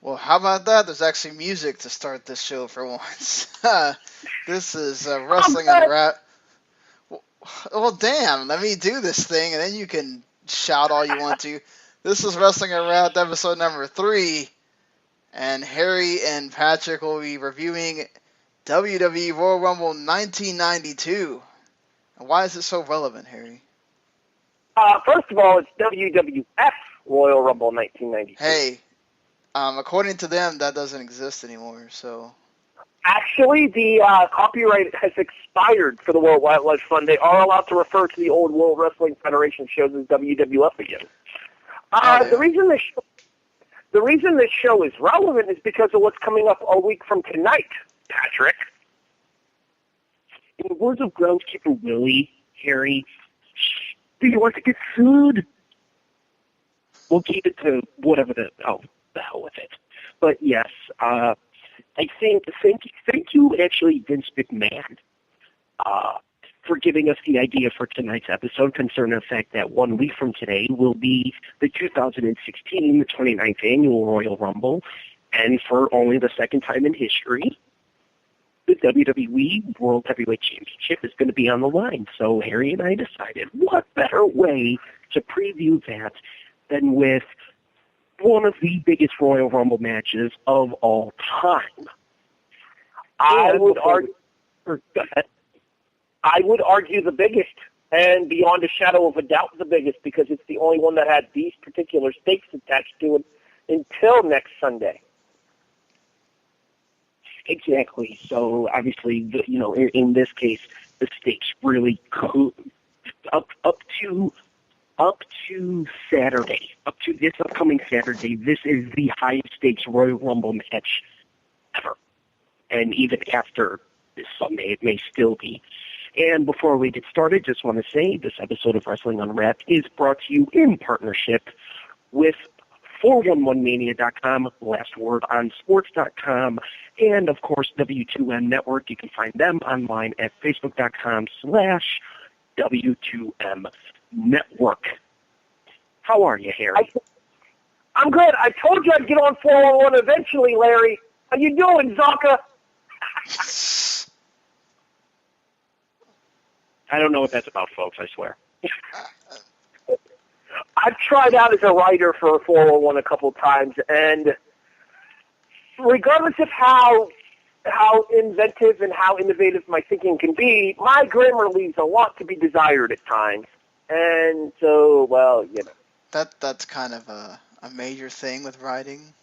Well, how about that? There's actually music to start this show for once. This is Wrestling Unwrapped. Well, damn, let me do this thing, and then you can shout all you want to. This is Wrestling Unwrapped, episode number 3, and Harry and Patrick will be reviewing WWE Royal Rumble 1992. And why is it so relevant, Harry? First of all, it's WWF Royal Rumble 1992. Hey, according to them, that doesn't exist anymore, so... Actually, the copyright has expired for the World Wildlife Fund. They are allowed to refer to the old World Wrestling Federation shows as WWF again. The reason this show is relevant is because of what's coming up a week from tonight, Patrick. In the words of groundskeeper Willie, Harry, do you want to get sued? We'll keep it to whatever the hell with it. But yes, I think thank you actually Vince McMahon for giving us the idea for tonight's episode concerning the fact that 1 week from today will be the 2016, the 29th annual Royal Rumble, and for only the second time in history, the WWE World Heavyweight Championship is going to be on the line. So Harry and I decided, what better way to preview that than with one of the biggest Royal Rumble matches of all time. I would argue the biggest, and beyond a shadow of a doubt the biggest, because it's the only one that had these particular stakes attached to it until next Sunday. Exactly. So obviously, in this case, the stakes really go up to Saturday, up to this upcoming Saturday. This is the highest stakes Royal Rumble match ever, and even after this Sunday, it may still be. And before we get started, just want to say this episode of Wrestling Unwrapped is brought to you in partnership with 411mania.com, Last Word on Sports.com, and of course W2M Network. You can find them online at Facebook.com/W2M Network. How are you, Harry? I'm good. I told you I'd get on 411 eventually, Larry. How you doing, Zonka? I don't know what that's about, folks, I swear. I've tried out as a writer for 401 a couple times, and regardless of how inventive and how innovative my thinking can be, my grammar leaves a lot to be desired at times. And so, well, That's kind of a major thing with writing.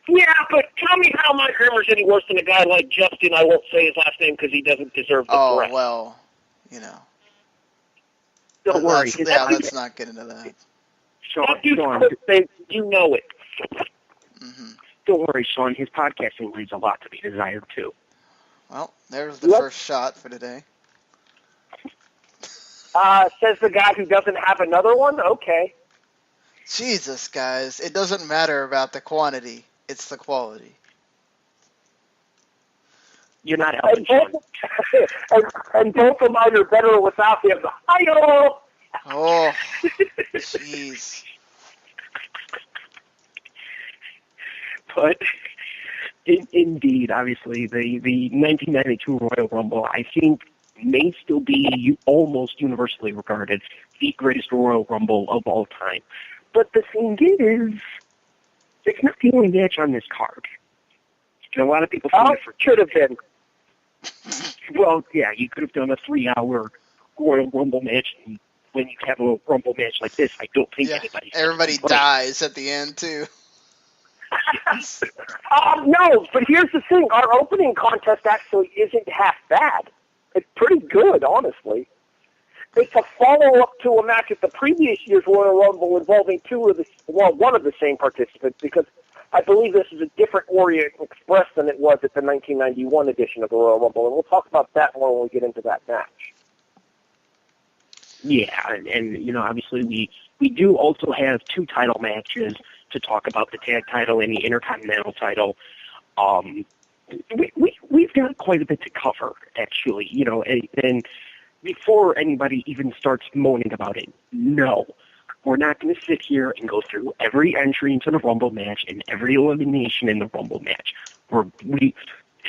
Yeah, but tell me how my grammar's any worse than a guy like Justin. I won't say his last name because he doesn't deserve the threat. Oh, well, Don't worry. Let's not get into that. Sean, you know it. Mm-hmm. Don't worry, Sean. His podcasting leaves a lot to be desired, too. Well, there's the first shot for today. Says the guy who doesn't have another one? Okay. Jesus, guys. It doesn't matter about the quantity. It's the quality. You're not helping, Sean. And both of mine are better without him. Hi-yo! Oh, jeez. But indeed, obviously, the 1992 Royal Rumble, I think, may still be almost universally regarded the greatest Royal Rumble of all time. But the thing is, it's not the only match on this card. And a lot of people think it should have been. Well, yeah, you could have done a 3-hour Royal Rumble match, and when you have a Rumble match like this, I don't think everybody dies at the end, too. No, but here's the thing. Our opening contest actually isn't half bad. It's pretty good, honestly. It's a follow-up to a match at the previous year's Royal Rumble involving one of the same participants, because I believe this is a different Orient Express than it was at the 1991 edition of the Royal Rumble, and we'll talk about that more when we get into that match. Yeah, and obviously we do also have 2 title matches to talk about, the tag title and the Intercontinental title. We've got quite a bit to cover, actually, and before anybody even starts moaning about it, no, We're not going to sit here and go through every entry into the Rumble match and every elimination in the Rumble match.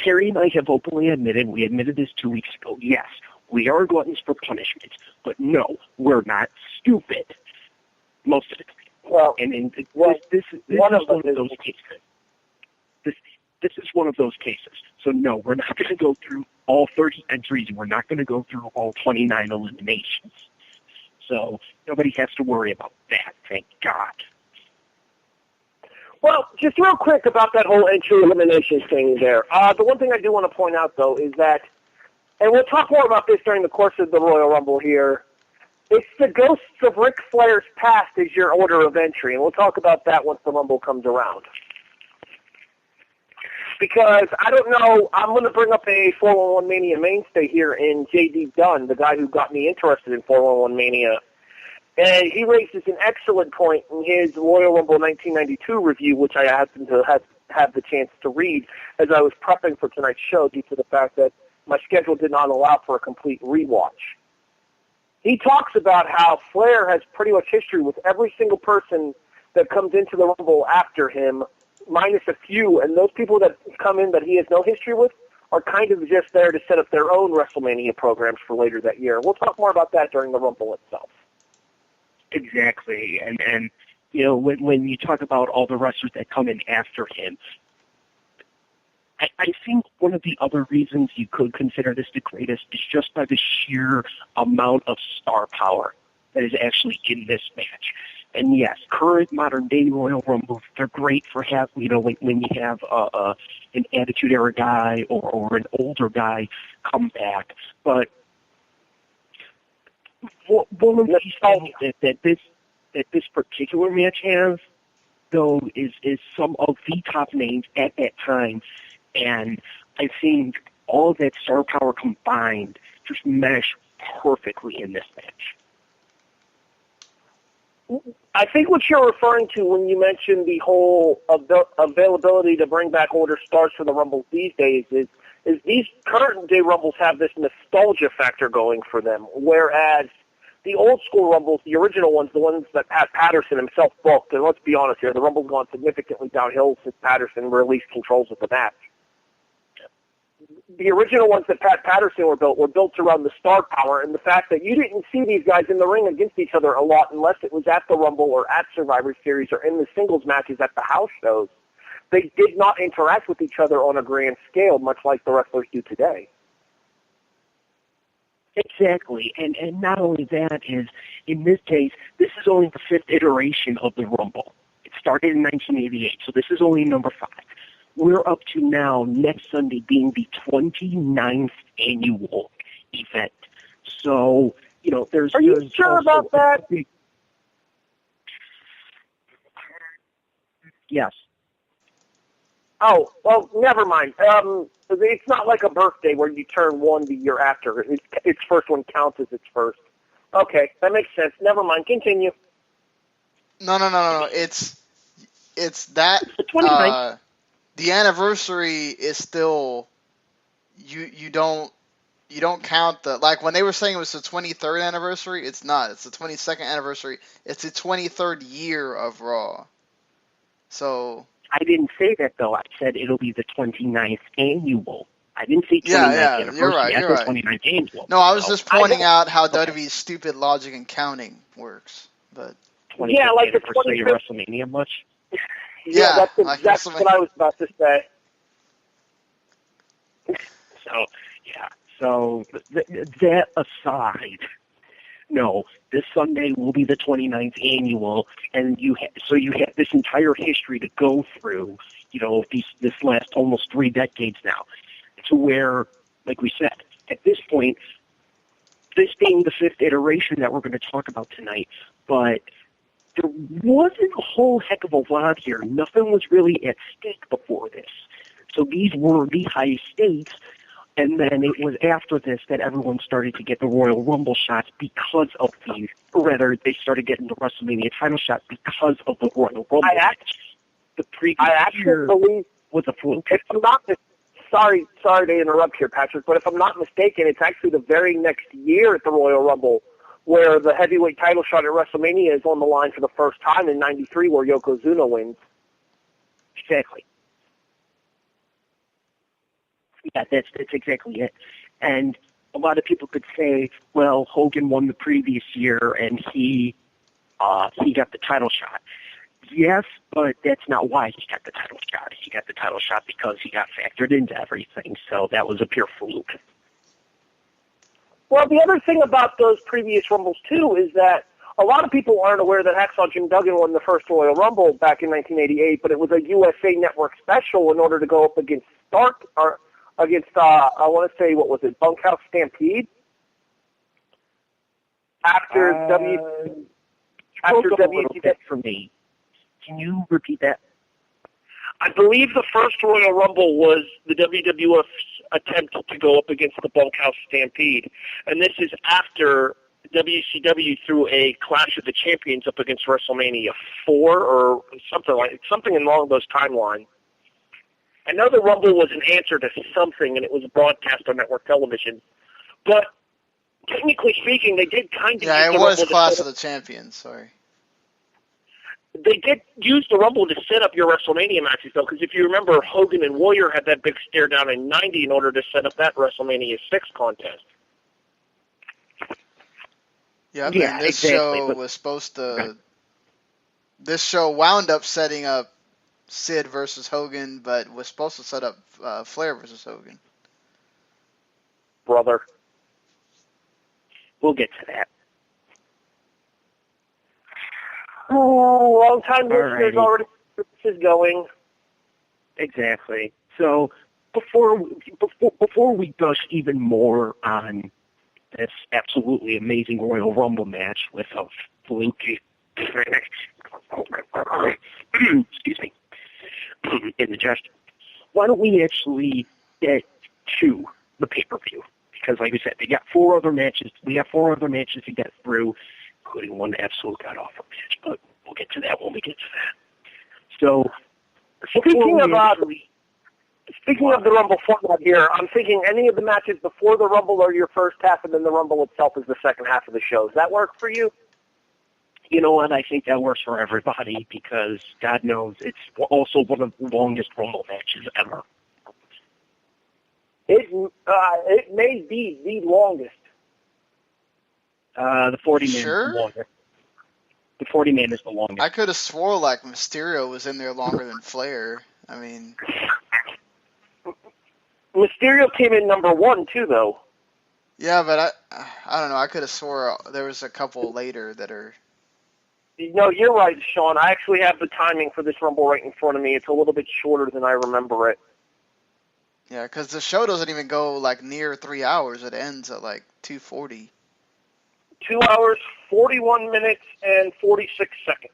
Terry and I have openly admitted, we admitted this 2 weeks ago, yes, we are gluttons for punishment, but no, we're not stupid. Most of the time. Well, this is one of those cases. This is one of those cases. So no, we're not going to go through all 30 entries, and we're not going to go through all 29 eliminations. So nobody has to worry about that, thank God. Well, just real quick about that whole entry elimination thing there. The one thing I do want to point out, though, is that, and we'll talk more about this during the course of the Royal Rumble here, it's the ghosts of Ric Flair's past is your order of entry, and we'll talk about that once the Rumble comes around. Because, I don't know, I'm going to bring up a 411 Mania mainstay here in J.D. Dunn, the guy who got me interested in 411 Mania. And he raises an excellent point in his Royal Rumble 1992 review, which I happened to have the chance to read as I was prepping for tonight's show due to the fact that my schedule did not allow for a complete rewatch. He talks about how Flair has pretty much history with every single person that comes into the Rumble after him, minus a few, and those people that come in that he has no history with are kind of just there to set up their own WrestleMania programs for later that year. We'll talk more about that during the Rumble itself. Exactly, and you know, when you talk about all the wrestlers that come in after him, I think one of the other reasons you could consider this the greatest is just by the sheer amount of star power that is actually in this match. And yes, current modern-day Royal Rumbles, they're great for when you have an Attitude Era guy or an older guy come back. But one of these things that this particular match has, though, is some of the top names at that time. And I think all of that star power combined just mesh perfectly in this match. I think what you're referring to when you mention the whole availability to bring back older stars for the Rumbles these days is these current day Rumbles have this nostalgia factor going for them, whereas the old school Rumbles, the original ones, the ones that Pat Patterson himself booked, and let's be honest here, the Rumble's gone significantly downhill since Patterson released controls of the match. The original ones that Pat Patterson were built around the star power and the fact that you didn't see these guys in the ring against each other a lot unless it was at the Rumble or at Survivor Series or in the singles matches at the house shows. They did not interact with each other on a grand scale, much like the wrestlers do today. Exactly, and not only that is, in this case, this is only the fifth iteration of the Rumble. It started in 1988, so this is only number 5. We're up to now, next Sunday being the 29th annual event. So, you know, there's... Are you sure about that? Yes. Oh, well, never mind. It's not like a birthday where you turn one the year after. Its first one counts as its first. Okay, that makes sense. Never mind. Continue. No. It's that... It's the 29th. The anniversary is still you don't count the, like when they were saying it was the 23rd anniversary, it's not. It's the 22nd anniversary. It's the 23rd year of Raw. So I didn't say that though. I said it'll be the 29th annual. I didn't say 29th anniversary. You're right. 29th annual. No, I was just pointing out how WWE's stupid logic and counting works. But yeah, like the 25th WrestleMania much. Yeah, that's exactly what I was about to say. So that aside, no, this Sunday will be the 29th annual, and you have this entire history to go through, you know, this last almost 3 decades now, to where, like we said, at this point, this being the 5th iteration that we're going to talk about tonight, but there wasn't a whole heck of a lot here. Nothing was really at stake before this. So these were the high stakes, and then it was after this that everyone started to get the Royal Rumble shots because of these, or rather, they started getting the WrestleMania title shot because of the Royal Rumble match. The previous year believe was a fluke. If I'm not sorry to interrupt here, Patrick, but if I'm not mistaken, it's actually the very next year at the Royal Rumble where the heavyweight title shot at WrestleMania is on the line for the first time in '93, where Yokozuna wins. Exactly. Yeah, that's exactly it. And a lot of people could say, well, Hogan won the previous year and he got the title shot. Yes, but that's not why he got the title shot. He got the title shot because he got factored into everything, so that was a pure fluke. Well, the other thing about those previous Rumbles, too, is that a lot of people aren't aware that Hacksaw Jim Duggan won the first Royal Rumble back in 1988, but it was a USA Network special in order to go up against I want to say, what was it, Bunkhouse Stampede? After WCW for me. Can you repeat that? I believe the first Royal Rumble was the WWF's attempt to go up against the Bunkhouse Stampede, and this is after WCW threw a Clash of the Champions up against WrestleMania 4 or something along those timelines. I know the Rumble was an answer to something, and it was broadcast on network television, but technically speaking, they did kind of it was Clash of the Champions. Sorry. They did use the Rumble to set up your WrestleMania matches, though, because if you remember, Hogan and Warrior had that big stare down in '90 in order to set up that WrestleMania 6 contest. Yeah, this show was supposed to. This show wound up setting up Sid versus Hogan, but was supposed to set up Flair versus Hogan. Brother. We'll get to that. Oh, long-time listeners already this is going. Exactly. So before we gush even more on this absolutely amazing Royal Rumble match with a fluky excuse me, indigestion, why don't we actually get to the pay-per-view? Because like we said, we got 4 other matches. We got 4 other matches to get through, including one absolute god-awful match, but we'll get to that when we get to that. So, speaking of the Rumble format here, I'm thinking any of the matches before the Rumble are your first half, and then the Rumble itself is the second half of the show. Does that work for you? You know what? I think that works for everybody because, God knows, it's also one of the longest Rumble matches ever. It may be the longest. The 40-man is Sure? the longest. The 40-man is the longest. I could have swore like Mysterio was in there longer than Flair. I mean, Mysterio came in number 1 too, though. yeah, but I don't know. I could have swore there was a couple later that are. No, you're right, Sean. I actually have the timing for this Rumble right in front of me. It's a little bit shorter than I remember it. Yeah, because the show doesn't even go like near 3 hours. It ends at like 2:40. 2 hours, 41 minutes, and 46 seconds.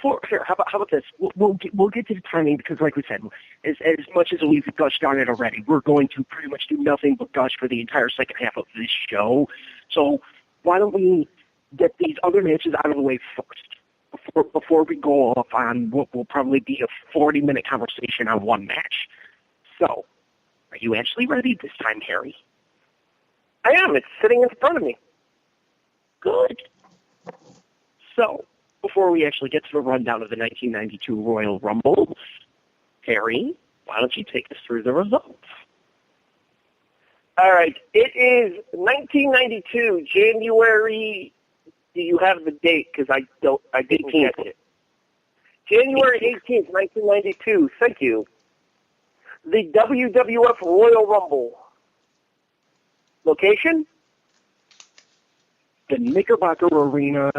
How about this? We'll get to the timing because, like we said, as much as we've gushed on it already, we're going to pretty much do nothing but gush for the entire second half of this show. So why don't we get these other matches out of the way first before we go off on what will probably be a 40-minute conversation on one match. So, are you actually ready this time, Harry? I am. It's sitting in front of me. Good. So, before we actually get to the rundown of the 1992 Royal Rumble, Harry, why don't you take us through the results? All right. It is 1992, January. Do you have the date? Because I didn't get it. January 18th, 1992. Thank you. The WWF Royal Rumble. Location? The Knickerbocker Arena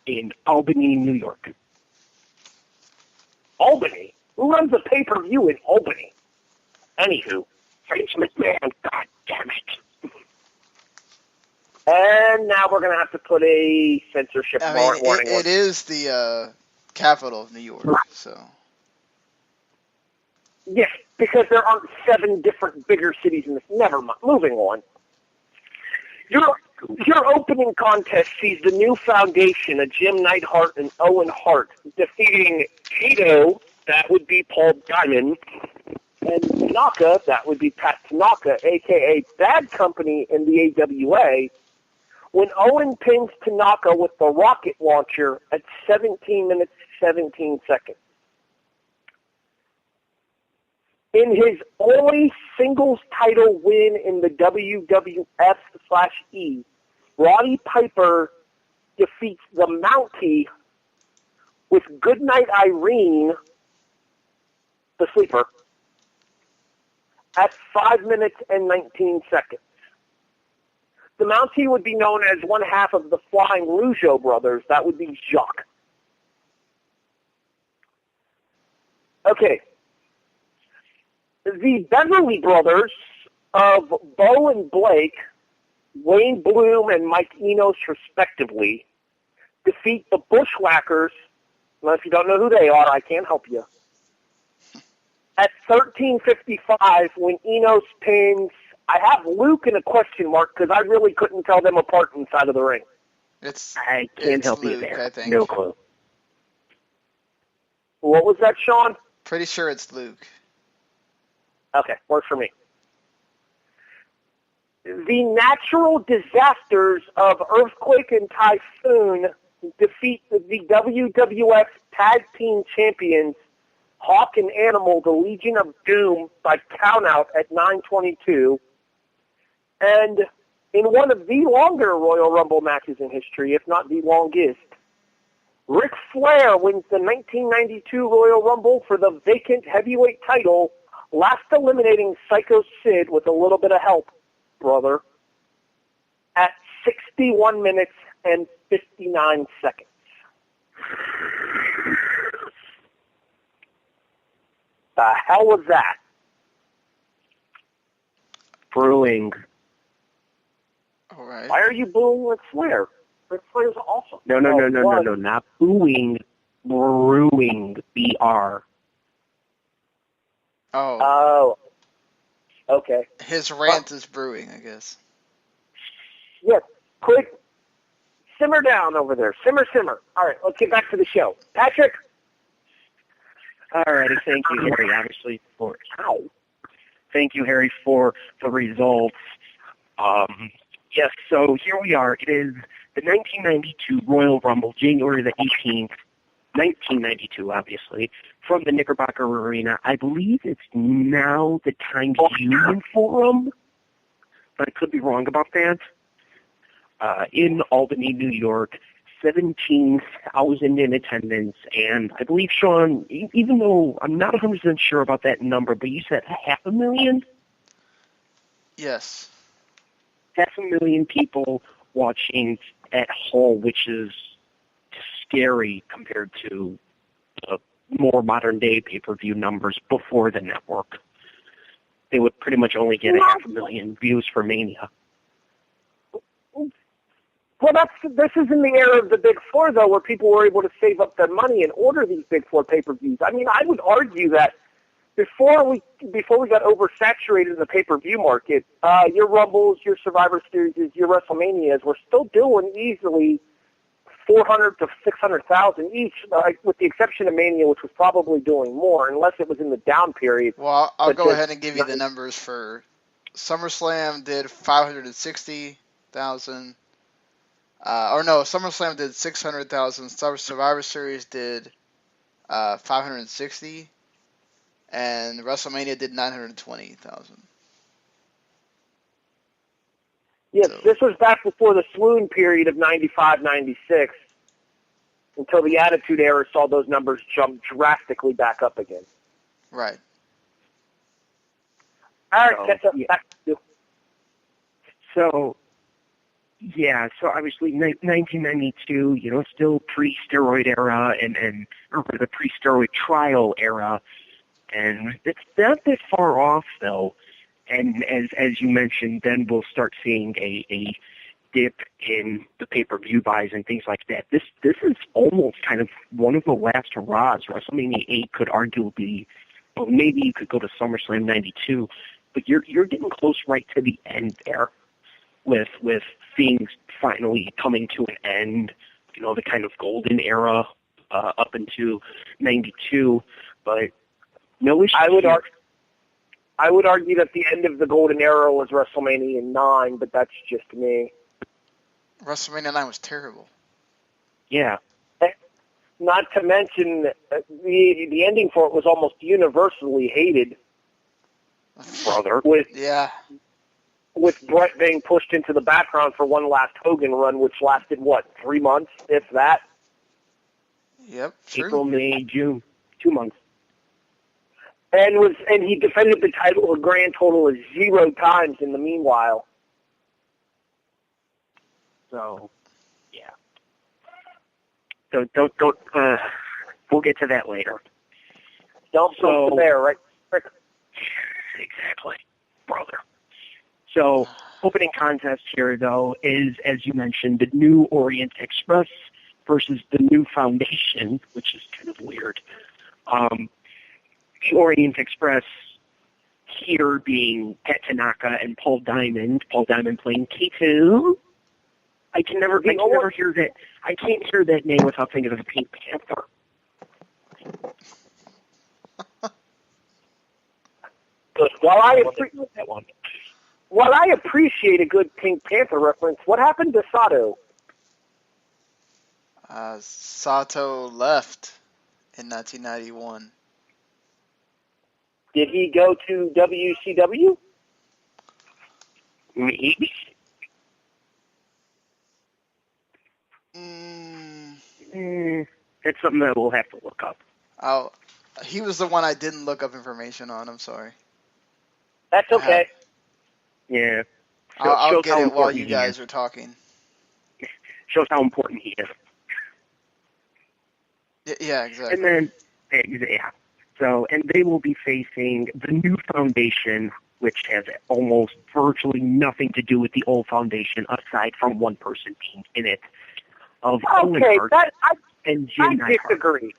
in Albany, New York. Albany? Who runs a pay-per-view in Albany? Anywho, Vince McMahon, God damn it. And now we're going to have to put a censorship warning. It is the capital of New York, so. Yes, because there aren't 7 different bigger cities in this. Never mind. Moving on. Your opening contest sees the new foundation of Jim Neidhart and Owen Hart defeating Tito, that would be Paul Diamond, And Tanaka, that would be Pat Tanaka, a.k.a. Bad Company in the AWA, when Owen pins Tanaka with the rocket launcher at 17 minutes, 17 seconds. In his only singles title win in the WWF/E, Roddy Piper defeats the Mountie with Goodnight Irene, the sleeper, at 5 minutes and 19 seconds. The Mountie would be known as one half of the Flying Rougeau brothers. That would be Jacques. Okay. The Beverly brothers of Bo and Blake, Wayne Bloom and Mike Enos respectively, defeat the Bushwhackers. Well, if you don't know who they are, I can't help you. At 13:55, when Enos pins, I have Luke in a question mark because I really couldn't tell them apart inside of the ring. I can't help Luke, you there. I think. No clue. What was that, Sean? Pretty sure it's Luke. Okay, works for me. The natural disasters of Earthquake and Typhoon defeat the WWF Tag Team Champions, Hawk and Animal, the Legion of Doom, by countout at 9:22. And in one of the longer Royal Rumble matches in history, if not the longest, Ric Flair wins the 1992 Royal Rumble for the vacant heavyweight title, last eliminating Psycho Sid with a little bit of help, brother, at 61 minutes and 59 seconds. The hell was that? Brewing. All right. Why are you booing Ric Flair? Ric Flair's awesome. No, not booing, brewing, BR. Oh. Oh. Okay. His rant is brewing, I guess. Yes. Quick. Simmer down over there. Simmer. All right, let's get back to the show. Patrick? All righty, thank you, Harry, obviously, for... Thank you, Harry, for the results. Yes, so here we are. It is the 1992 Royal Rumble, January the 18th, 1992, obviously, from the Knickerbocker Arena. I believe it's now the Times Union Forum, but I could be wrong about that. In Albany, New York, 17,000 in attendance, and I believe, Sean, even though I'm not 100% sure about that number, but you said 500,000? Yes. 500,000 people watching at home, which is scary compared to more modern-day pay-per-view numbers before the network. They would pretty much only get 500,000 views for Mania. Well, this is in the era of the Big Four, though, where people were able to save up their money and order these Big Four pay-per-views. I mean, I would argue that before we got oversaturated in the pay-per-view market, your Rumbles, your Survivor Series, your WrestleManias were still doing easily 400 to 600,000 each, with the exception of Mania, which was probably doing more, unless it was in the down period. Well, I'll go ahead and give you the numbers for SummerSlam did 560,000. SummerSlam did 600,000. Survivor Series did 560, and WrestleMania did 920,000. Yes, so this was back before the swoon period of 95, 96, until the Attitude Era saw those numbers jump drastically back up again. Right. All right, catch up. Back to you. So obviously 1992, still pre-steroid era or the pre-steroid trial era, and it's not that far off though. And as you mentioned, then we'll start seeing a dip in the pay-per-view buys and things like that. This is almost kind of one of the last hurrahs. WrestleMania 8 could arguably, well, maybe you could go to SummerSlam 92, but you're getting close right to the end there with things finally coming to an end, the kind of golden era up into 92, but no issue. I would argue that the end of the golden era was WrestleMania 9, but that's just me. WrestleMania 9 was terrible. Yeah. Not to mention, the ending for it was almost universally hated. Brother. With Brett being pushed into the background for one last Hogan run, which lasted, 3 months, if that? Yep, true. April, May, June. 2 months. And he defended the title a grand total of 0 times in the meanwhile. So, yeah. Don't, we'll get to that later. Don't poke the bear, right? Exactly, brother. So, opening contest here, though, is, as you mentioned, the New Orient Express versus the New Foundation, which is kind of weird. The Orient Express here being Pat Tanaka and Paul Diamond playing K2. I can never hear that. I can't hear that name without thinking of the Pink Panther. Good. While I appreciate a good Pink Panther reference, what happened to Sato? Sato left in 1991. Did he go to WCW? Maybe. It's something that we'll have to look up. He was the one I didn't look up information on. I'm sorry. That's okay. Yeah. I'll get it while you guys are talking. Shows how important he is. Yeah, exactly. And then, So, and they will be facing the New Foundation, which has almost virtually nothing to do with the old Foundation, aside from one person being in it. And Jim I disagree.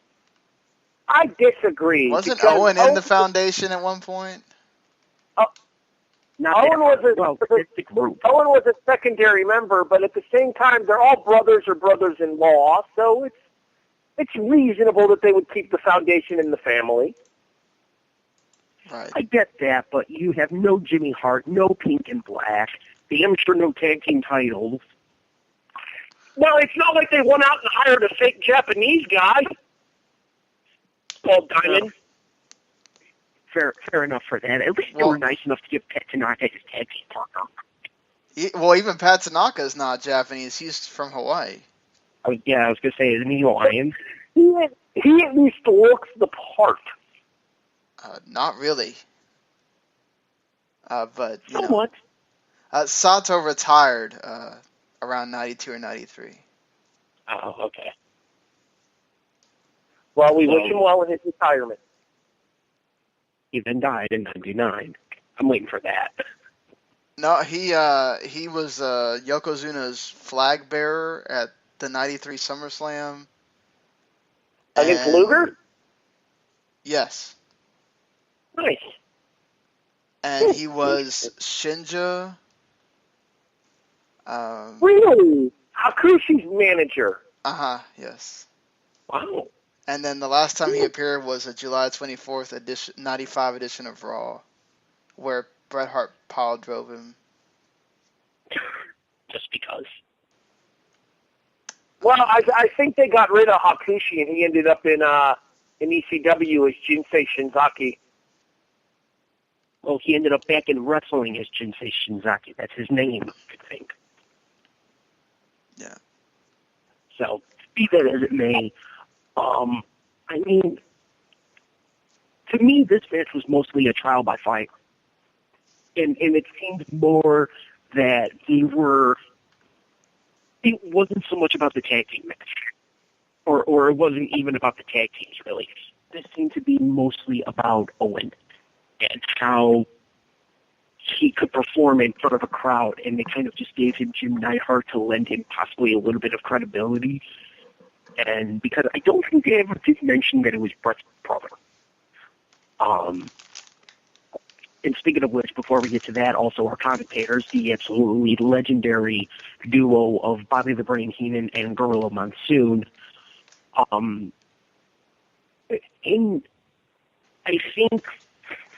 I disagree. Wasn't Owen in the Foundation at one point? Owen was a secondary member, but at the same time, they're all brothers or brothers-in-law, so it's reasonable that they would keep the Foundation in the family. Right. I get that, but you have no Jimmy Hart, no Pink and Black, damn sure no tag team titles. Well, it's not like they went out and hired a fake Japanese guy. Paul Diamond. Fair enough for that. At least they were nice enough to give Pat Tanaka his tag team partner. Even Pat Tanaka is not Japanese. He's from Hawaii. I was going to say, isn't he Hawaiian? He at least looks the part. Not really. But, Somewhat. Sato retired around 92 or 93. Oh, okay. Well, we wish him well in his retirement. He then died in 99. I'm waiting for that. No, he was Yokozuna's flag bearer at the 93 SummerSlam. Against Luger? Yes. Nice. And he was Shinja. Really? Hakushi's manager. Yes. Wow. And then the last time he appeared was a July 24th 95 edition of Raw, where Bret Hart pile drove him. Just because. Well, I think they got rid of Hakushi, and he ended up in ECW as Jinsei Shinzaki. Well, he ended up back in wrestling as Jinsei Shinzaki. That's his name, I think. Yeah. So, be that as it may, I mean, to me, this match was mostly a trial by fire. And it seemed more that it wasn't so much about the tag team match. Or it wasn't even about the tag teams, really. This seemed to be mostly about Owen and how he could perform in front of a crowd, and they kind of just gave him Jim Neidhart to lend him possibly a little bit of credibility. And because I don't think they ever did mention that it was Bret's brother. And speaking of which, before we get to that, also our commentators, the absolutely legendary duo of Bobby the Brain Heenan and Gorilla Monsoon. And I think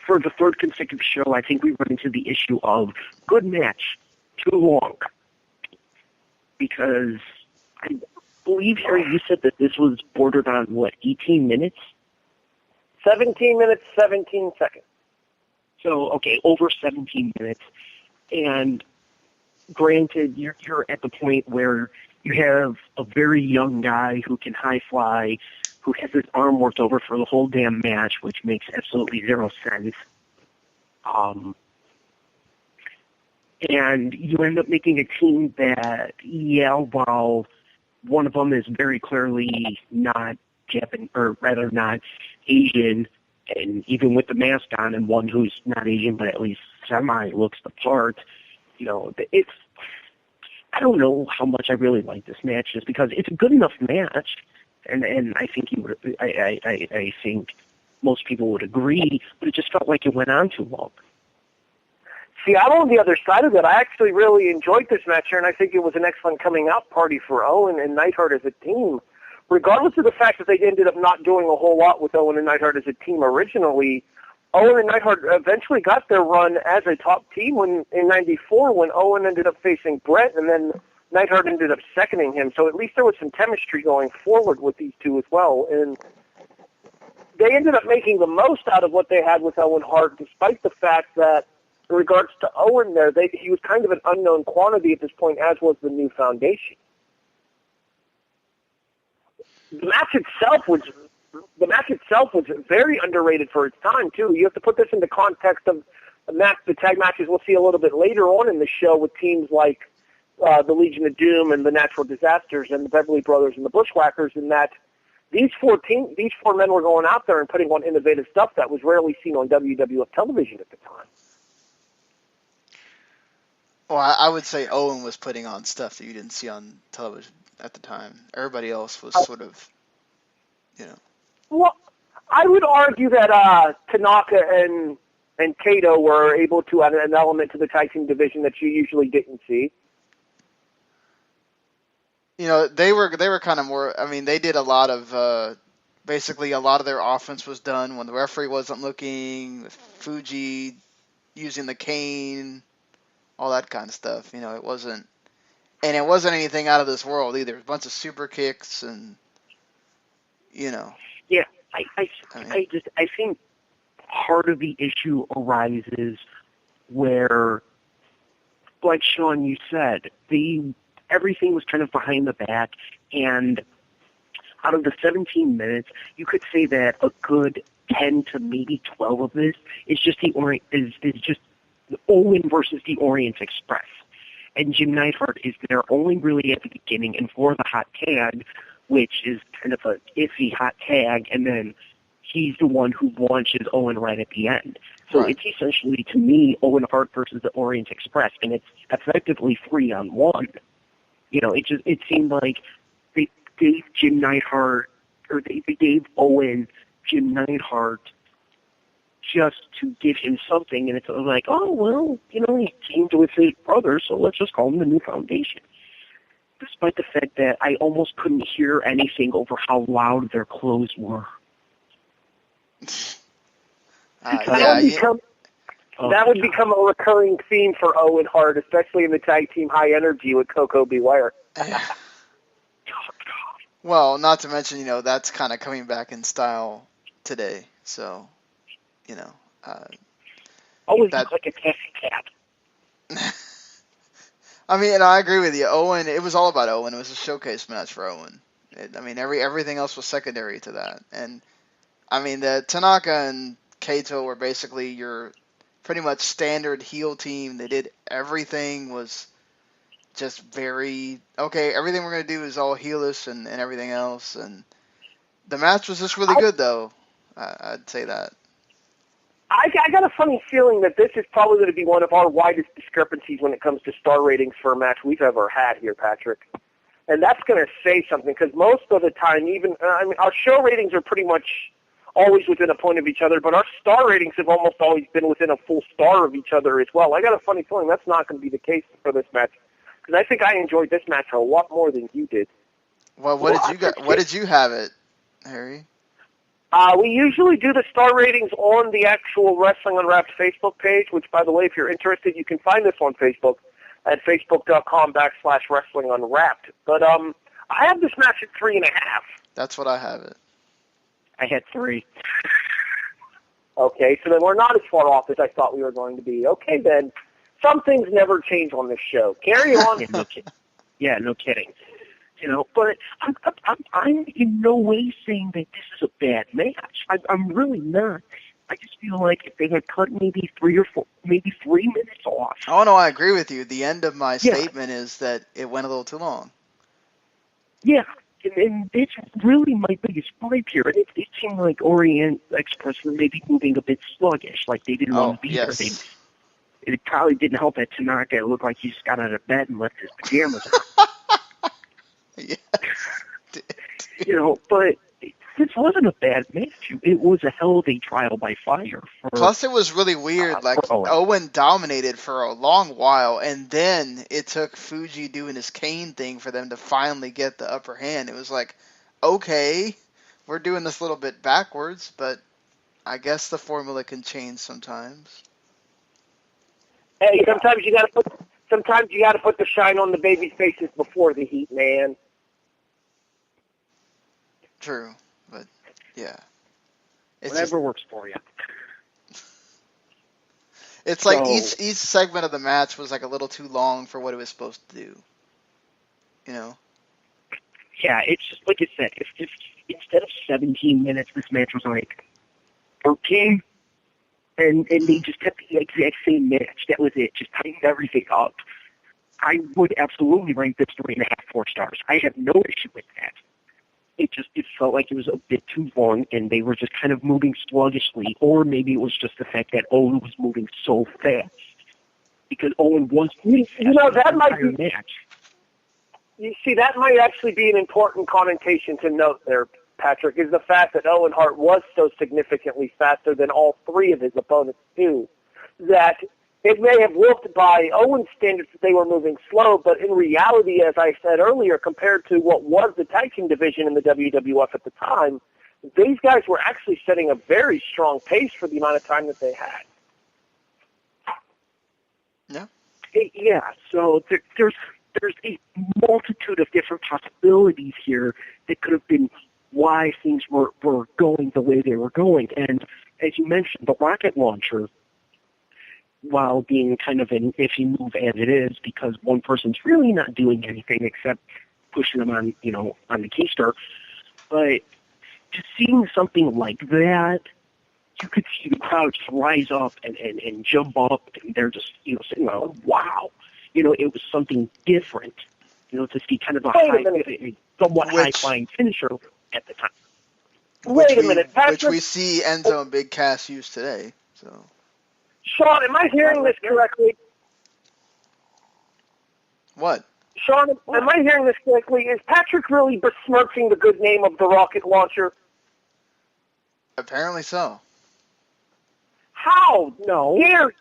for the third consecutive show, I think we run into the issue of good match, too long. Because I believe, Harry, you said that this was bordered on, 18 minutes? 17 minutes, 17 seconds. So, okay, over 17 minutes. And granted, you're at the point where you have a very young guy who can high fly, who has his arm worked over for the whole damn match, which makes absolutely zero sense. And you end up making a team that, while one of them is very clearly not Japanese, or rather not Asian, and even with the mask on, and one who's not Asian but at least semi looks the part, it's, I don't know how much I really like this match, just because it's a good enough match, and I think I think most people would agree, but it just felt like it went on too long. See, I'm on the other side of it. I actually really enjoyed this match here, and I think it was an excellent coming out party for Owen and Neidhart as a team. Regardless of the fact that they ended up not doing a whole lot with Owen and Neidhart as a team originally, Owen and Neidhart eventually got their run as a top team in '94 when Owen ended up facing Brett, and then Neidhart ended up seconding him. So at least there was some chemistry going forward with these two as well. And they ended up making the most out of what they had with Owen Hart, despite the fact that in regards to Owen there, he was kind of an unknown quantity at this point, as was the New Foundation. The match itself was very underrated for its time, too. You have to put this into context of the tag matches we'll see a little bit later on in the show with teams like the Legion of Doom and the Natural Disasters and the Beverly Brothers and the Bushwhackers, in that these four men were going out there and putting on innovative stuff that was rarely seen on WWF television at the time. Well, I would say Owen was putting on stuff that you didn't see on television at the time. Everybody else was sort of, Well, I would argue that Tanaka and Kato were able to add an element to the tag team division that you usually didn't see. They were kind of more. I mean, they did a lot of basically a lot of their offense was done when the referee wasn't looking. With Fuji using the cane, all that kind of stuff. It wasn't anything out of this world either. A bunch of super kicks and Yeah, I think part of the issue arises where, like Sean, you said, everything was kind of behind the back, and out of the 17 minutes, you could say that a good 10 to maybe 12 of this is just just Owen versus the Orient Express. And Jim Neidhart is there only really at the beginning and for the hot tag, which is kind of a iffy hot tag, and then he's the one who launches Owen right at the end. So Right. It's essentially, to me, Owen Hart versus the Orient Express, and it's effectively 3-on-1. It seemed like they gave Jim Neidhart, or they gave Owen Jim Neidhart just to give him something, and it's like, oh, well, he teamed with his brother, so let's just call him the New Foundation. Despite the fact that I almost couldn't hear anything over how loud their clothes were. That would become a recurring theme for Owen Hart, especially in the tag team High Energy with Coco Beware. Well, not to mention, that's kind of coming back in style today. So, Always looks like a taxi cab. I mean, I agree with you. Owen, it was all about Owen. It was a showcase match for Owen. Everything else was secondary to that. And, the Tanaka and Kato were basically your pretty much standard heel team. They did everything was just very, okay, everything we're going to do is all heelish and everything else. And the match was just really good, though. I'd say that. I got a funny feeling that this is probably going to be one of our widest discrepancies when it comes to star ratings for a match we've ever had here, Patrick. And that's going to say something, because most of the time, our show ratings are pretty much always within a point of each other, but our star ratings have almost always been within a full star of each other as well. I got a funny feeling that's not going to be the case for this match, because I think I enjoyed this match a lot more than you did. Well, what did you have it, Harry? We usually do the star ratings on the actual Wrestling Unwrapped Facebook page, which, by the way, if you're interested, you can find us on Facebook at facebook.com/Wrestling Unwrapped. But I have this match at 3.5. That's what I have it. I had 3. Okay, so then we're not as far off as I thought we were going to be. Okay, then. Some things never change on this show. Carry on. Yeah, no kidding. But I'm in no way saying that this is a bad match. I'm really not. I just feel like if they had cut maybe 3 or 4, maybe 3 minutes off. Oh, no, I agree with you. The end of my statement is that it went a little too long. Yeah, and it's really my biggest gripe here. It seemed like Orient Express were maybe moving a bit sluggish, like they didn't want to be there. It probably didn't help that Tanaka looked like he just got out of bed and left his pajamas on. Yeah. But this wasn't a bad match. It was a hell of a trial by fire. Plus, it was really weird. Owen dominated for a long while, and then it took Fuji doing his cane thing for them to finally get the upper hand. It was like, okay, we're doing this a little bit backwards, but I guess the formula can change sometimes. Hey, sometimes you gotta put the shine on the baby's faces before the heat, man. True, but yeah, whatever works for you. It's like each segment of the match was like a little too long for what it was supposed to do. Yeah, it's just like I said. If instead of 17 minutes, this match was like 13. And they just kept the exact same match. That was it. Just tightened everything up. I would absolutely rank this 3.5, 4 stars. I have no issue with that. It felt like it was a bit too long, and they were just kind of moving sluggishly, or maybe it was just the fact that Owen was moving so fast. Because Owen was moving fast that might be match. You see, that might actually be an important connotation to note there, Patrick, is the fact that Owen Hart was so significantly faster than all 3 of his opponents too, that it may have looked by Owen's standards that they were moving slow, but in reality, as I said earlier, compared to what was the tag team division in the WWF at the time, these guys were actually setting a very strong pace for the amount of time that they had. Yeah. Yeah, so there's a multitude of different possibilities here that could have been why things were going the way they were going. And as you mentioned, the rocket launcher, while being kind of an iffy move as it is, because one person's really not doing anything except pushing them on, on the keister, but just seeing something like that, you could see the crowd just rise up and jump up, and they're just, saying, oh, wow. It was something different, to see kind of a somewhat high-flying finisher at the time. Wait a minute, Patrick. Which we see Enzo and Big Cass use today. So, Sean, am I hearing this correctly? What? Sean, am I hearing this correctly? Is Patrick really besmirching the good name of the rocket launcher? Apparently so. How? No. Here.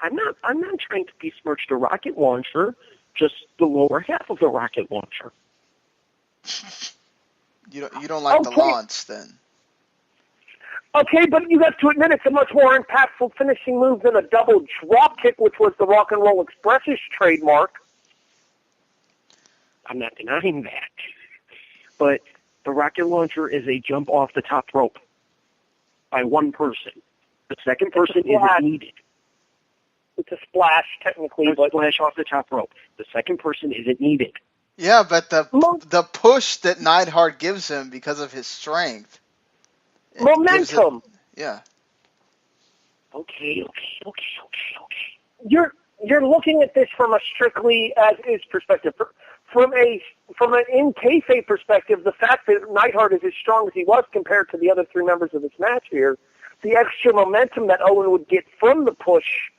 I'm not trying to besmirch the rocket launcher, just the lower half of the rocket launcher. You don't like the launch, then? Okay, but you have to admit it's a much more impactful finishing move than a double drop kick, which was the Rock and Roll Express's trademark. I'm not denying that. But the rocket launcher is a jump off the top rope by one person. The second person isn't needed. It's a splash, technically. But splash off the top rope. The second person isn't needed. Yeah, but the push that Neidhart gives him because of his strength. Momentum. Yeah. Okay. You're looking at this from a strictly as is perspective. From an in kayfabe perspective, the fact that Neidhart is as strong as he was compared to the other 3 members of this match here, the extra momentum that Owen would get from the push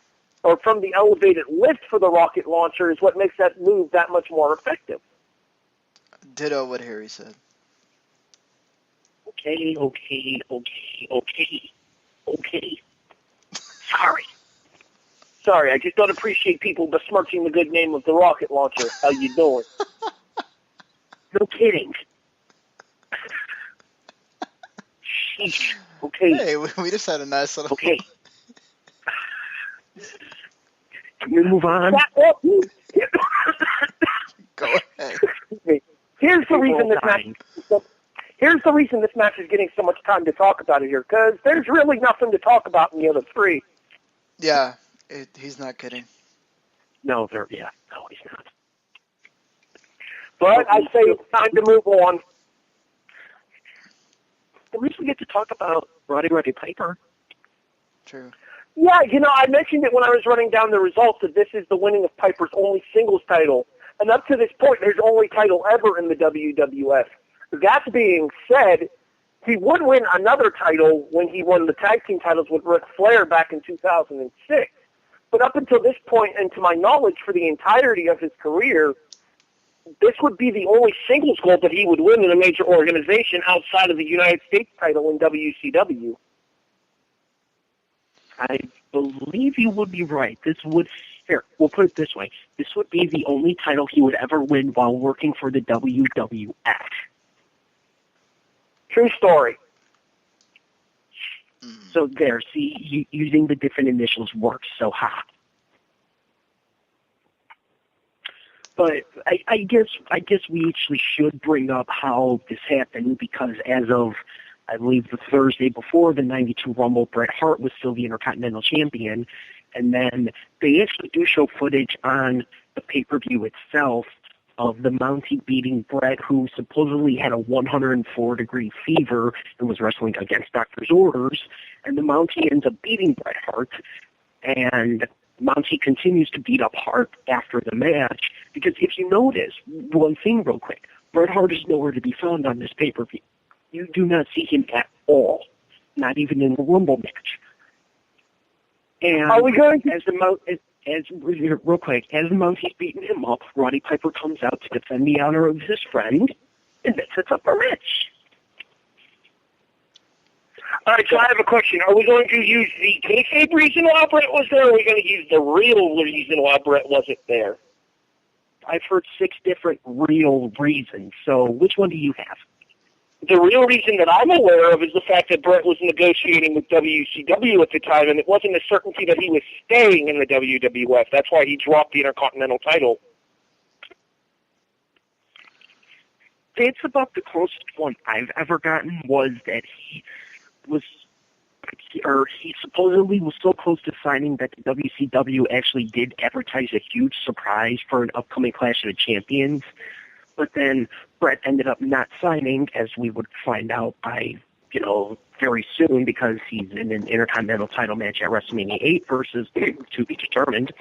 or from the elevated lift for the rocket launcher is what makes that move that much more effective. Ditto what Harry said. Okay. Sorry, I just don't appreciate people besmirching the good name of the rocket launcher. How you doing? No kidding. Okay. Hey, we just had a nice little... Okay. Can we move on? Go ahead. Here's the reason this match is getting so much time to talk about it here, because there's really nothing to talk about in the other three. Yeah, he's not kidding. No, he's not. But I say it's time to move on. At least we get to talk about Roddy Piper. True. Yeah, I mentioned it when I was running down the results that this is the winning of Piper's only singles title. And up to this point, his only title ever in the WWF. That being said, he would win another title when he won the tag team titles with Ric Flair back in 2006. But up until this point, and to my knowledge, for the entirety of his career, this would be the only singles gold that he would win in a major organization outside of the United States title in WCW. I believe you would be right. We'll put it this way. This would be the only title he would ever win while working for the WWF. True story. So there, see, using the different initials works so hot. But I guess we actually should bring up how this happened, because as of, I believe, the Thursday before the 92 Rumble, Bret Hart was still the Intercontinental Champion, and then they actually do show footage on the pay-per-view itself of the Mountie beating Bret, who supposedly had a 104-degree fever and was wrestling against doctor's orders, and the Mountie ends up beating Bret Hart, and Mountie continues to beat up Hart after the match, because if you notice, one thing real quick, Bret Hart is nowhere to be found on this pay-per-view. You do not see him at all, not even in the Rumble match. And are we going to... as real quick, as the Mountie's beating him up, Roddy Piper comes out to defend the honor of his friend, and that sets up a match. All right, so I have a question. Are we going to use the kayfabe reason why Bret was there, or are we going to use the real reason why Bret wasn't there? I've heard 6 different real reasons, so which one do you have? The real reason that I'm aware of is the fact that Bret was negotiating with WCW at the time, and it wasn't a certainty that he was staying in the WWF. That's why he dropped the Intercontinental title. It's about the closest one I've ever gotten was that he supposedly was so close to signing that the WCW actually did advertise a huge surprise for an upcoming Clash of the Champions. But then Bret ended up not signing, as we would find out by, very soon, because he's in an Intercontinental title match at WrestleMania 8 versus to be determined.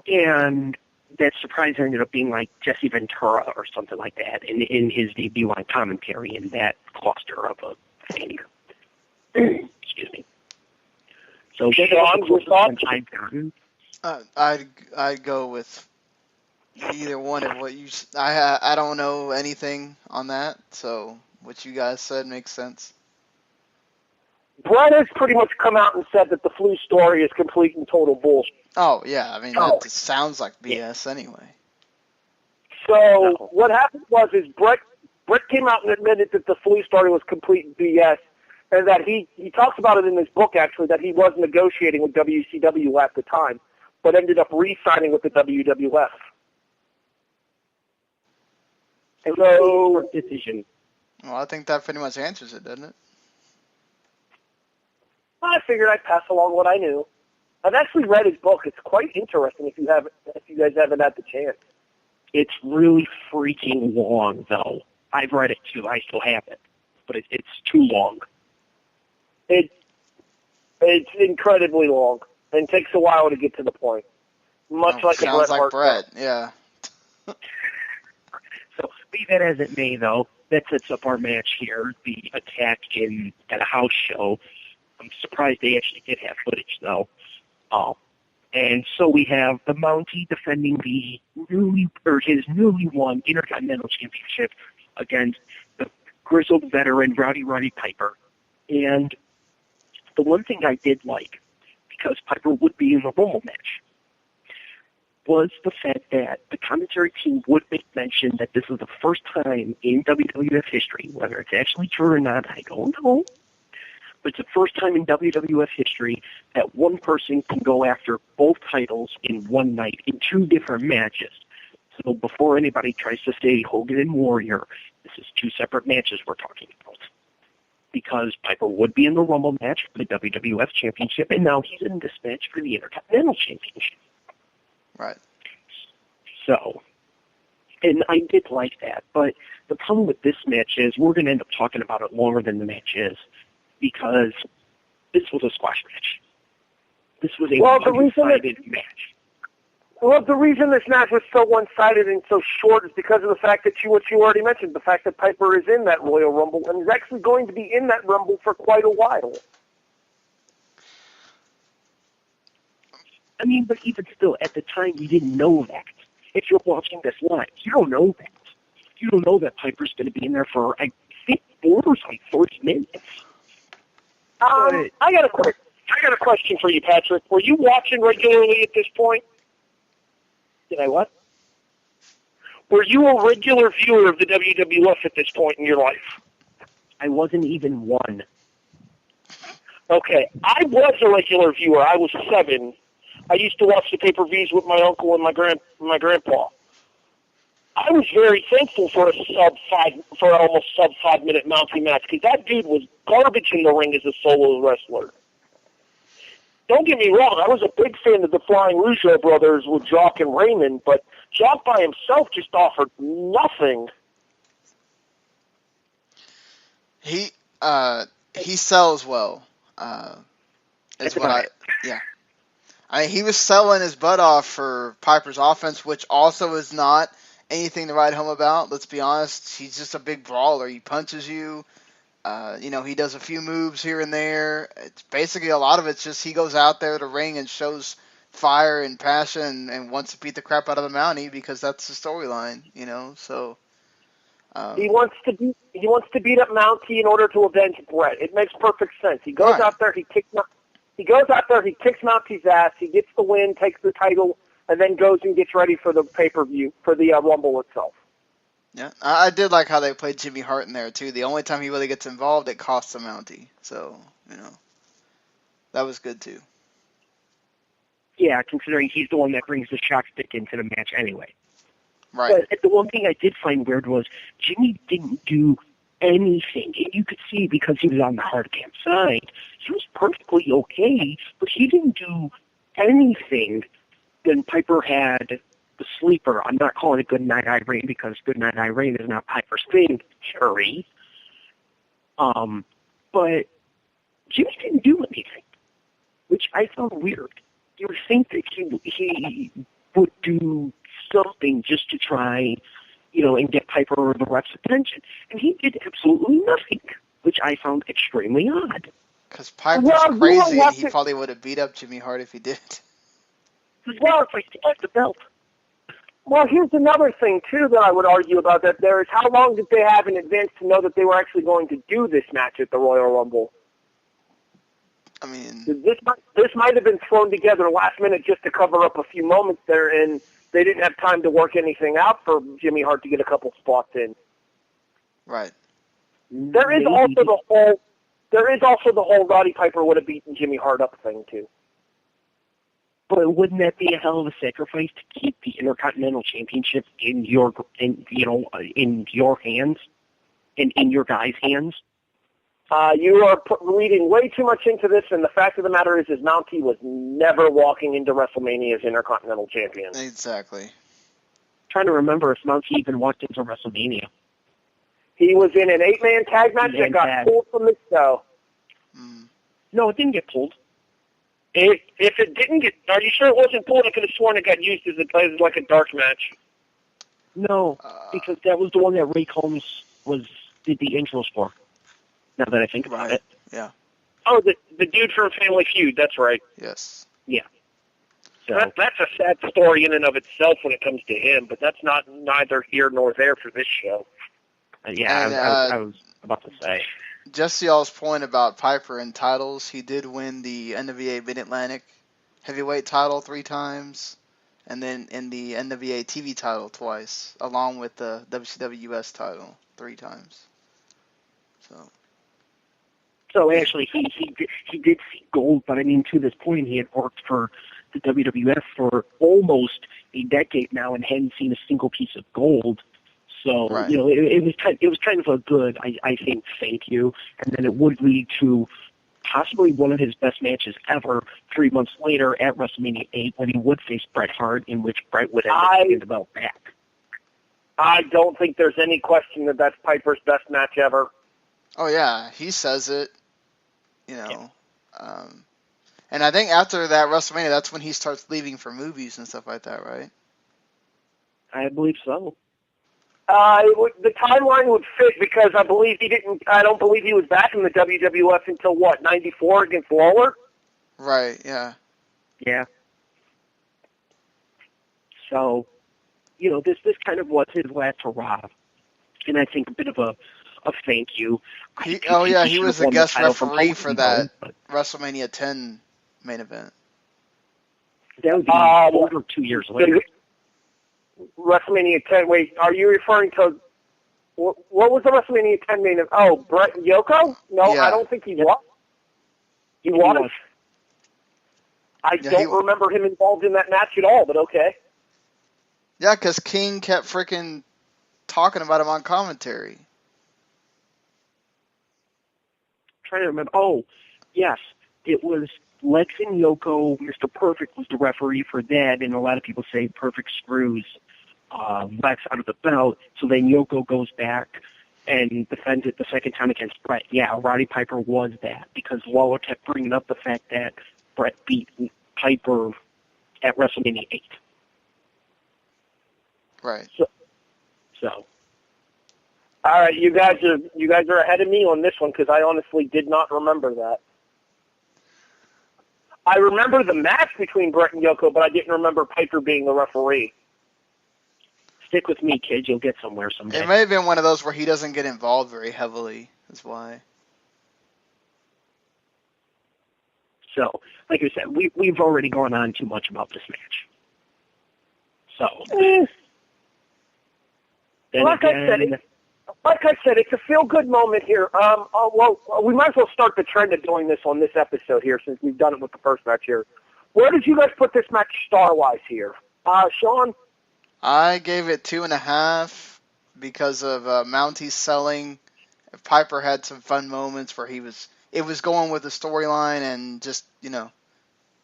And that surprise ended up being like Jesse Ventura or something like that in his debut on commentary, and that cost her of a thing. Excuse me. So that's your thoughts? I've gotten. I'd go with either one of what you. I don't know anything on that, so what you guys said makes sense. Bret has pretty much come out and said that the flu story is complete and total bullshit. Oh yeah, I mean that just sounds like BS anyway. So what happened was Bret came out and admitted that the flu story was complete BS, and that he talks about it in his book actually, that he was negotiating with WCW at the time, but ended up re-signing with the WWF. So decision. Well, I think that pretty much answers it, doesn't it? I figured I'd pass along what I knew. I've actually read his book. It's quite interesting if you guys haven't had the chance. It's really freaking long, though. I've read it too. I still have it, but it's too long. It's incredibly long and takes a while to get to the point. Much like a Bret Hart. Bret, yeah. So, be that as it may, though, that sets up our match here, the attack at a house show. I'm surprised they actually did have footage, though. And so we have the Mountie defending his newly won Intercontinental Championship against the grizzled veteran Roddy Piper. And the one thing I did like, because Piper would be in the Rumble match, was the fact that the commentary team would make mention that this is the first time in WWF history, whether it's actually true or not, I don't know, but it's the first time in WWF history that one person can go after both titles in one night in two different matches. So before anybody tries to say Hogan and Warrior, this is two separate matches we're talking about. Because Piper would be in the Rumble match for the WWF Championship, and now he's in this match for the Intercontinental Championship. Right. So, and I did like that, but the problem with this match is we're going to end up talking about it longer than the match is, because this was a squash match. This was a one-sided match. Well, the reason this match was so one-sided and so short is because of the fact that what you already mentioned, the fact that Piper is in that Royal Rumble and is actually going to be in that Rumble for quite a while. I mean, but even still, at the time, you didn't know that. If you're watching this live, you don't know that. You don't know that Piper's going to be in there for, I think, borders like 30 minutes. I got a question for you, Patrick. Were you watching regularly at this point? Did I what? Were you a regular viewer of the WWF at this point in your life? I wasn't even one. Okay, I was a regular viewer. I was 7. I used to watch the pay-per-views with my uncle and my grandpa. I was very thankful for almost sub 5 minute Mountie match because that dude was garbage in the ring as a solo wrestler. Don't get me wrong, I was a big fan of the Flying Rougeau brothers with Jock and Raymond, but Jock by himself just offered nothing. He sells well. Is what I mean, he was selling his butt off for Piper's offense, which also is not anything to write home about. Let's be honest. He's just a big brawler. He punches you. He does a few moves here and there. It's basically a lot of it's just he goes out there to ring and shows fire and passion and wants to beat the crap out of the Mountie because that's the storyline, So he wants to beat up Mountie in order to avenge Brett. It makes perfect sense. He goes out there, he kicks Mountie's ass, he gets the win, takes the title, and then goes and gets ready for the pay-per-view for the Rumble itself. Yeah, I did like how they played Jimmy Hart in there, too. The only time he really gets involved, it costs the Mountie. So, that was good, too. Yeah, considering he's the one that brings the shock stick into the match anyway. Right. But the one thing I did find weird was Jimmy didn't do anything. And you could see because he was on the hard cam side, he was perfectly okay, but he didn't do anything. Then Piper had the sleeper. I'm not calling it Goodnight Irene because Goodnight Irene is not Piper's thing, Harry. But Jimmy didn't do anything, which I found weird. You would think that he would do something just to try, and get Piper or the ref's attention. And he did absolutely nothing, which I found extremely odd. Because Piper's crazy and he probably would have beat up Jimmy Hart if he did. Well, if I take the belt. Well, here's another thing, too, that I would argue about that there is how long did they have in advance to know that they were actually going to do this match at the Royal Rumble? I mean, this might have been thrown together last minute just to cover up a few moments there, and they didn't have time to work anything out for Jimmy Hart to get a couple spots in. Right. There is also the whole Roddy Piper would have beaten Jimmy Hart up thing, too. But wouldn't that be a hell of a sacrifice to keep the Intercontinental Championship in your hands and in your guys' hands? You are reading way too much into this, and the fact of the matter is Mountie was never walking into WrestleMania as Intercontinental Champion. Exactly. Trying to remember if Mountie even walked into WrestleMania. He was in an 8-man tag match that got pulled from the show. No, it didn't get pulled. If it didn't get, are you sure it wasn't pulled? I could have sworn it got used as like a dark match. No, because that was the one that Ray Combs did the intros for. Now that I think about it. Yeah. Oh, the dude from Family Feud, that's right. Yes. Yeah. So that's a sad story in and of itself when it comes to him, but that's neither here nor there for this show. I was about to say. Just y'all's point about Piper and titles, he did win the NWA Mid-Atlantic Heavyweight title 3 times, and then in the NWA TV title twice, along with the WCW US title 3 times. So actually, he did see gold, but I mean, to this point, he had worked for the WWF for almost a decade now and hadn't seen a single piece of gold. So right. it was kind of a good, I think, thank you, and then it would lead to possibly one of his best matches ever 3 months later at WrestleMania 8 when he would face Bret Hart, in which Bret would end up getting the belt back. I don't think there's any question that that's Piper's best match ever. Oh yeah, he says it. Yeah. And I think after that WrestleMania, that's when he starts leaving for movies and stuff like that, right? I believe so. The timeline would fit because I don't believe he was back in the WWF until what, 94 against Lawler? Right, yeah. Yeah. So, this kind of was his last hurrah. And I think a bit of a thank you. He was a guest referee for that WrestleMania 10 main event. That would be over 2 years later. WrestleMania 10. Wait, are you referring to what was the WrestleMania 10 main event? Oh, Bret and Yoko? No, yeah. I don't think he was. He was. I don't remember him involved in that match at all, but okay. Yeah, because King kept freaking talking about him on commentary. I'm trying to remember. Oh, yes. It was Lex and Yoko. Mr. Perfect was the referee for that, and a lot of people say Perfect screws Lex out of the belt. So then Yoko goes back and defends it the second time against Bret. Yeah, Roddy Piper was that, because Lawler kept bringing up the fact that Bret beat Piper at WrestleMania 8. Right. So. All right, you guys are ahead of me on this one because I honestly did not remember that. I remember the match between Bret and Yoko, but I didn't remember Piper being the referee. Stick with me, kid. You'll get somewhere someday. It may have been one of those where he doesn't get involved very heavily. That's why. So, like I said, we've already gone on too much about this match. So, like I said, it's a feel-good moment here. We might as well start the trend of doing this on this episode here, since we've done it with the first match here. Where did you guys put this match star-wise here? Sean? I gave it 2.5 because of Mountie selling. Piper had some fun moments where it was going with the storyline, and just,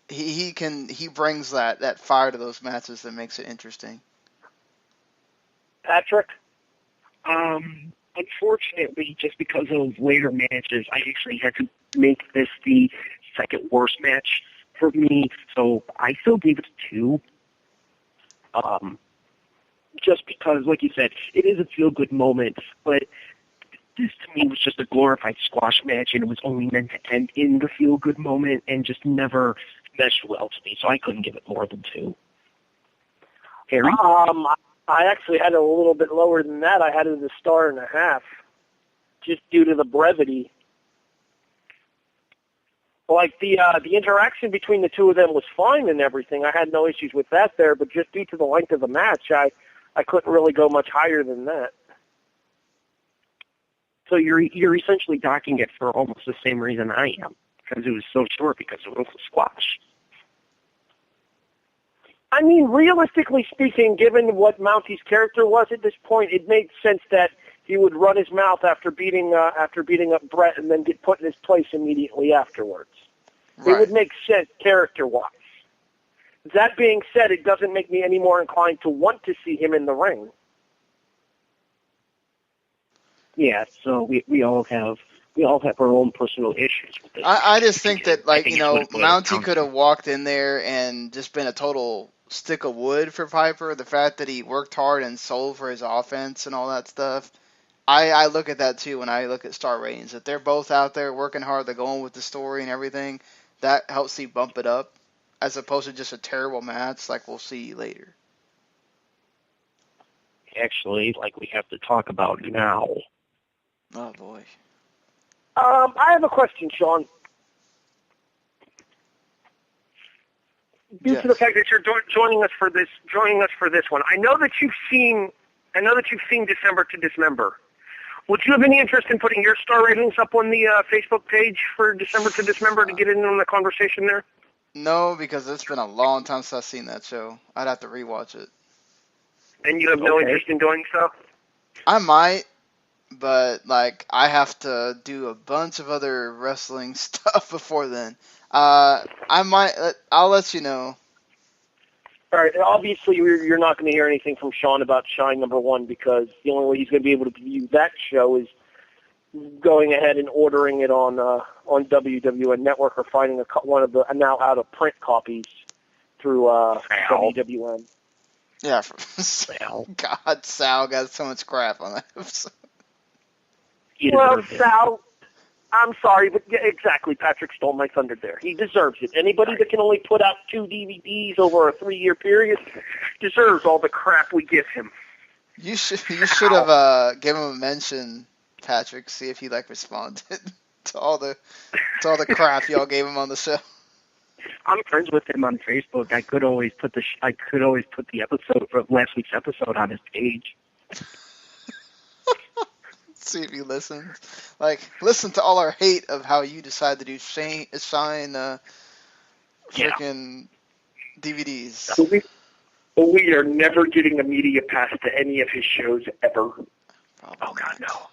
he brings that fire to those matches that makes it interesting. Patrick? Unfortunately, just because of later matches, I actually had to make this the second worst match for me, so I still gave it 2. Just because, like you said, it is a feel-good moment, but this to me was just a glorified squash match, and it was only meant to end in the feel-good moment and just never meshed well to me, so I couldn't give it more than 2. Harry? I actually had it a little bit lower than that. I had it as a 1.5, just due to the brevity. Like, the interaction between the two of them was fine and everything. I had no issues with that there, but just due to the length of the match, I couldn't really go much higher than that. So you're essentially docking it for almost the same reason I am, because it was so short, because it was a squash. I mean, realistically speaking, given what Mountie's character was at this point, it made sense that he would run his mouth after beating up Bret and then get put in his place immediately afterwards. Right. It would make sense character-wise. That being said, it doesn't make me any more inclined to want to see him in the ring. Yeah, so we all have our own personal issues with this. I just think that, Mountie could have walked in there and just been a total stick of wood for Piper. The fact that he worked hard and sold for his offense and all that stuff. I look at that too when I look at star ratings. If they're both out there working hard, they're going with the story and everything, that helps me bump it up, as opposed to just a terrible match like we'll see later. Actually, like we have to talk about now. Oh, boy. I have a question, Sean. due to the fact that you're joining us for this one. I know that you've seen December to Dismember. Would you have any interest in putting your star ratings up on the Facebook page for December to Dismember to get in on the conversation there? No, because it's been a long time since I've seen that show. I'd have to rewatch it. And you have no interest in doing so? I might, but like I have to do a bunch of other wrestling stuff before then. I might. I'll let you know. All right. Obviously, you're not going to hear anything from Sean about Shine #1 because the only way he's going to be able to view that show is going ahead and ordering it on WWN Network or finding one of the now out of print copies through WWN. Yeah. Sal. God, Sal got so much crap on that episode. Well, Sal, I'm sorry, but yeah, exactly, Patrick stole my thunder there. He deserves it. Anybody that can only put out 2 DVDs over a 3-year period deserves all the crap we give him. You should have given him a mention, Patrick, see if he responded to all the crap y'all gave him on the show. I'm friends with him on Facebook. I could always put the episode for last week's episode on his page. See if he listens. Listen to all our hate of how you decide to do shine freaking DVDs. We are never getting a media pass to any of his shows ever. Probably Oh, God, not. no.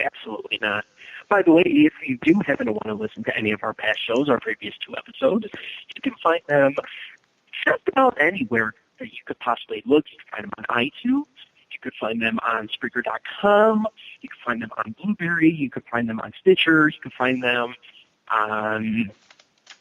Absolutely not. By the way, if you do happen to want to listen to any of our past shows, our previous 2 episodes, you can find them just about anywhere that you could possibly look. You can find them on iTunes. You could find them on Spreaker.com. You can find them on Blueberry. You could find them on Stitcher. You could find them on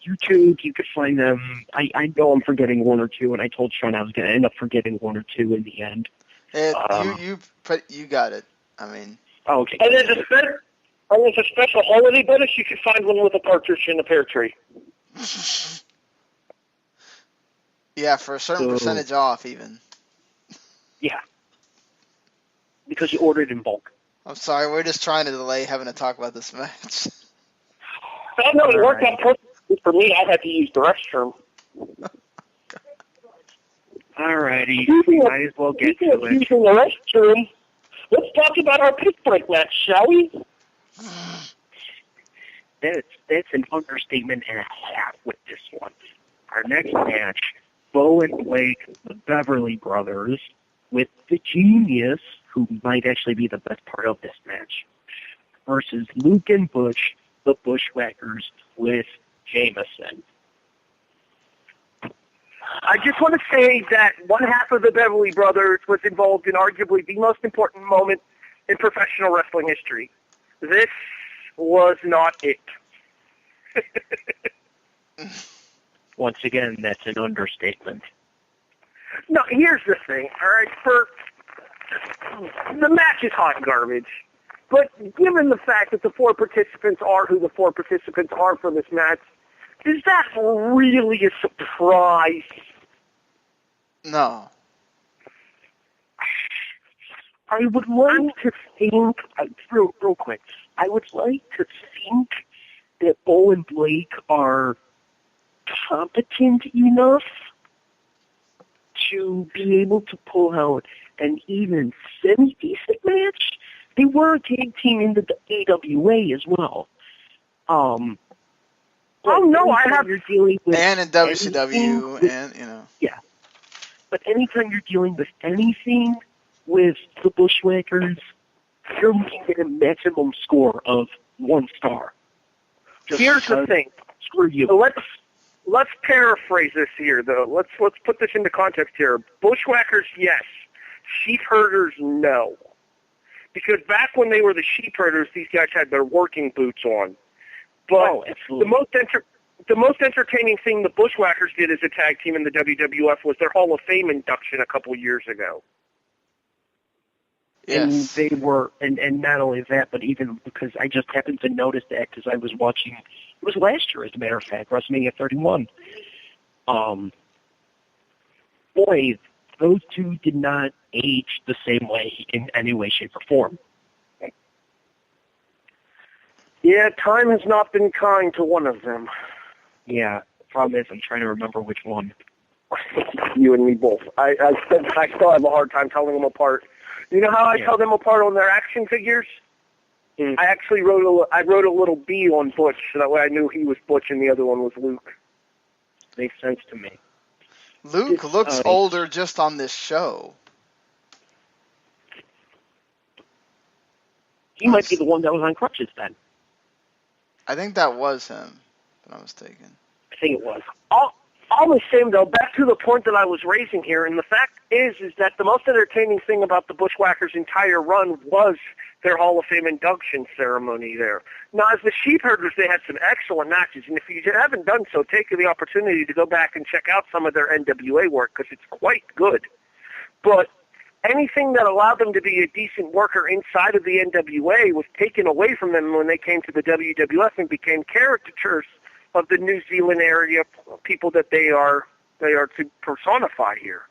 YouTube. You could find them. I know I'm forgetting 1 or 2, and I told Sean I was going to end up forgetting 1 or 2 in the end. You got it. I mean. Oh, okay. And there's a special holiday bonus. You can find one with a partridge in a pear tree. Yeah, for a certain percentage off, even. Yeah. Because you ordered in bulk. I'm sorry, we're just trying to delay having to talk about this match. Oh, no, it worked out perfectly for me. I had to use the restroom. Alrighty, we might as well get to it. Using the restroom. Let's talk about our pick break match, shall we? That's an understatement and a half with this one. Our next match, Bo and Blake, the Beverly Brothers, with the Genius, who might actually be the best part of this match, versus Luke and Butch, the Bushwhackers, with Jameson. I just want to say that one half of the Beverly Brothers was involved in arguably the most important moment in professional wrestling history. This was not it. Once again, that's an understatement. No, here's the thing, all right? The match is hot garbage. But given the fact that the 4 participants are who the 4 participants are for this match, is that really a surprise? No. I would like to think, real quick, I would like to think that Bo and Blake are competent enough to be able to pull out an even semi-decent match. They were a tag team in the AWA as well. You're dealing with and in WCW, and yeah. But anytime you're dealing with anything with the Bushwhackers, you're looking at a maximum score of 1 star. Here's the thing. Screw you. So let's paraphrase this here, though. Let's put this into context here. Bushwhackers, yes. Sheep herders, no. Because back when they were the sheep herders, these guys had their working boots on. But the most entertaining thing the Bushwhackers did as a tag team in the WWF was their Hall of Fame induction a couple years ago. Yes. And they were, and not only that, but even because I just happened to notice that because I was watching, it was last year, as a matter of fact, WrestleMania 31. Boy, those 2 did not age the same way in any way, shape, or form. Yeah, time has not been kind to one of them. Yeah, problem is I'm trying to remember which one. You and me both. I still have a hard time telling them apart. You know how I tell them apart on their action figures? I actually wrote a little B on Butch, so that way I knew he was Butch and the other one was Luke. Makes sense to me. Luke looks older just on this show. He might be the one that was on crutches then. I think that was him, if I'm not mistaken. I think it was. All the same, though, back to the point that I was raising here, and the fact is that the most entertaining thing about the Bushwhackers' entire run was their Hall of Fame induction ceremony there. Now, as the Sheepherders, they had some excellent matches, and if you haven't done so, take the opportunity to go back and check out some of their NWA work, because it's quite good. But anything that allowed them to be a decent worker inside of the NWA was taken away from them when they came to the WWF and became caricatures of the New Zealand area people that they are to personify here.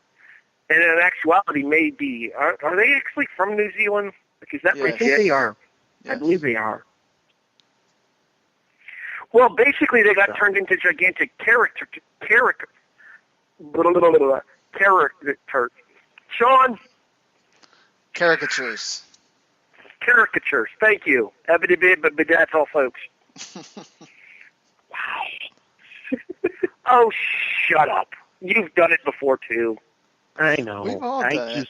And in actuality, maybe are they actually from New Zealand? Because that I think they are. Yes. I believe they are. Well, basically, they got turned into gigantic caricatures. Sean. Caricatures. Caricatures. Thank you. But that's all, folks. Wow. Oh, shut up. You've done it before, too. I know. We've all done it.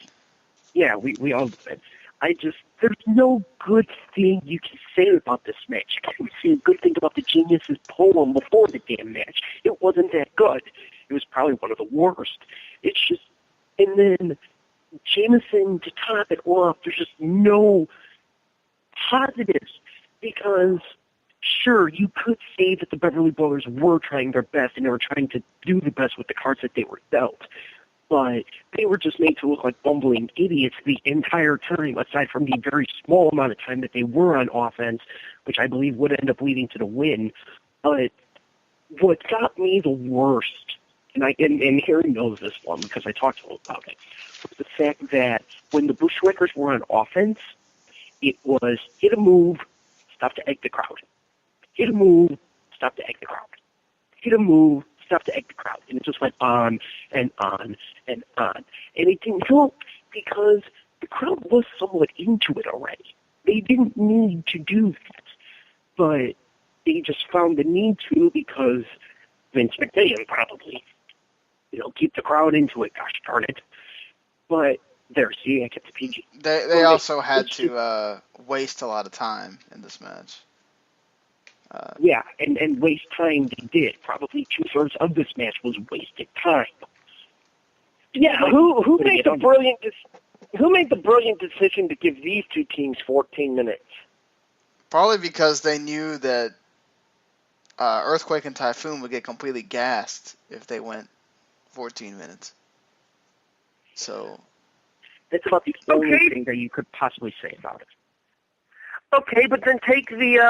Yeah, we all did it. There's no good thing you can say about this match. You can say a good thing about the Genius's poem before the damn match. It wasn't that good. It was probably one of the worst. It's just, and then Jameson to top it off, there's just no positives because sure, you could say that the Beverly Brothers were trying their best and they were trying to do the best with the cards that they were dealt. But they were just made to look like bumbling idiots the entire time, aside from the very small amount of time that they were on offense, which I believe would end up leading to the win. But what got me the worst, and Harry knows this one because I talked to him about it, was the fact that when the Bushwhackers were on offense, it was hit a move, stop to egg the crowd. Hit a move, stop to egg the crowd. Hit a move, stop to egg the crowd. And it just went on and on and on. And it didn't help because the crowd was somewhat into it already. They didn't need to do that. But they just found the need to because Vince McMahon probably, keep the crowd into it, gosh darn it. But there, see, I kept the PG. They also had to waste a lot of time in this match. Yeah, and waste time they did. Probably 2/3 of this match was wasted time. Yeah, who made the brilliant decision to give these two teams 14 minutes? Probably because they knew that Earthquake and Typhoon would get completely gassed if they went 14 minutes. So that's about the only thing that you could possibly say about it. Okay, but then take 3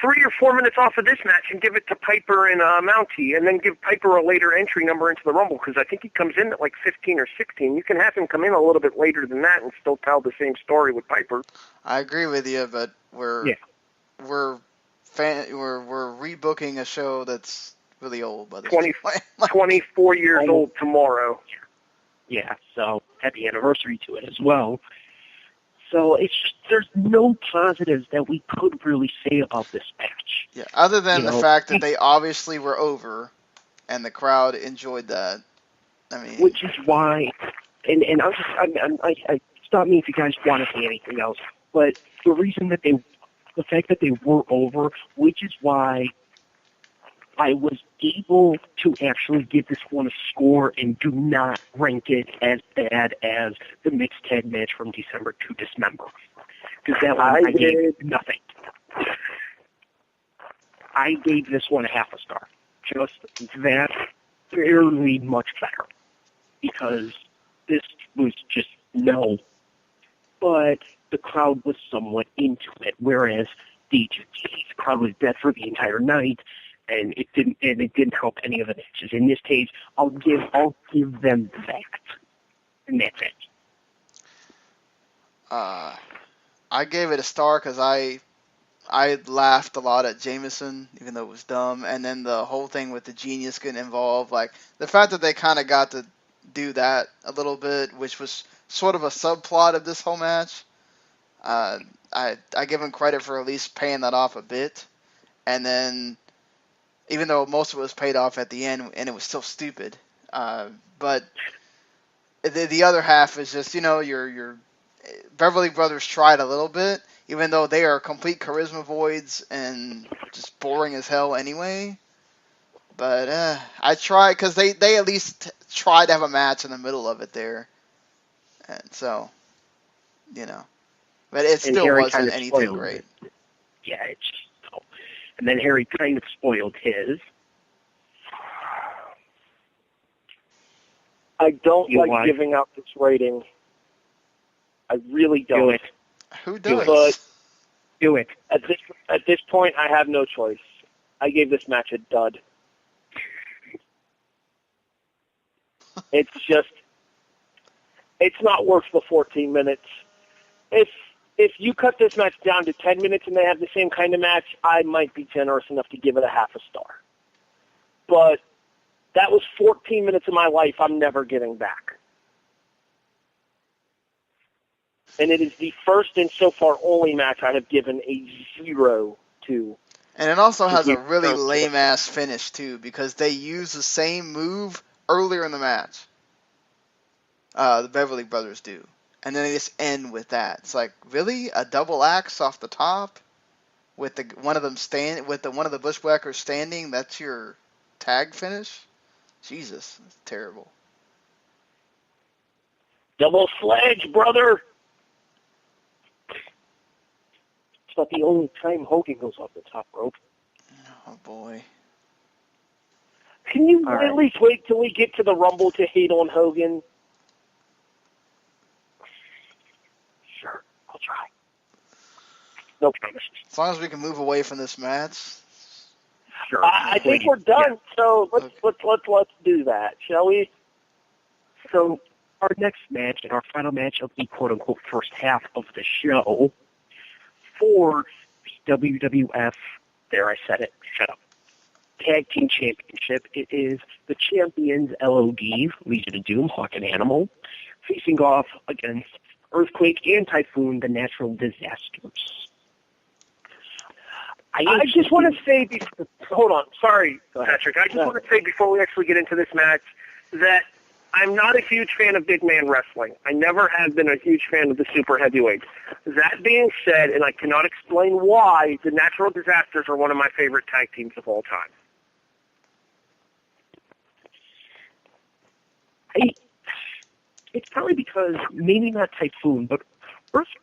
or 4 minutes off of this match and give it to Piper and Mountie, and then give Piper a later entry number into the Rumble, because I think he comes in at like 15 or 16. You can have him come in a little bit later than that and still tell the same story with Piper. I agree with you, but we're rebooking a show that's really old by this 24 years old tomorrow. Yeah, so happy anniversary to it as well. So it's just, there's no positives that we could really say about this match. Yeah, other than the fact that they obviously were over, and the crowd enjoyed that. I mean, which is why, and I stop me if you guys want to say anything else. But the fact that they were over, which is why I was able to actually give this one a score and do not rank it as bad as the mixed tag match from December to Dismember. Because that one I gave nothing. I gave this one a half a star. Just that barely much better. Because this was just no. But the crowd was somewhat into it, whereas the crowd was dead for the entire night. And it didn't help any of the matches. In this case, I'll give them that, and that's it. I gave it a star because I I laughed a lot at Jameson, even though it was dumb. And then the whole thing with the Genius getting involved, like the fact that they kind of got to do that a little bit, which was sort of a subplot of this whole match. I give him credit for at least paying that off a bit. And then, even though most of it was paid off at the end, and it was still stupid, but the other half is just, your Beverly Brothers tried a little bit, even though they are complete charisma voids and just boring as hell anyway. But I tried, because they at least tried to have a match in the middle of it there. And so, but it still wasn't anything great. Yeah, it's so. And then Harry kind of spoiled his. I don't like giving out this rating. I really don't. Do it. Who does? But do it. At this point, I have no choice. I gave this match a dud. It's not worth the 14 minutes. If you cut this match down to 10 minutes and they have the same kind of match, I might be generous enough to give it a half a star. But that was 14 minutes of my life I'm never getting back. And it is the first and so far only match I have given a 0 to. And it also has a really lame-ass finish, too, because they use the same move earlier in the match. The Beverly Brothers do. And then they just end with that. It's like, really? A double axe off the top? With one of the Bushwhackers standing? That's your tag finish? Jesus, that's terrible. Double sledge, brother! It's not the only time Hogan goes off the top rope. Oh, boy. Can you at least wait till we get to the Rumble to hate on Hogan? Sure, I'll try. No promises. As long as we can move away from this match. Sure. I think we're done, so let's do that, shall we? So our next match and our final match of the quote-unquote first half of the show for the WWF, there I said it, shut up, Tag Team Championship. It is the champions LOD, Legion of Doom, Hawk and Animal, facing off against Earthquake and Typhoon, the natural disasters. I just want to say, hold on, sorry, Patrick. I just want to say before we actually get into this match that I'm not a huge fan of big man wrestling. I never have been a huge fan of the super heavyweights. That being said, and I cannot explain why, the Natural Disasters are one of my favorite tag teams of all time. It's probably because, maybe not Typhoon, but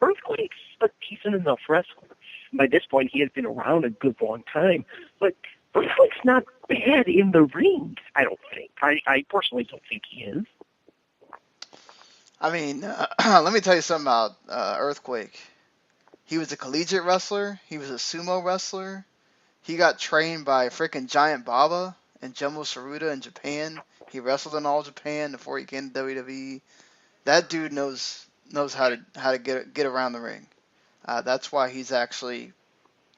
Earthquake's a decent enough wrestler. By this point, he has been around a good long time, but Earthquake's not bad in the ring, I don't think. I personally don't think he is. I mean, let me tell you something about Earthquake. He was a collegiate wrestler. He was a sumo wrestler. He got trained by freaking Giant Baba and Jumbo Tsuruta in Japan. He wrestled in All Japan before he came to WWE. That dude knows how to get around the ring. That's why he's actually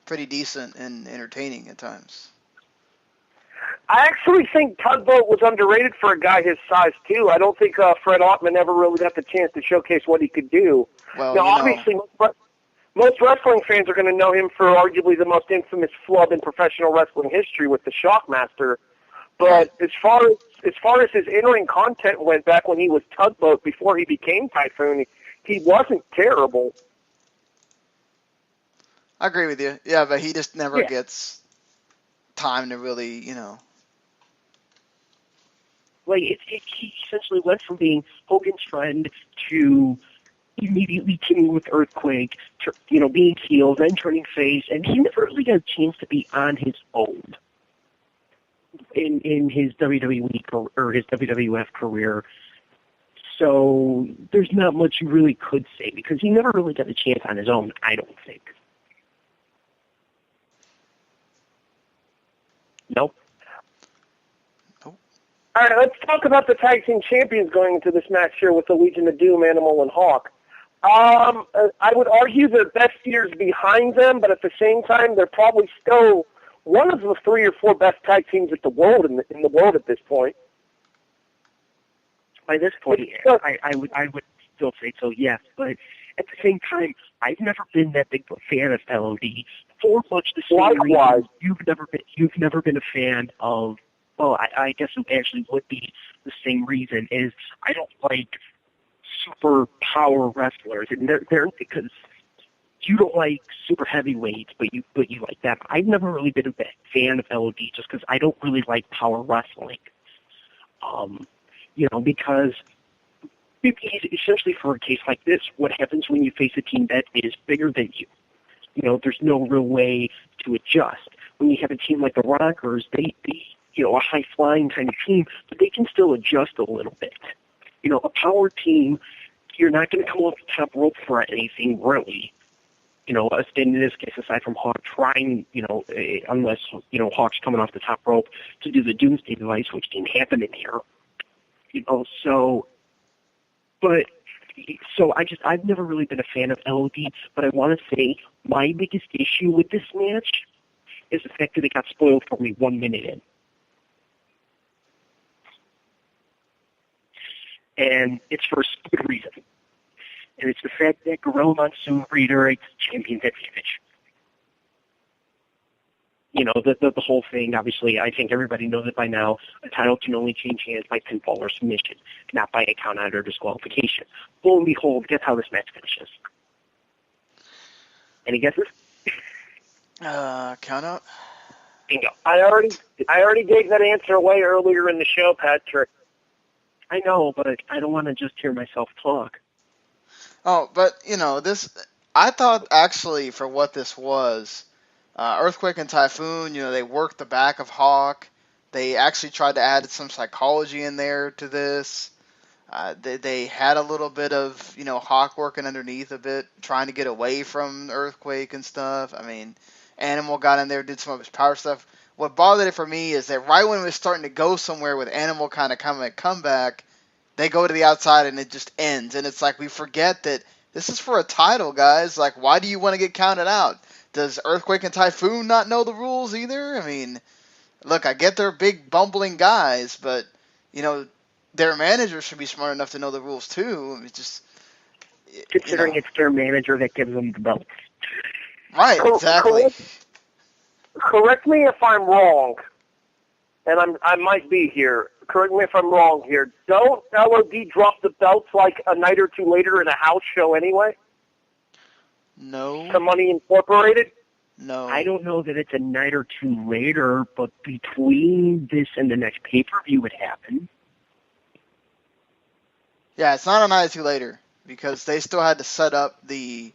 pretty decent and entertaining at times. I actually think Tugboat was underrated for a guy his size, too. I don't think Fred Ottman ever really got the chance to showcase what he could do. Well, now, obviously, most wrestling fans are going to know him for arguably the most infamous flub in professional wrestling history with the Shockmaster. But as far as his in-ring content went back when he was Tugboat before he became Typhoon, he wasn't terrible. I agree with you. Yeah, but he just never gets time to really, Like, he essentially went from being Hogan's friend to immediately teaming with Earthquake, to, being heel, then turning face, and he never really got a chance to be on his own in his WWE or his WWF career. So there's not much you really could say, because he never really got a chance on his own, I don't think. Nope. All right, let's talk about the Tag Team Champions going into this match here with the Legion of Doom, Animal, and Hawk. I would argue their best years behind them, but at the same time, they're probably still one of the 3 or 4 best tag teams in the world in the world at this point. By this point, yeah, I would still say so, yes. But at the same time, I've never been that big of a fan of LOD for much the same reason you've never been a fan of. Well, I guess it actually would be the same reason. Is I don't like super power wrestlers, and they're because you don't like super heavyweights, but you like them. I've never really been a big fan of LOD just because I don't really like power wrestling. Because essentially for a case like this, what happens when you face a team that is bigger than you? There's no real way to adjust. When you have a team like the Rockers, they a high-flying kind of team, but they can still adjust a little bit. A power team, you're not going to come off the top rope for anything, really. In this case, aside from Hawk trying, unless, Hawk's coming off the top rope to do the Doomsday device, which didn't happen in here. I've never really been a fan of LOD, but I want to say my biggest issue with this match is the fact that it got spoiled for me 1 minute in. And it's for a stupid reason. And it's the fact that Gorilla Monsoon reiterates champion's advantage. The whole thing, obviously, I think everybody knows it by now. A title can only change hands by pinfall or submission, not by a count out or disqualification. Lo and behold, guess how this match finishes? Any guesses? Count out? Bingo. I already gave that answer away earlier in the show, Patrick. I know, but I don't want to just hear myself talk. Oh, but, I thought actually for what this was, Earthquake and Typhoon, they worked the back of Hawk. They actually tried to add some psychology in there to this. They had a little bit of, Hawk working underneath a bit, trying to get away from Earthquake and stuff. I mean, Animal got in there, did some of his power stuff. What bothered it for me is that right when it was starting to go somewhere with Animal kind of coming at comeback, they go to the outside and it just ends. And it's like we forget that this is for a title, guys. Like, why do you want to get counted out? Does Earthquake and Typhoon not know the rules either? I mean, look, I get they're big bumbling guys, but, their manager should be smart enough to know the rules too. It's just... Considering it's their manager that gives them the belts. Right, exactly. Correct me if I'm wrong, and I might be here. Correct me if I'm wrong here. Don't LOD drop the belts like a night or two later in a house show anyway? No. To Money Incorporated? No. I don't know that it's a night or two later, but between this and the next pay-per-view would happen. Yeah, it's not a night or two later, because they still had to set up they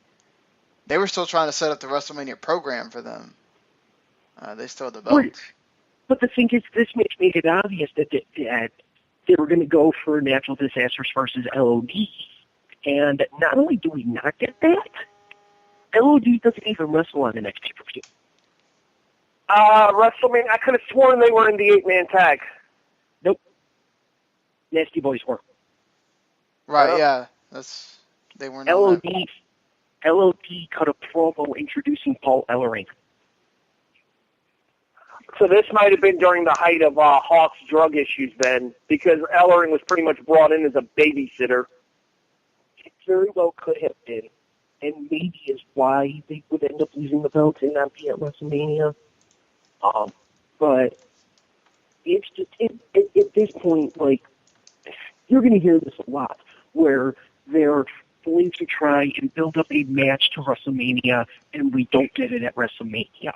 were still trying to set up the WrestleMania program for them. They still had the belts. But the thing is, this match made it obvious that they were going to go for Natural Disasters versus LOD. And not only do we not get that, LOD doesn't even wrestle on the next pay-per-view. WrestleMania, I could have sworn they were in the 8-man tag. Nope. Nasty Boys were. Right, yeah. They weren't on that. LOD cut a promo introducing Paul Ellering. So this might have been during the height of Hawk's drug issues then, because Ellering was pretty much brought in as a babysitter. It very well could have been, and maybe is why they would end up losing the belt and not be at WrestleMania. But it's just, at this point, like, you're going to hear this a lot, where they're going to try and build up a match to WrestleMania, and we don't get it at WrestleMania.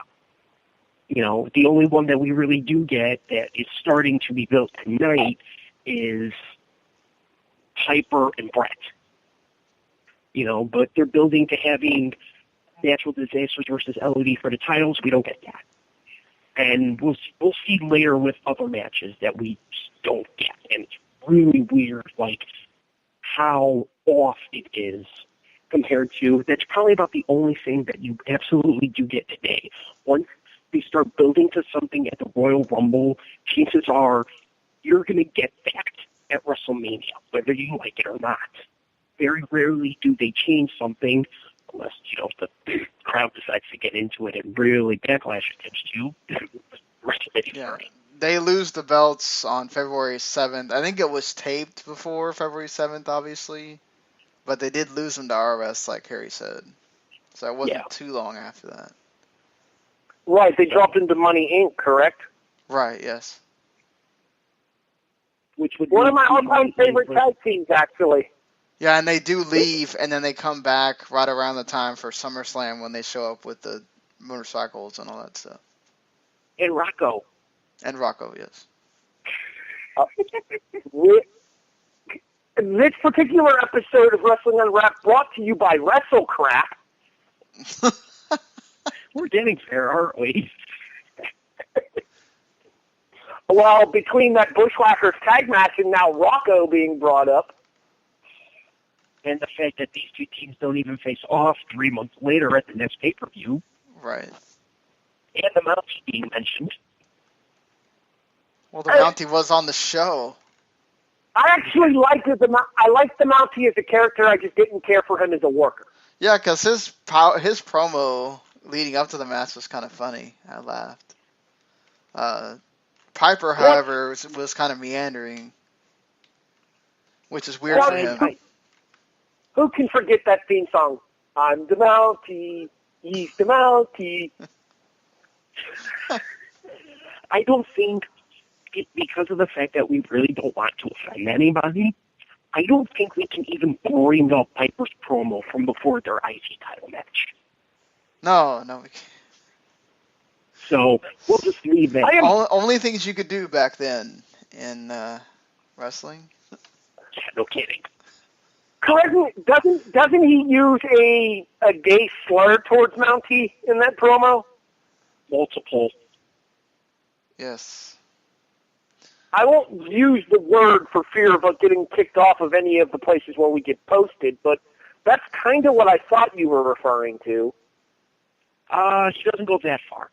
The only one that we really do get that is starting to be built tonight is Piper and Brett. But they're building to having Natural Disasters versus LOD for the titles. We don't get that. And we'll see later with other matches that we just don't get. And it's really weird, like, how off it is compared to, that's probably about the only thing that you absolutely do get today. Once they start building to something at the Royal Rumble, chances are you're going to get that at WrestleMania, whether you like it or not. very rarely do they change something unless, the crowd decides to get into it and really backlash against you. Yeah. They lose the belts on February 7th. I think it was taped before February 7th, obviously. But they did lose them to ROS, like Harry said. So it wasn't too long after that. Right, they dropped into Money Inc., correct? Right, yes. Which would one of my all-time favorite tag teams, actually. Yeah, and they do leave, and then they come back right around the time for SummerSlam when they show up with the motorcycles and all that stuff. And Rocco. And Rocco, yes. This particular episode of Wrestling Unwrapped brought to you by WrestleCrap. We're getting there, aren't we? Well, between that Bushwhackers tag match and now Rocco being brought up. And the fact that these two teams don't even face off 3 months later at the next pay-per-view. Right. And the Mountie being mentioned. Well, the Mountie was on the show. I actually liked the Mountie as a character. I just didn't care for him as a worker. Yeah, because his promo leading up to the match was kind of funny. I laughed. Piper, however, was kind of meandering, which is weird for him. Who can forget that theme song? I'm the Mountie, he's the Mountie. I don't think, because of the fact that we really don't want to offend anybody, I don't think we can even bring up Piper's promo from before their IC title match. No, we can't. So we'll just leave that. Only things you could do back then in wrestling. Yeah, no kidding. Doesn't he use a gay slur towards Mountie in that promo? Multiple. Yes. I won't use the word for fear of getting kicked off of any of the places where we get posted, but that's kind of what I thought you were referring to. He doesn't go that far.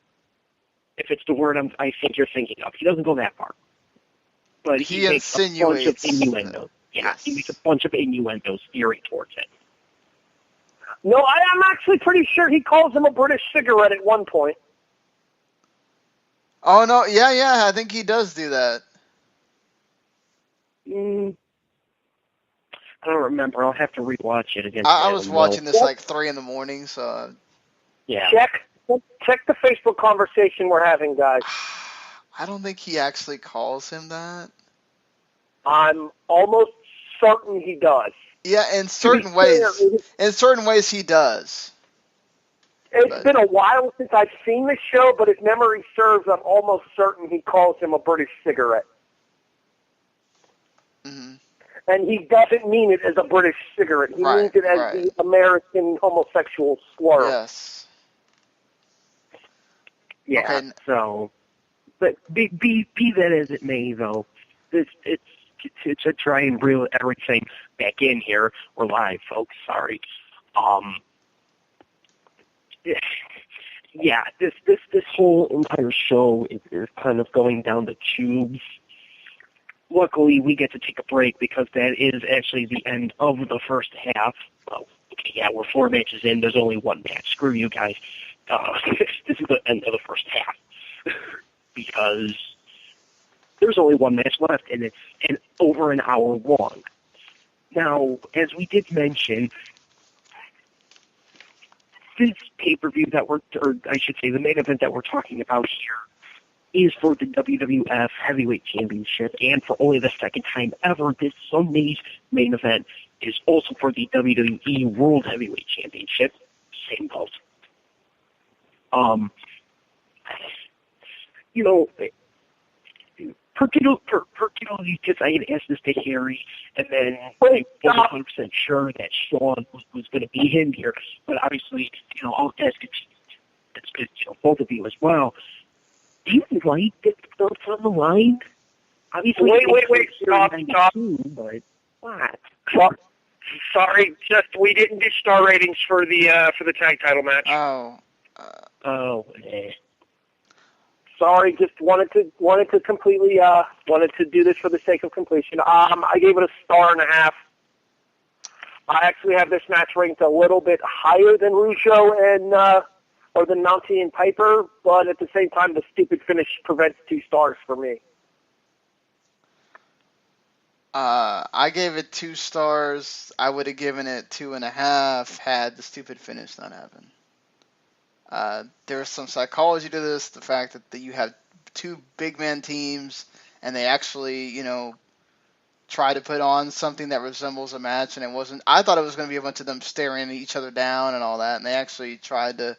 If it's the word I think you're thinking of. He doesn't go that far. But he makes a bunch of innuendos. Yeah, he makes a bunch of innuendos steering towards it. No, I'm actually pretty sure he calls him a British cigarette at one point. Oh, no, yeah, I think he does do that. I don't remember. I'll have to rewatch it again. I was watching this like 3 in the morning, so... Yeah. Check the Facebook conversation we're having, guys. I don't think he actually calls him that. I'm almost certain he does. Yeah, in certain ways. In certain ways, he does. It's been a while since I've seen the show, but if memory serves, I'm almost certain he calls him a British cigarette. Mm-hmm. And he doesn't mean it as a British cigarette. He means it as the American homosexual slur. Yes. Yeah. Okay. So, but be that as it may, though, it's to try and reel everything back in here. We're live, folks. Sorry. Yeah. This whole entire show is kind of going down the tubes. Luckily, we get to take a break because that is actually the end of the first half. Well, okay, yeah, we're 4 matches in. There's only one match. Screw you guys. This is the end of the first half because there's only one match left, and it's over an hour long. Now, as we did mention, this pay-per-view or I should say the main event that we're talking about here is for the WWF Heavyweight Championship, and for only the second time ever, this Sunday's main event is also for the WWE World Heavyweight Championship. Same belt. Particularly because I had asked this to Harry, and then I wasn't 100% sure that Sean was going to be in here, but obviously, I'll ask it to both of you as well. Do you like that the belt's on the line? Obviously, wait, stop. But what? Sorry, we didn't do star ratings for the tag title match. Sorry, just wanted to completely wanted to do this for the sake of completion. I gave it a 1.5 stars. I actually have this match ranked a little bit higher than Rougeau and or than Mountie and Piper, but at the same time, the stupid finish prevents 2 stars for me. I gave it 2 stars. I would have given it 2.5 had the stupid finish not happened. There's some psychology to this, the fact that you have 2 big man teams, and they actually, try to put on something that resembles a match, and it wasn't. I thought it was going to be a bunch of them staring each other down and all that, and they actually tried to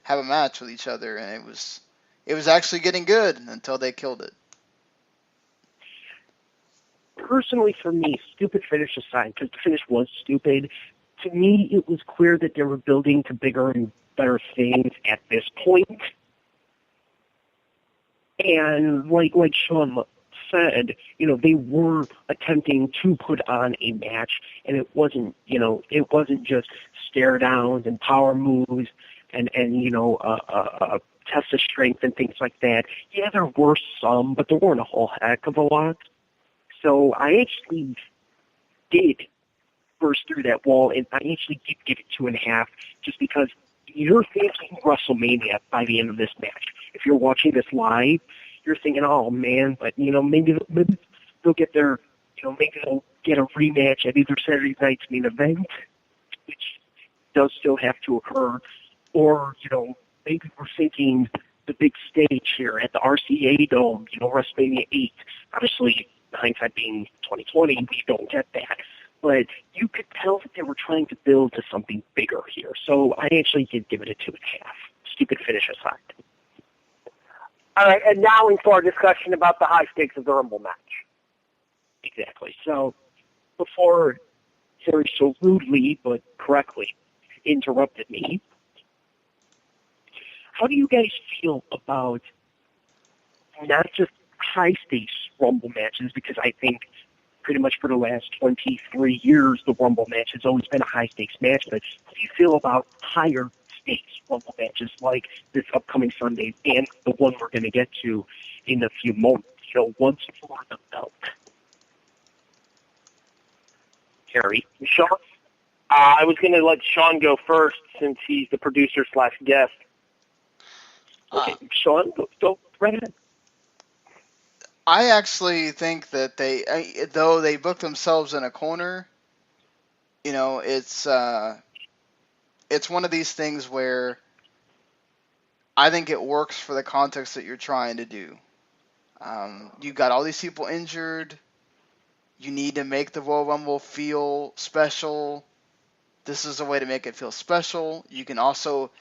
have a match with each other, and it was actually getting good until they killed it. Personally, for me, stupid finish aside, because the finish was stupid, to me it was clear that they were building to bigger and better things at this point. And like Sean said, they were attempting to put on a match, and it wasn't just stare downs and power moves and test of strength and things like that. Yeah, there were some, but there weren't a whole heck of a lot. So I actually did burst through that wall, and I actually did give it 2.5, just because you're thinking WrestleMania by the end of this match. If you're watching this live, you're thinking, oh man, but maybe they'll get their, maybe they'll get a rematch at either Saturday night's main event, which does still have to occur, or maybe we're thinking the big stage here at the RCA Dome, WrestleMania 8. Obviously, hindsight being 2020, we don't get that. But you could tell that they were trying to build to something bigger here. So I actually did give it a 2.5. Stupid finish aside. All right, and now into our discussion about the high stakes of the Rumble match. Exactly. So before Harry so rudely but correctly interrupted me, how do you guys feel about not just high stakes Rumble matches, because I think pretty much for the last 23 years the Rumble match has always been a high stakes match, but how do you feel about higher stakes Rumble matches like this upcoming Sunday and the one we're going to get to in a few moments, once for the belt? Harry? Sean? I was going to let Sean go first since he's the producer/guest. Okay, Sean, go right ahead. I actually think that though they booked themselves in a corner, it's one of these things where I think it works for the context that you're trying to do. You got all these people injured. You need to make the Royal Rumble feel special. This is a way to make it feel special. You can also,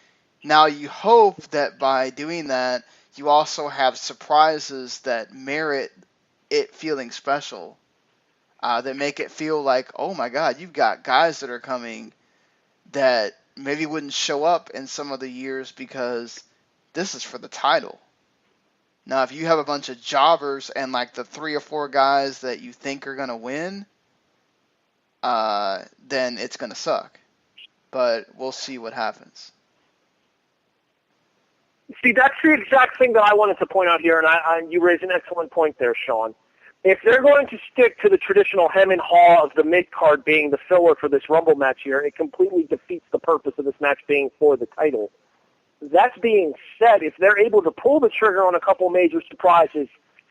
now you hope that by doing that, you also have surprises that merit it feeling special, that make it feel like, oh my God, you've got guys that are coming that maybe wouldn't show up in some of the years because this is for the title. Now, if you have a bunch of jobbers and like the 3 or 4 guys that you think are going to win, then it's going to suck. But we'll see what happens. See, that's the exact thing that I wanted to point out here, and you raised an excellent point there, Sean. If they're going to stick to the traditional hem and haw of the mid-card being the filler for this Rumble match here, it completely defeats the purpose of this match being for the title. That being said, if they're able to pull the trigger on a couple major surprises,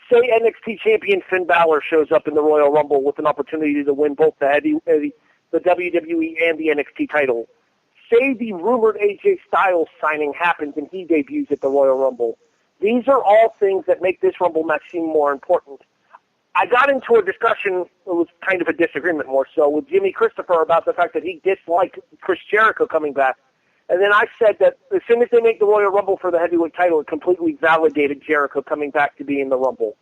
say NXT champion Finn Balor shows up in the Royal Rumble with an opportunity to win both the WWE and the NXT title, say the rumored AJ Styles signing happens and he debuts at the Royal Rumble. These are all things that make this Rumble match seem more important. I got into a discussion, it was kind of a disagreement more so, with Jimmy Christopher about the fact that he disliked Chris Jericho coming back. And then I said that as soon as they make the Royal Rumble for the heavyweight title, it completely validated Jericho coming back to be in the Rumble.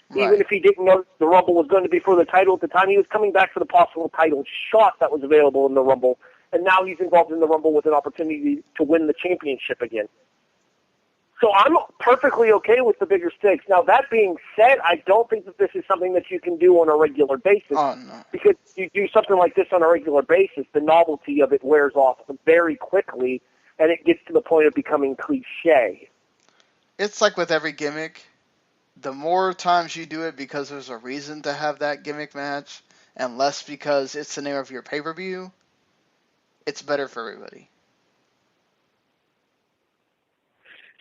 Right. Even if he didn't know the Rumble was going to be for the title at the time, he was coming back for the possible title shot that was available in the Rumble. And now he's involved in the Rumble with an opportunity to win the championship again. So I'm perfectly okay with the bigger stakes. Now, that being said, I don't think that this is something that you can do on a regular basis. Oh, no. Because you do something like this on a regular basis, the novelty of it wears off very quickly, and it gets to the point of becoming cliche. It's like with every gimmick. The more times you do it because there's a reason to have that gimmick match, and less because it's the name of your pay-per-view, it's better for everybody.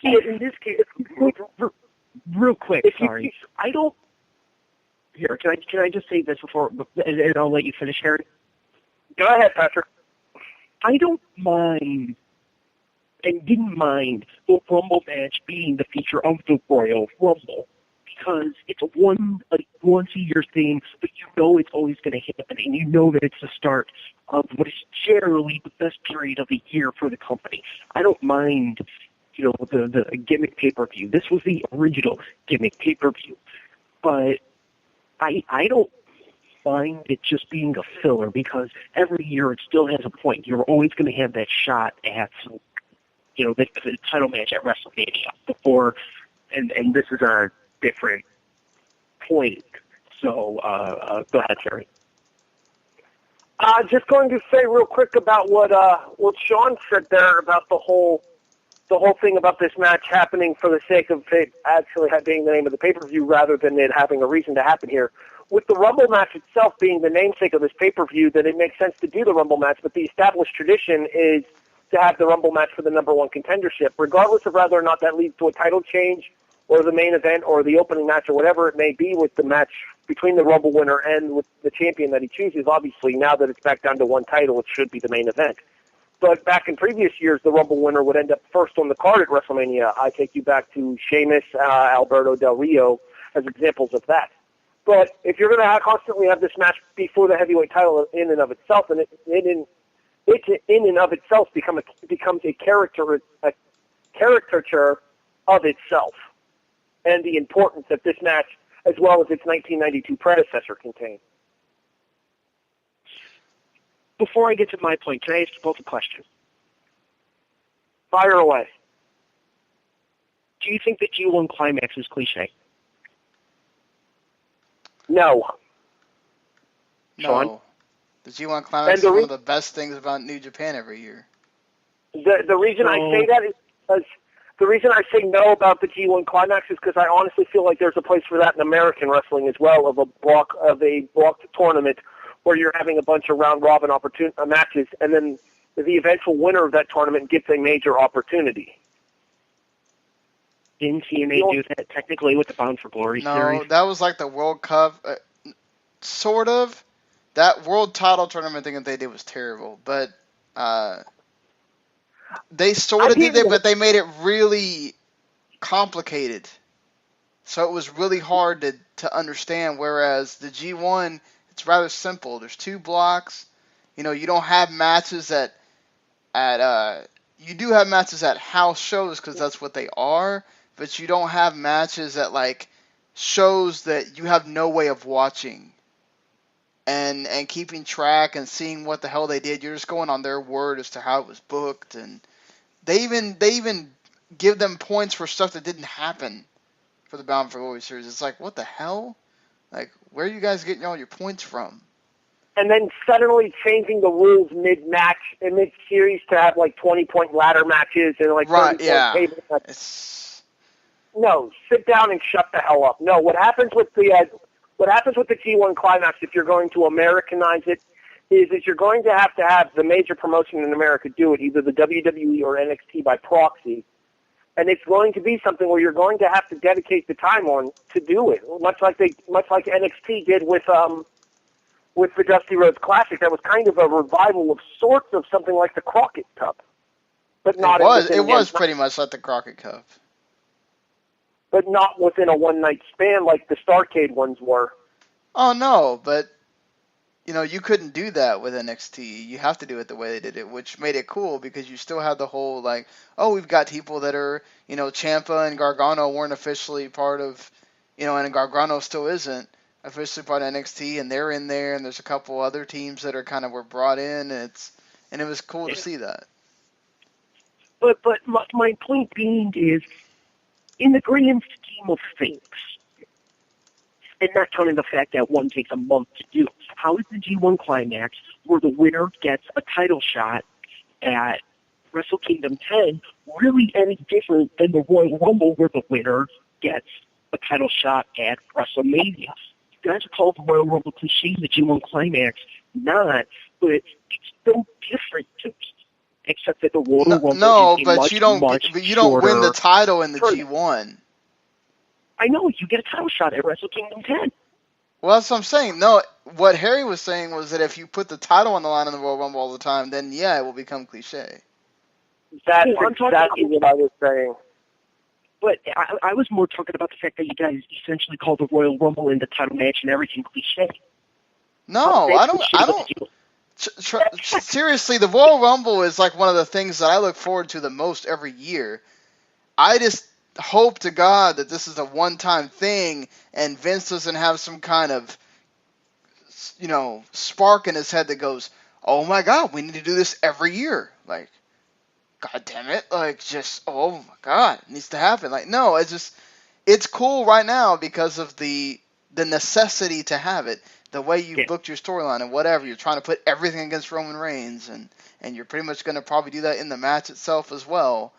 Yeah, in this case, real quick, sorry. I don't... Here, can I just say this before, and I'll let you finish, Harry? Go ahead, Patrick. I don't mind, and didn't mind, the Rumble match being the feature of the Royal Rumble, because it's a once-a-year thing, but you know it's always going to happen, and you know that it's the start of what is generally the best period of the year for the company. I don't mind, the gimmick pay-per-view. This was the original gimmick pay-per-view, but I don't find it just being a filler, because every year it still has a point. You're always going to have that shot at, the title match at WrestleMania before, and this is a different point. So, go ahead, Terry. Just going to say real quick about what Sean said there about the whole thing about this match happening for the sake of it actually being the name of the pay-per-view rather than it having a reason to happen here. With the Rumble match itself being the namesake of this pay-per-view, then it makes sense to do the Rumble match, but the established tradition is to have the Rumble match for the number one contendership, regardless of whether or not that leads to a title change or the main event or the opening match or whatever it may be with the match between the Rumble winner and with the champion that he chooses. Obviously, now that it's back down to one title, it should be the main event. But back in previous years, the Rumble winner would end up first on the card at WrestleMania. I take you back to Sheamus, Alberto Del Rio as examples of that. But if you're going to constantly have this match before the heavyweight title in and of itself, and it in and of itself becomes a caricature of itself, and the importance that this match, as well as its 1992 predecessor, contain. Before I get to my point, can I ask you both a question? Fire away. Do you think that G1 Climax is cliche? No. Sean? The G1 Climax is one of the best things about New Japan every year. The reason I say that is because the reason I say no about the G1 Climax is because I honestly feel like there's a place for that in American wrestling as well, of a blocked tournament where you're having a bunch of round-robin matches, and then the eventual winner of that tournament gets a major opportunity. Didn't TNA do that technically with the Bound for Glory series? No, that was like the World Cup, sort of. That World Title tournament thing that they did was terrible, but they sort of did it, but they made it really complicated. So it was really hard to understand, whereas the G1, it's rather simple. There's two blocks. You don't have matches you do have matches at house shows because that's what they are, but you don't have matches at like shows that you have no way of watching and keeping track and seeing what the hell they did. You're just going on their word as to how it was booked, and they even give them points for stuff that didn't happen for the Bound for Glory series. It's like, what the hell? Like, where are you guys getting all your points from? And then suddenly changing the rules mid-match and mid-series to have like 20-point ladder matches and like 30-point table matches. No, sit down and shut the hell up. No, what happens with the G1 Climax, if you're going to Americanize it, is you're going to have the major promotion in America do it, either the WWE or NXT by proxy. And it's going to be something where you're going to have to dedicate the time on to do it, much like NXT did with the Dusty Rhodes Classic. That was kind of a revival of sorts of something like the Crockett Cup, but not. It was pretty much like the Crockett Cup, but not within a one-night span like the Starrcade ones were. Oh no, but you couldn't do that with NXT. You have to do it the way they did it, which made it cool because you still had the whole like, oh, we've got people that are, Ciampa and Gargano weren't officially part of, and Gargano still isn't officially part of NXT, and they're in there, and there's a couple other teams that are were brought in, and it was cool to see that. But my point being is, in the grand scheme of things, and not counting the fact that one takes a month to do, how is the G1 Climax, where the winner gets a title shot at Wrestle Kingdom 10, really any different than the Royal Rumble, where the winner gets a title shot at WrestleMania? You guys are called the Royal Rumble cliche, the G1 Climax, not, but it's no different to me. Except that the Royal Rumble no, is a but much, you don't. much But you don't win the shorter title in the tournament. G1. I know, you get a title shot at Wrestle Kingdom 10. Well, that's what I'm saying. No, what Harry was saying was that if you put the title on the line in the Royal Rumble all the time, then yeah, it will become cliche. That's Well, I'm talking exactly what I was saying. But I was more talking about the fact that you guys essentially called the Royal Rumble and the title match and everything cliche. No, I don't. Seriously, the Royal Rumble is like one of the things that I look forward to the most every year. I just hope to God that this is a one-time thing and Vince doesn't have some kind of, spark in his head that goes, oh my God, we need to do this every year. Like, God damn it. Like, just, oh my God, it needs to happen. Like, no, it's cool right now because of the necessity to have it. The way you booked your storyline and whatever. You're trying to put everything against Roman Reigns, and you're pretty much going to probably do that in the match itself as well.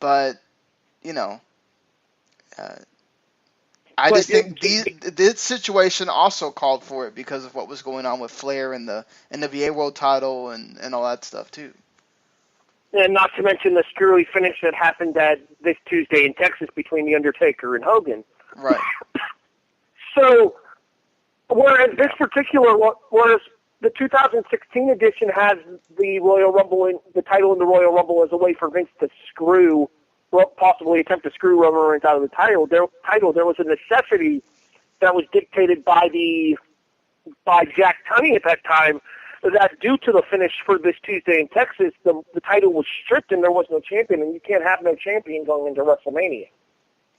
But, I just think this situation also called for it because of what was going on with Flair and the NWA World Title and all that stuff, too. And not to mention the screwy finish that happened this Tuesday in Texas between The Undertaker and Hogan. Right. So, whereas the 2016 edition has the Royal Rumble, the title in the Royal Rumble as a way for Vince to possibly attempt to screw Roman Reigns out of the title. There was a necessity that was dictated by Jack Tunney at that time, that due to the finish for this Tuesday in Texas, the title was stripped and there was no champion, and you can't have no champion going into WrestleMania.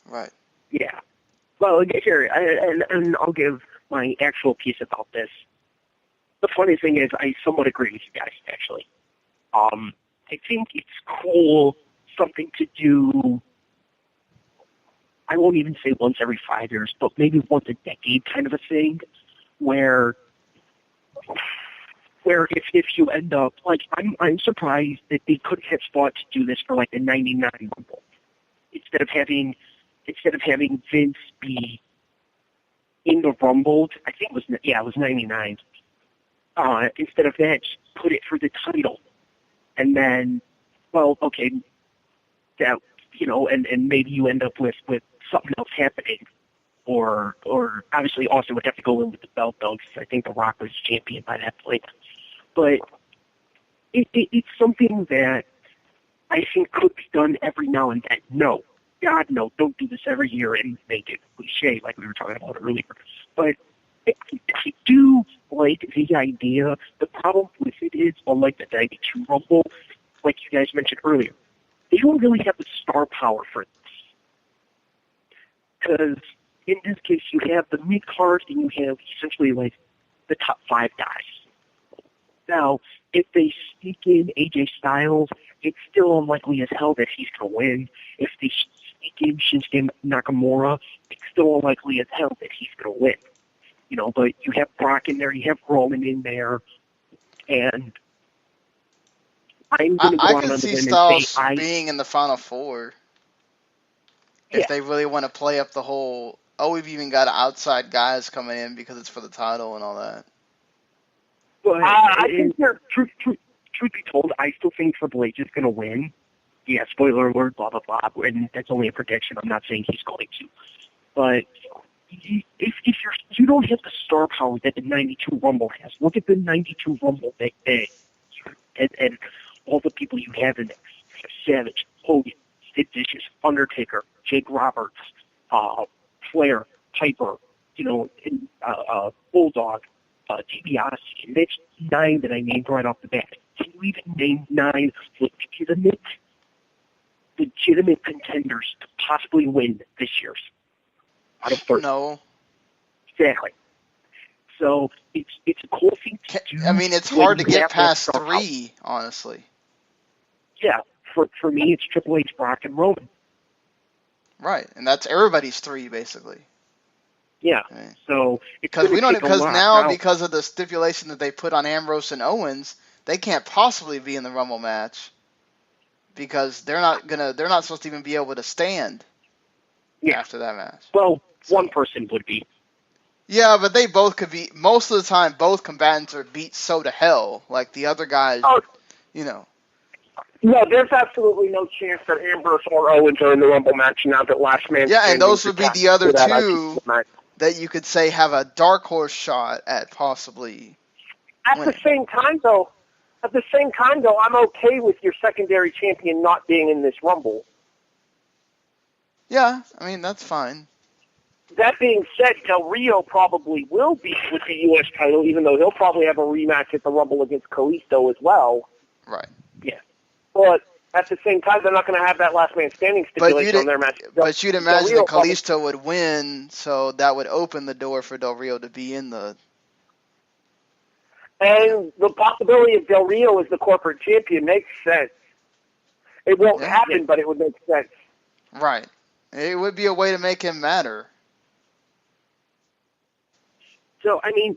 Right. Yeah. Well, here, and I'll give my actual piece about this. The funny thing is, I somewhat agree with you guys, actually. I think it's cool, something to do, I won't even say once every 5 years, but maybe once a decade kind of a thing, where if you end up, like, I'm surprised that they couldn't have thought to do this for, like, the 99 Rumble. Instead of having Vince be in the Rumble, I think it was 99. Instead of that, just put it for the title. And then, well, okay, that, and maybe you end up with something else happening. Or obviously Austin would have to go in with the belt, though, because I think The Rock was champion by that point. But it's something that I think could be done every now and then. No, God, no, don't do this every year and make it cliche like we were talking about earlier. But I do like the idea. The problem with it is, unlike the 92 Rumble, like you guys mentioned earlier, they don't really have the star power for this. Because in this case, you have the mid-card and you have essentially like the top 5 guys. Now, if they sneak in AJ Styles, it's still unlikely as hell that he's going to win. If they sneak in Shinsuke Nakamura, it's still unlikely as hell that he's going to win. But you have Brock in there, you have Roman in there, and I'm going to go I on can the see limb Styles and say being in the Final Four if they really want to play up the whole, we've even got outside guys coming in because it's for the title and all that. But I think truth be told, I still think Triple H is going to win. Yeah, spoiler alert, blah, blah, blah. And that's only a prediction. I'm not saying he's going to. But if you don't have the star power that the 92 Rumble has, look at the 92 Rumble that day. And all the people you have in there. Savage, Hogan, Sid Vicious, Undertaker, Jake Roberts, Flair, Piper, Bulldog, DiBiase. And that's 9 that I named right off the bat. Can you even name 9 legitimate contenders to possibly win this year's out of 30? No. Exactly. So it's a cool thing to do. I mean, it's hard to get past 3, honestly. Yeah. For me, it's Triple H, Brock, and Roman. Right, and that's everybody's 3, basically. Yeah. Right. So because because of the stipulation that they put on Ambrose and Owens, they can't possibly be in the Rumble match because they're not supposed to even be able to stand after that match. Well, one person would be. Yeah, but they both could be, most of the time, both combatants are beat so to hell. Like, the other guys, you know. No, there's absolutely no chance that Ambrose or Owens are in the Rumble match now that Last Man Yeah, and Standing those would be the other two match. that you could say have a dark horse shot at possibly winning. At the same time, though, I'm okay with your secondary champion not being in this Rumble. Yeah, I mean, that's fine. That being said, Del Rio probably will be with the U.S. title, even though he'll probably have a rematch at the Rumble against Kalisto as well. Right. Yeah. But at the same time, they're not going to have that last man standing stipulation on their match. But you'd imagine that Kalisto would win, so that would open the door for Del Rio to be in the... And the possibility of Del Rio as the corporate champion makes sense. It won't happen, but it would make sense. Right. It would be a way to make him matter. So, I mean,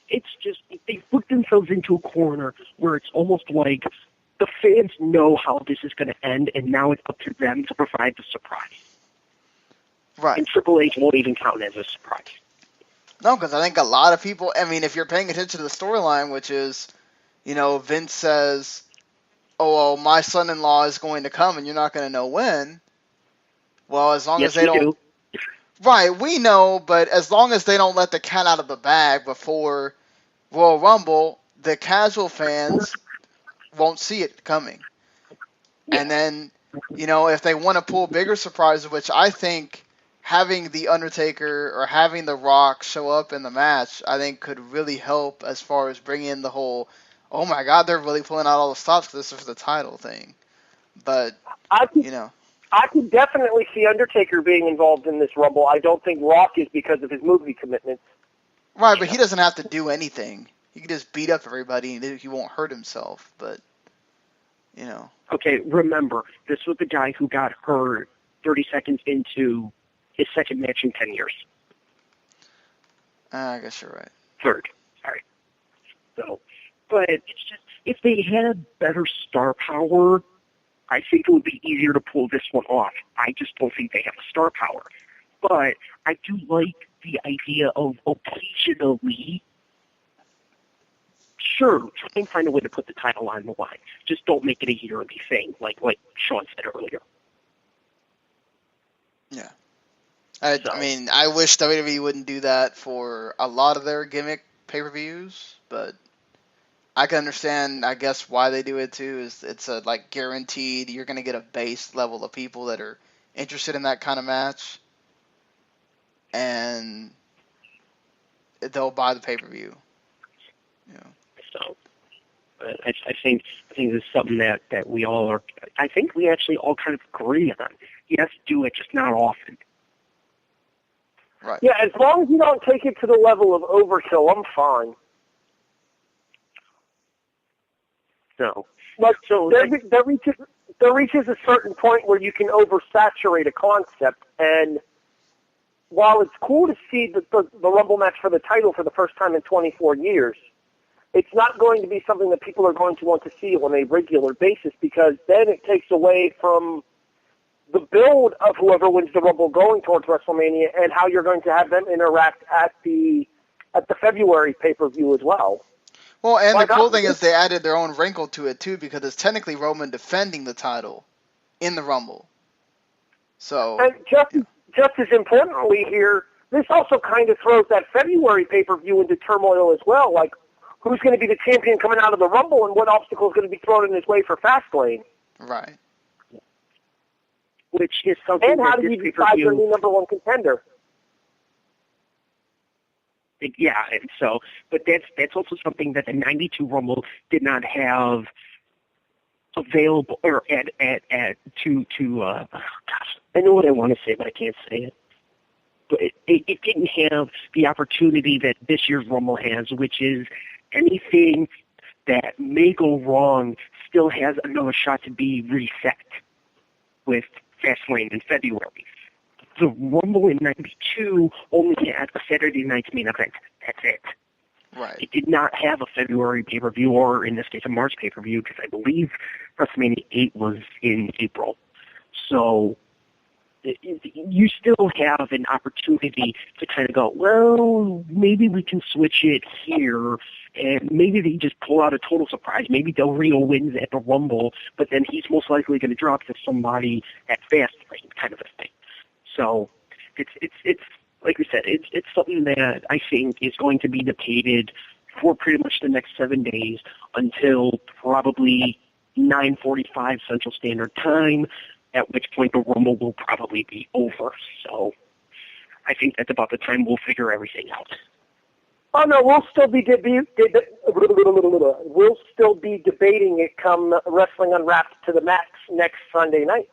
it's just, they put themselves into a corner where it's almost like the fans know how this is going to end, and now it's up to them to provide the surprise. Right. And Triple H won't even count as a surprise. No, because I think a lot of people, I mean, if you're paying attention to the storyline, which is, you know, Vince says, oh, well, my son-in-law is going to come and you're not going to know when. Well, as long as they don't... Right, we know, but as long as they don't let the cat out of the bag before Royal Rumble, the casual fans won't see it coming. Yeah. And then, you know, if they want to pull bigger surprises, which I think having The Undertaker or having The Rock show up in the match, I think could really help as far as bringing in the whole, oh my God, they're really pulling out all the stops because this is the title thing. But, you know. I could definitely see Undertaker being involved in this Rumble. I don't think Rock is because of his movie commitments. Right, but he doesn't have to do anything. He can just beat up everybody and he won't hurt himself. But, you know. Okay, remember, this was the guy who got hurt 30 seconds into his second match in 10 years. I guess you're right. Third. Sorry. So, but it's just, if they had better star power, I think it would be easier to pull this one off. I just don't think they have the star power. But I do like the idea of occasionally, sure, try and find a way to put the title on the line. Just don't make it a yearly thing, like Sean said earlier. Yeah. I mean, I wish WWE wouldn't do that for a lot of their gimmick pay-per-views, but I can understand, I guess, why they do it too. Is it's a like guaranteed you're going to get a base level of people that are interested in that kind of match, and they'll buy the pay-per-view. Yeah. So, I think this is something that we all are. I think we actually all kind of agree on. Yes, do it, just not often. Right. Yeah, as long as you don't take it to the level of overkill, I'm fine. So, there reaches a certain point where you can oversaturate a concept, and while it's cool to see the Rumble match for the title for the first time in 24 years, it's not going to be something that people are going to want to see on a regular basis, because then it takes away from the build of whoever wins the Rumble going towards WrestleMania and how you're going to have them interact at the February pay-per-view as well. Well, and the cool thing is they added their own wrinkle to it, too, because it's technically Roman defending the title in the Rumble. So, and just as importantly here, this also kind of throws that February pay-per-view into turmoil as well. Like, who's going to be the champion coming out of the Rumble and what obstacle is going to be thrown in his way for Fastlane? Right. Which is something and how do you decide your new number one contender? Yeah, and so, but that's also something that the '92 Rumble did not have available or gosh, I know what I want to say, but I can't say it. But it didn't have the opportunity that this year's Rumble has, which is anything that may go wrong still has another shot to be reset with Fastlane in February. The Rumble in '92 only had a Saturday night's main event. That's it. Right. It did not have a February pay-per-view, or in this case a March pay-per-view, because I believe WrestleMania 8 was in April. So you still have an opportunity to kind of go, well, maybe we can switch it here, and maybe they just pull out a total surprise. Maybe Del Rio wins at the Rumble, but then he's most likely going to drop to somebody at Fastlane, kind of a thing. So it's like we said, it's something that I think is going to be debated for pretty much the next 7 days until probably 9:45 Central Standard Time, at which point the Rumble will probably be over. So I think that's about the time we'll figure everything out. Oh no, we'll still be debating it come Wrestling Unwrapped to the Max next Sunday night.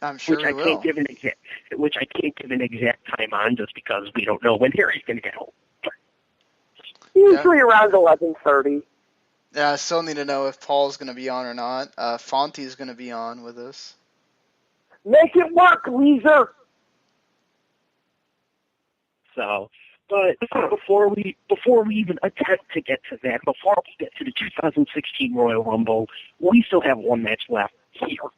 I'm sure we will. Which I can't give an exact time on, just because we don't know when Harry's going to get home. Usually around 11:30. Yeah, I still need to know if Paul's going to be on or not. Fonty's going to be on with us. Make it work, Weezer. So, but before we even attempt to get to that, before we get to the 2016 Royal Rumble, we still have one match left here.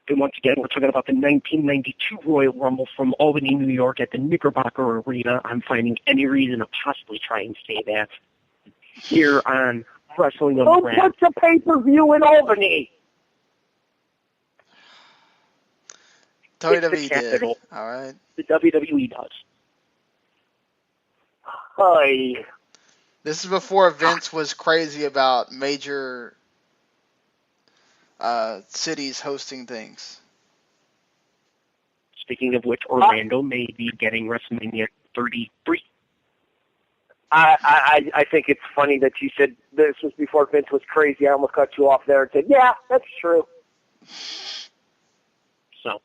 And once again, we're talking about the 1992 Royal Rumble from Albany, New York at the Knickerbocker Arena. I'm finding any reason to possibly try and say that here on Wrestling Unwrapped. Who puts a pay-per-view in Albany? WWE did. All right. The WWE does. Hi. This is before Vince was crazy about major cities hosting things. Speaking of which, Orlando may be getting WrestleMania 33. I think it's funny that you said this was before Vince was crazy. I almost cut you off there and said, yeah, that's true. So,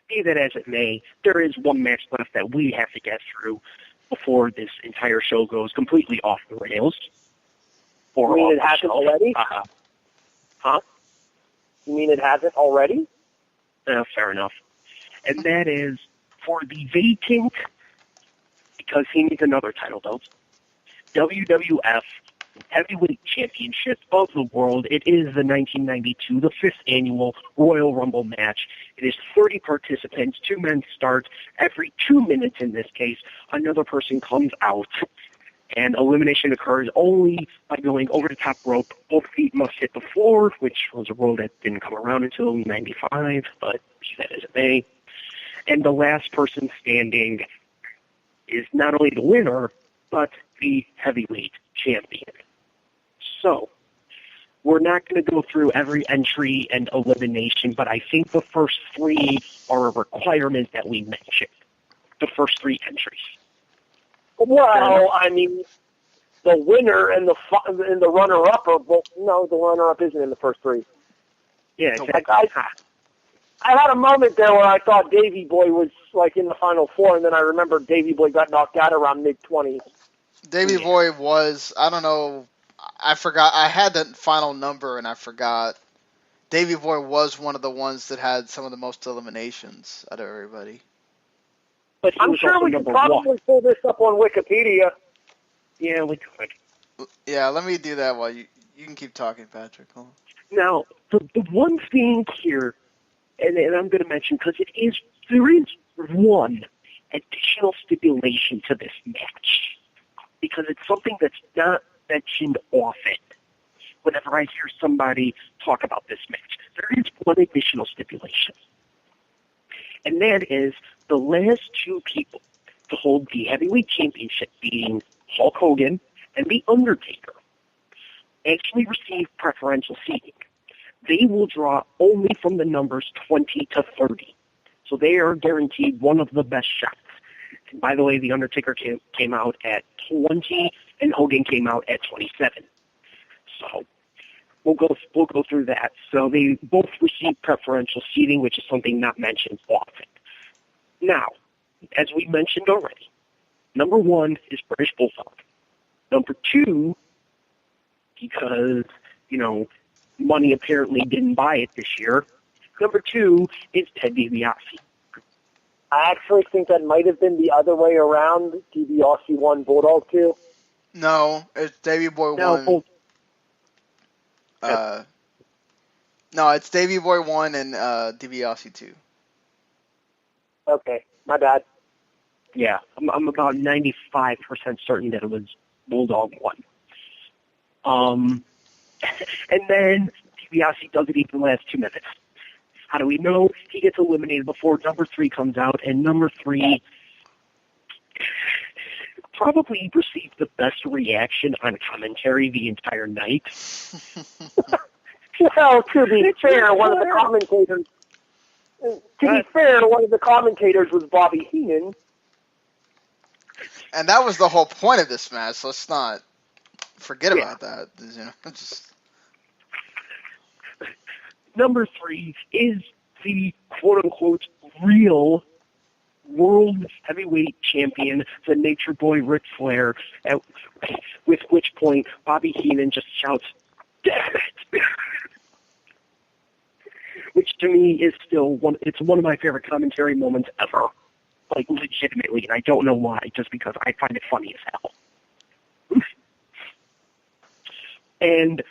be that as it may, there is one match left that we have to get through before this entire show goes completely off the rails. You mean it hasn't already? Huh? You mean it hasn't already? Fair enough. And that is for the vacant, because he needs another title belt, WWF Heavyweight Championship of the World. It is the 1992, the 5th annual Royal Rumble match. It is 30 participants, 2 men start. Every 2 minutes in this case, another person comes out. And elimination occurs only by going over the top rope. Both feet must hit the floor, which was a rule that didn't come around until 95, but be that as it may. And the last person standing is not only the winner, but the heavyweight champion. So, we're not going to go through every entry and elimination, but I think the first 3 are a requirement that we mention. The first 3 entries. Well, I mean, the winner and the runner-up are both. No, the runner-up isn't in the first 3. Yeah, exactly. I had a moment there where I thought Davey Boy was like in the final 4, and then I remembered Davey Boy got knocked out around mid-20s. Davey Boy was, I don't know, I forgot. I had that final number and I forgot. Davey Boy was one of the ones that had some of the most eliminations out of everybody. But I'm sure we can probably pull this up on Wikipedia. Yeah, we could. Yeah, let me do that while you can keep talking, Patrick. Hold on. Now, the one thing here, and I'm going to mention, because there is one additional stipulation to this match, because it's something that's not mentioned often whenever I hear somebody talk about this match. There is one additional stipulation, and that is the last 2 people to hold the heavyweight championship, being Hulk Hogan and The Undertaker, actually receive preferential seating. They will draw only from the numbers 20 to 30. So they are guaranteed one of the best shots. And by the way, The Undertaker came out at 20 and Hogan came out at 27. So we'll go through that. So they both receive preferential seating, which is something not mentioned often. Now, as we mentioned already, number 1 is British Bulldog. Number 2, because, money apparently didn't buy it this year, number 2 is Ted DiBiase. I actually think that might have been the other way around. DiBiase won, Bulldog 2. No, it's Davey Boy won. No, it's Davey Boy 1 and DiBiase 2. Okay, my bad. Yeah, I'm about 95% certain that it was Bulldog 1. And then DiBiase doesn't even last 2 minutes. How do we know? He gets eliminated before number 3 comes out, and number 3 probably received the best reaction on commentary the entire night. Well, to be fair, one of the commentators was Bobby Heenan. And that was the whole point of this match. Let's not forget about that. You know, Number 3 is the quote-unquote real World Heavyweight Champion, the Nature Boy Ric Flair, with which point Bobby Heenan just shouts, "Damn it!" Which to me is still one of my favorite commentary moments ever. Like, legitimately, and I don't know why, just because I find it funny as hell. And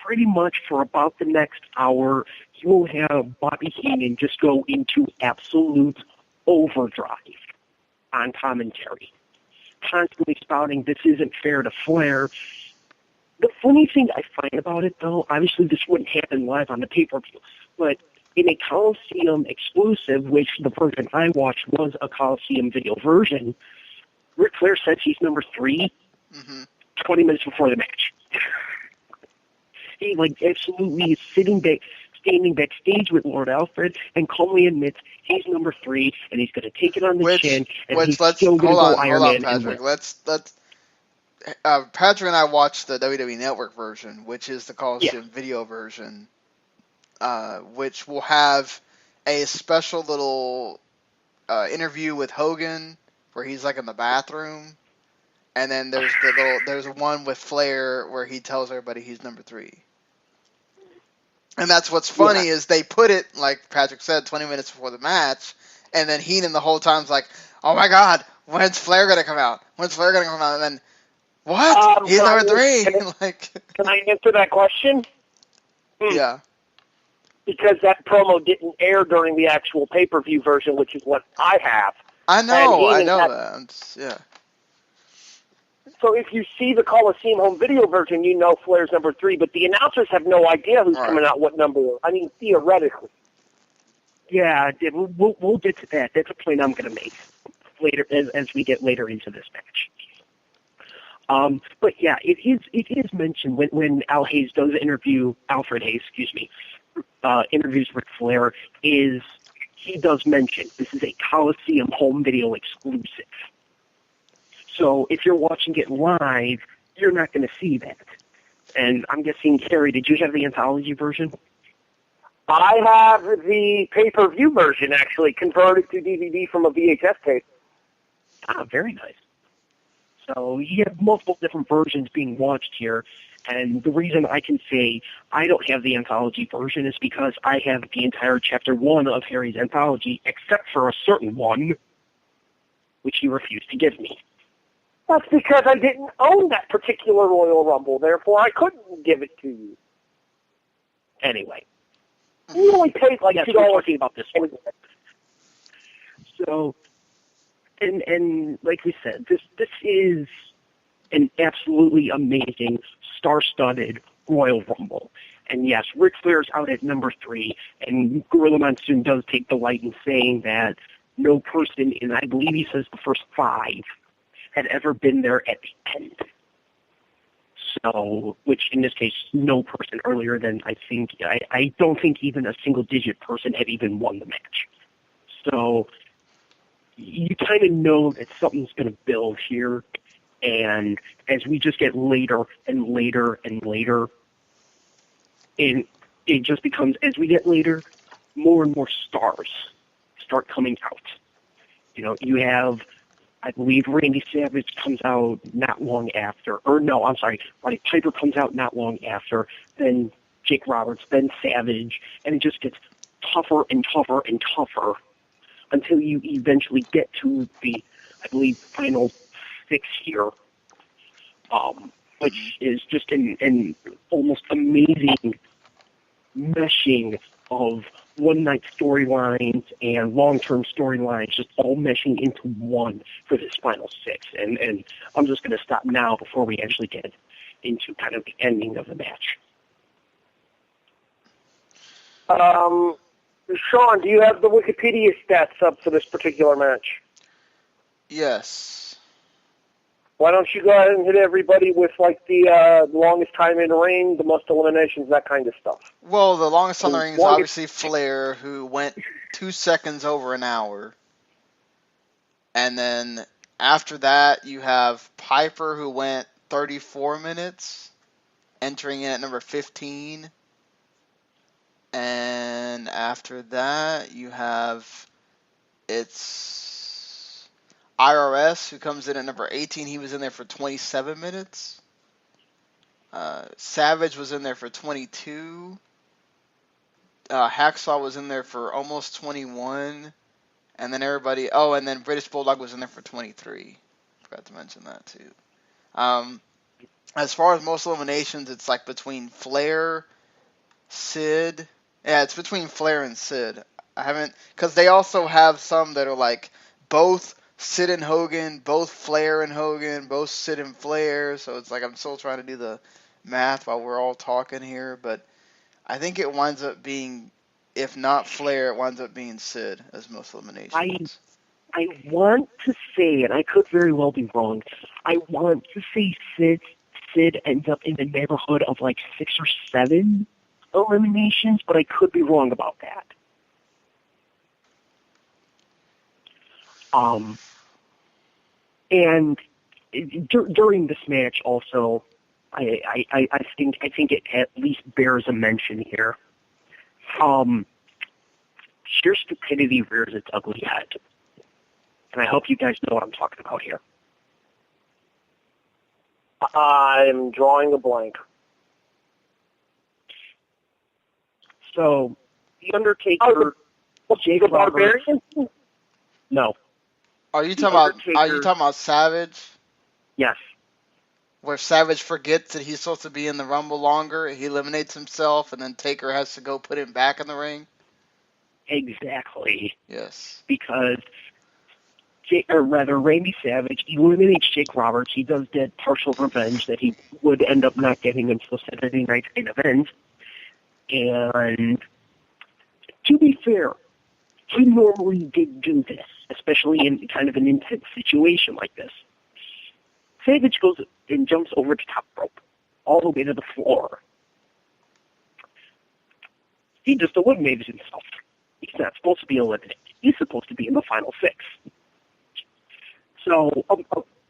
pretty much for about the next hour, you will have Bobby Heenan just go into absolute overdrive on commentary, constantly spouting, "This isn't fair to Flair." The funny thing I find about it, though, obviously this wouldn't happen live on the pay-per-view, but in a Coliseum exclusive, which the version I watched was a Coliseum video version, Ric Flair says he's number 3 20 minutes before the match. He, absolutely is standing backstage with Lord Alfred and calmly admits he's number 3 and he's going to take it on the chin and he's still going to go Iron Man. Patrick. Let's Patrick and I watched the WWE Network version, which is the Coliseum video version, which will have a special little interview with Hogan where he's in the bathroom, and then there's one with Flair where he tells everybody he's number 3. And that's what's funny is they put it, like Patrick said, 20 minutes before the match, and then Heenan the whole time's like, "Oh my God, when's Flair gonna come out? When's Flair gonna come out?" And then, what? He's number 3. Can I answer that question? Yeah. Because that promo didn't air during the actual pay-per-view version, which is what I have. I know that. Yeah. So if you see the Coliseum home video version, you know Flair's number 3, but the announcers have no idea who's coming out what number. I mean, theoretically. Yeah, we'll get to that. That's a point I'm going to make later as we get later into this match. But yeah, it is mentioned when Alfred Hayes interviews Ric Flair, he does mention this is a Coliseum home video exclusive. So if you're watching it live, you're not going to see that. And I'm guessing, Carrie, did you have the anthology version? I have the pay-per-view version, actually, converted to DVD from a VHS tape. Ah, very nice. So you have multiple different versions being watched here. And the reason I can say I don't have the anthology version is because I have the entire Chapter 1 of Harry's anthology, except for a certain one, which he refused to give me. That's because I didn't own that particular Royal Rumble, therefore I couldn't give it to you. Anyway. You only paid like $2 talking about this one. So, and like we said, this is an absolutely amazing, star-studded Royal Rumble. And yes, Ric Flair's out at number 3, and Gorilla Monsoon does take delight in saying that no person in, I believe he says the first 5, had ever been there at the end. So, which in this case, no person earlier than I don't think even a single-digit person had even won the match. So, you kind of know that something's going to build here, and as we just get later and later and later, it just becomes, as we get later, more and more stars start coming out. You know, you have, I believe Randy Savage comes out not long after, Roddy Piper comes out not long after, then Jake Roberts, then Savage, and it just gets tougher and tougher and tougher until you eventually get to the, I believe, final 6 here, which is just an almost amazing meshing of one-night storylines and long-term storylines just all meshing into one for this final six. And I'm just going to stop now before we actually get into kind of the ending of the match. Sean, do you have the Wikipedia stats up for this particular match? Yes. Why don't you go ahead and hit everybody with, like, the longest time in the ring, the most eliminations, that kind of stuff? Well, the longest on the ring is obviously Flair, who went 2 seconds over an hour. And then after that, you have Piper, who went 34 minutes, entering in at number 15. And after that, you have, it's IRS, who comes in at number 18. He was in there for 27 minutes. Savage was in there for 22. Hacksaw was in there for almost 21. And then everybody, and then British Bulldog was in there for 23. Forgot to mention that too. As far as most eliminations, it's like between Flair, Sid. Yeah, it's between Flair and Sid. I haven't, because they also have some that are like both Sid and Hogan, both Flair and Hogan, both Sid and Flair. So it's like I'm still trying to do the math while we're all talking here. But I think it winds up being, if not Flair, it winds up being Sid as most eliminations. I want to say, and I could very well be wrong, I want to say Sid ends up in the neighborhood of like 6 or 7 eliminations, but I could be wrong about that. And during this match also, I think it at least bears a mention here. Sheer stupidity rears its ugly head. And I hope you guys know what I'm talking about here. I'm drawing a blank. So, The Undertaker, Jake the Roberts. Barbarian? No. Are you talking about Savage? Yes. Where Savage forgets that he's supposed to be in the Rumble longer, he eliminates himself, and then Taker has to go put him back in the ring? Exactly. Yes. Because, Randy Savage eliminates Jake Roberts. He does that partial revenge that he would end up not getting until Saturday night's main event. And to be fair, he normally did do this, especially in kind of an intense situation like this. Savage goes and jumps over the top rope, all the way to the floor. He just eliminated himself. He's not supposed to be eliminated. He's supposed to be in the final 6. So,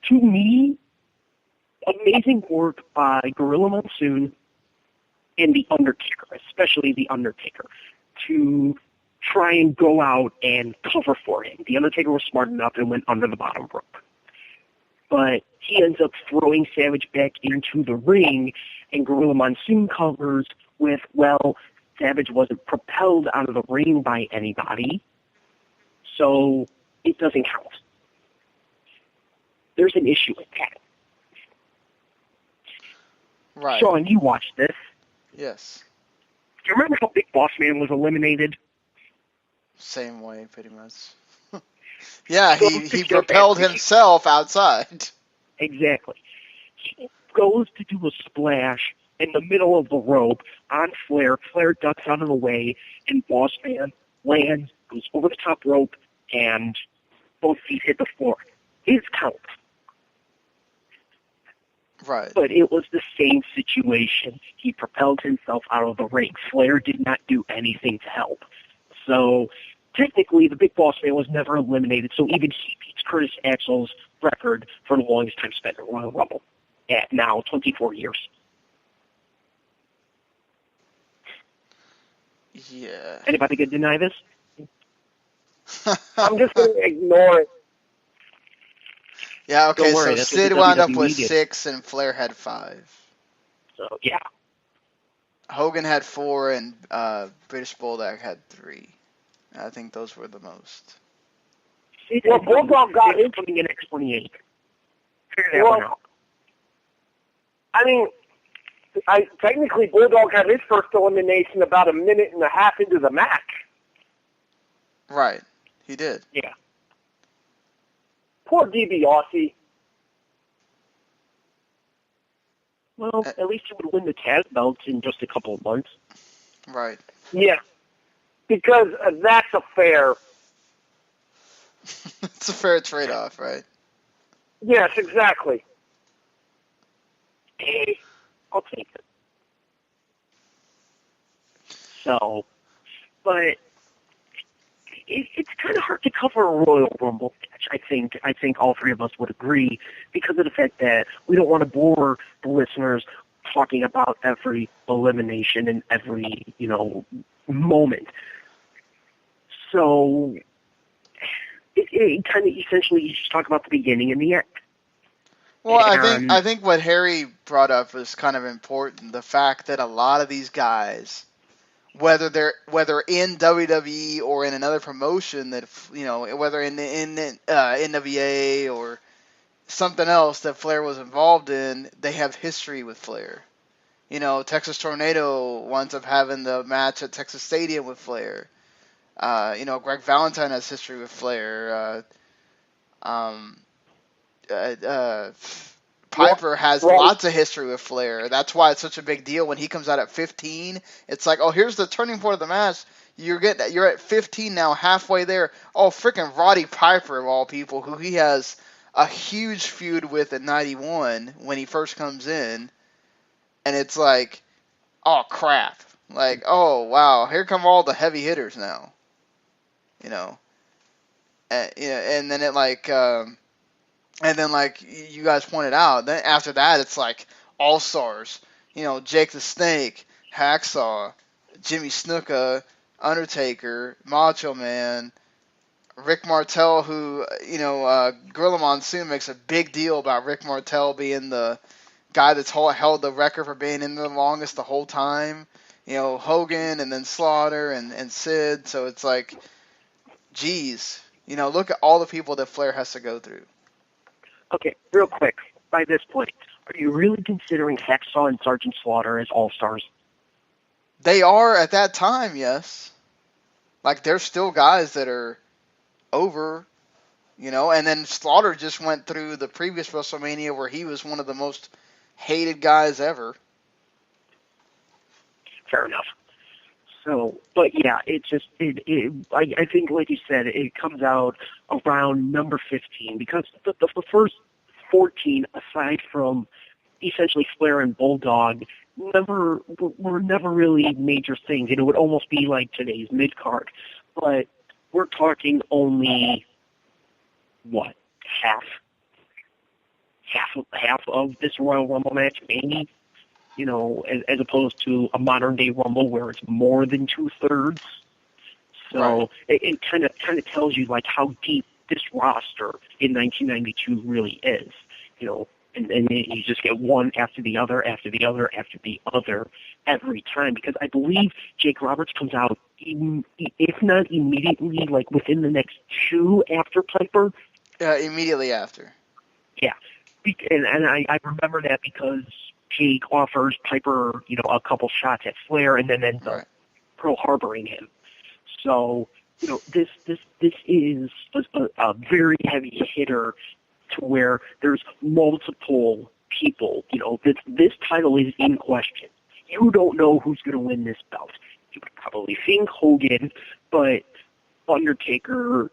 to me, amazing work by Gorilla Monsoon and The Undertaker, especially The Undertaker, to try and go out and cover for him. The Undertaker was smart enough and went under the bottom rope. But he ends up throwing Savage back into the ring, and Gorilla Monsoon covers with, well, Savage wasn't propelled out of the ring by anybody, so it doesn't count. There's an issue with that. Right. Sean, you watched this. Yes. Do you remember how Big Boss Man was eliminated? Same way, pretty much. Yeah, he propelled himself outside. Exactly. He goes to do a splash in the middle of the rope on Flair. Flair ducks out of the way, and Boss Man lands, goes over the top rope, and both feet hit the floor. His count. Right. But it was the same situation. He propelled himself out of the ring. Flair did not do anything to help. So, technically, the Big Boss Man was never eliminated, so even he beats Curtis Axel's record for the longest time spent in Royal Rumble at now 24 years. Yeah. Anybody can deny this? I'm just going to ignore it. Yeah, okay, Don't worry, so that's Sid what the wound up WWE with did. 6 and Flair had 5. So, yeah. Hogan had 4 and British Bulldog had 3. I think those were the most. Well, Bulldog got him coming in at 28. Figure that one out. I mean, Technically, Bulldog had his first elimination about a minute and a half into the match. Right. He did. Yeah. Poor DiBiase. Well, at least he would win the tag belts in just a couple of months. Right. Yeah. Because that's a fair... It's a fair trade-off, right? Yes, exactly. Hey, I'll take it. So, but it's kind of hard to cover a Royal Rumble match. I think all three of us would agree because of the fact that we don't want to bore the listeners talking about every elimination and every moment. So it kind of essentially you just talk about the beginning and the end. Well, I think what Harry brought up was kind of important. The fact that a lot of these guys, whether in WWE or in another promotion, that whether in NWA or something else that Flair was involved in, they have history with Flair. Texas Tornado winds up having the match at Texas Stadium with Flair. Greg Valentine has history with Flair. Piper has lots of history with Flair. That's why it's such a big deal when he comes out at 15. It's like, oh, here's the turning point of the match. You're at 15 now, halfway there. Oh, freaking Roddy Piper of all people, who he has a huge feud with at 91 when he first comes in, and it's like, oh crap, like, oh wow, here come all the heavy hitters now, and then it like. And then, like you guys pointed out, then after that, it's like All-Stars. Jake the Snake, Hacksaw, Jimmy Snuka, Undertaker, Macho Man, Rick Martel, who, Gorilla Monsoon makes a big deal about Rick Martel being the guy that's held the record for being in the longest the whole time. Hogan and then Slaughter and Sid. So it's like, geez, look at all the people that Flair has to go through. Okay, real quick. By this point, are you really considering Hacksaw and Sergeant Slaughter as all-stars? They are at that time, yes. Like, there's still guys that are over, and then Slaughter just went through the previous WrestleMania where he was one of the most hated guys ever. Fair enough. So, but yeah, I think, like you said, it comes out around number 15 because the first 14, aside from essentially Flair and Bulldog, were never really major things. It would almost be like today's mid-card. But we're talking only, half of this Royal Rumble match, maybe? As opposed to a modern-day Rumble where it's more than 2/3. So right. It kind of tells you, like, how deep this roster in 1992 really is, and you just get one after the other, after the other, after the other every time. Because I believe Jake Roberts comes out, if not immediately, like within the next two after Piper. Immediately after. Yeah. And I remember that because Jake offers Piper, a couple shots at Flair and then ends up Pearl Harboring him. So, this is a very heavy hitter to where there's multiple people. This title is in question. You don't know who's going to win this belt. You would probably think Hogan, but Undertaker,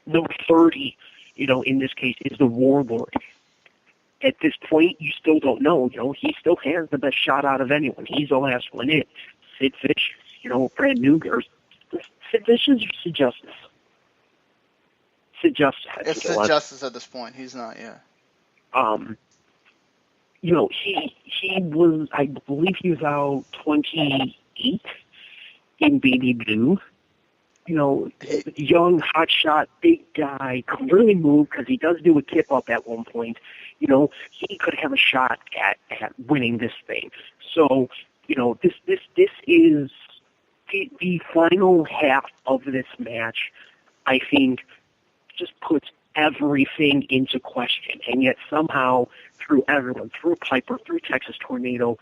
number 30, in this case, is the Warlord. At this point, you still don't know. He still has the best shot out of anyone. He's the last one in. Sid Vicious, brand new. Sid Vicious or Sid Justice? Sid Justice. It's Sid Justice at this point. He's not, yeah. He was, I believe he was out 28 in Baby Blue. Young, hotshot, big guy, can really move because he does do a kip-up at one point. He could have a shot at winning this thing. So, this is the final half of this match, I think, just puts everything into question. And yet somehow, through everyone, through Piper, through Texas Tornado,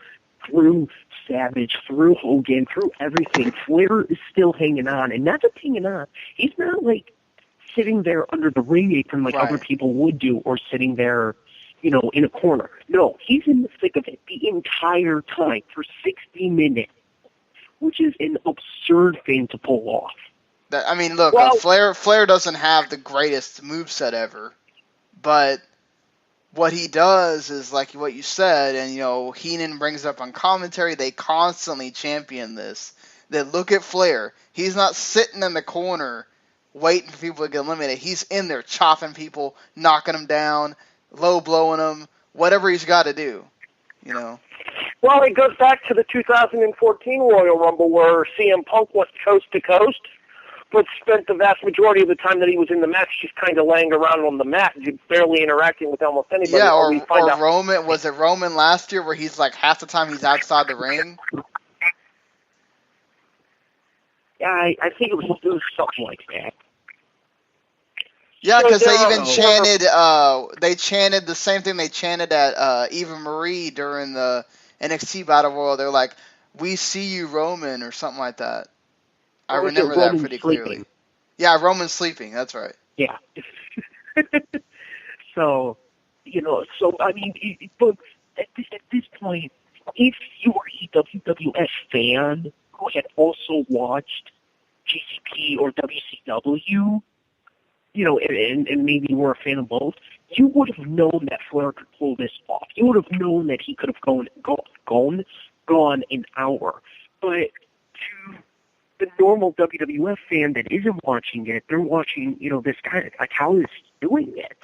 through Savage, through Hogan, through everything, Flair is still hanging on. And not just hanging on. He's not like sitting there under the ring apron like other people would do, or sitting there, you know, in a corner. No, he's in the thick of it the entire time for 60 minutes, which is an absurd thing to pull off. I mean, look, Flair doesn't have the greatest moveset ever, but what he does is like what you said, and, you know, Heenan brings up on commentary, they constantly champion this. They look at Flair. He's not sitting in the corner waiting for people to get eliminated. He's in there chopping people, knocking them down, low blowing them, whatever he's got to do, you know. Well, it goes back to the 2014 Royal Rumble where CM Punk went coast to coast, but spent the vast majority of the time that he was in the match just kind of laying around on the mat, barely interacting with almost anybody. Yeah, or Roman. Was it Roman last year where he's like half the time he's outside the ring? Yeah, I think it was something like that. Yeah, because they even chanted. They chanted the same thing they chanted at Eva Marie during the NXT Battle Royal. They're like, "We see you, Roman," or something like that. I remember that pretty clearly. Yeah, Roman's sleeping. That's right. Yeah. So, you know, I mean, but at this point, if you were a WWF fan who had also watched GCP or WCW, you know, and maybe you were a fan of both, you would have known that Flair could pull this off. You would have known that he could have gone an hour. But to the normal WWF fan that isn't watching it, they're watching, you know, this guy, like, how is he doing it?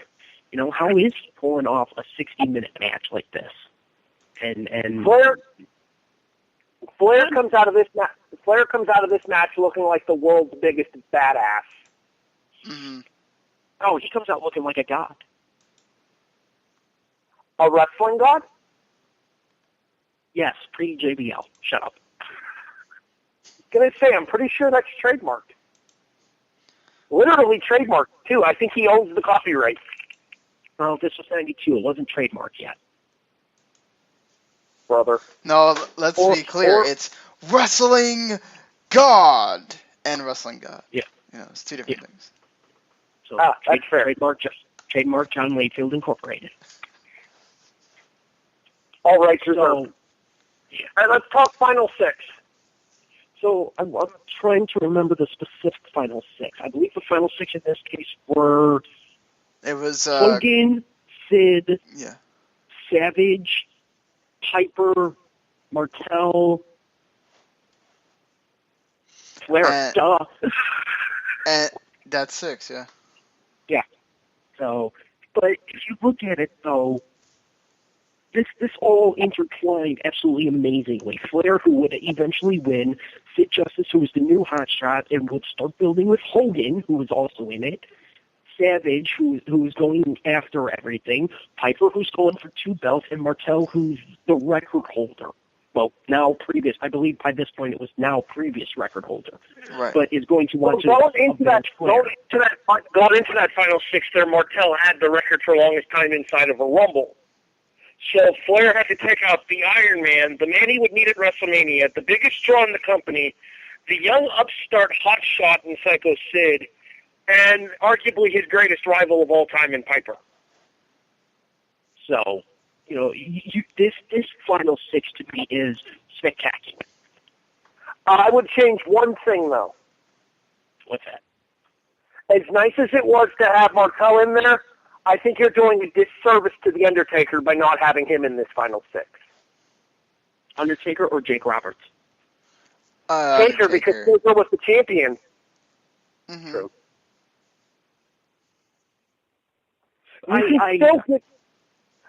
You know, how is he pulling off a 60-minute match like this? And Flair comes out of this match looking like the world's biggest badass. Mm-hmm. Oh, he comes out looking like a god. A wrestling god? Yes, pre-JBL. Shut up. Gonna say, I'm pretty sure that's trademarked. Literally trademarked, too. I think he owns the copyright. Well, this was 92. It wasn't trademarked yet. Brother. No, let's be clear. It's wrestling god and wrestling god. Yeah. You know, it's two different things. So that's fair. Trademark John Layfield Incorporated. All rights reserved. Yeah. All right, let's talk Final Six. So I'm trying to remember the specific Final Six. I believe the Final Six in this case were... It was... Hogan, Sid, yeah, Savage, Piper, Martel, Flair, duh. And that's 6, yeah. Yeah. So, but if you look at it, though, this all intertwined absolutely amazingly. Flair, who would eventually win, Sid Justice, who was the new hotshot and would start building with Hogan, who was also in it, Savage, who was going after everything, Piper, who's going for 2 belts, and Martel, who's the record holder. Well, now previous, I believe by this point it was now previous record holder. Right. But is going to want to... Going into that Final Six there, Martel had the record for longest time inside of a Rumble. So Flair had to take out the Iron Man, the man he would meet at WrestleMania, the biggest draw in the company, the young upstart hotshot in Psycho Sid, and arguably his greatest rival of all time in Piper. So, you know, this Final Six to me is spectacular. I would change one thing, though. What's that? As nice as it was to have Martel in there, I think you're doing a disservice to The Undertaker by not having him in this Final Six. Undertaker or Jake Roberts? Taker, because Taker was the champion. Mm-hmm. True.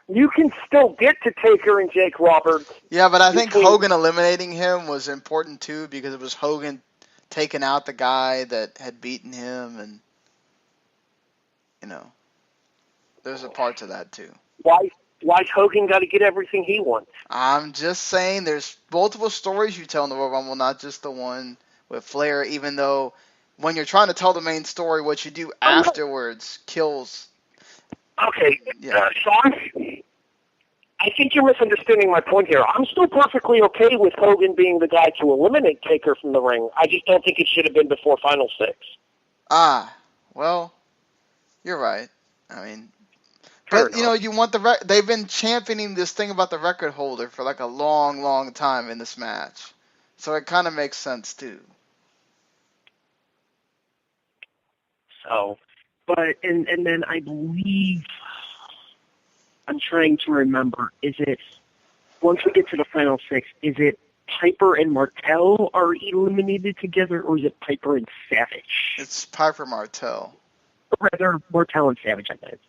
You can still get to Taker and Jake Roberts. Yeah, but I think Hogan eliminating him was important too, because it was Hogan taking out the guy that had beaten him, and you know, there's a part to that too. Why's Hogan got to get everything he wants? I'm just saying, there's multiple stories you tell in the Royal Rumble, not just the one with Flair. Even though when you're trying to tell the main story, what you do afterwards kills. Okay, Yeah. Sean, I think you're misunderstanding my point here. I'm still perfectly okay with Hogan being the guy to eliminate Taker from the ring. I just don't think it should have been before Final 6. Well, you're right. I mean, Fair but, you know, you want they've been championing this thing about the record holder for like a long, long time in this match. So it kind of makes sense, too. So, but, and then I believe, I'm trying to remember, is it, once we get to the Final 6, is it Piper and Martel are eliminated together, or is it Piper and Savage? It's Piper Martel. Or rather, Martel and Savage, I meant.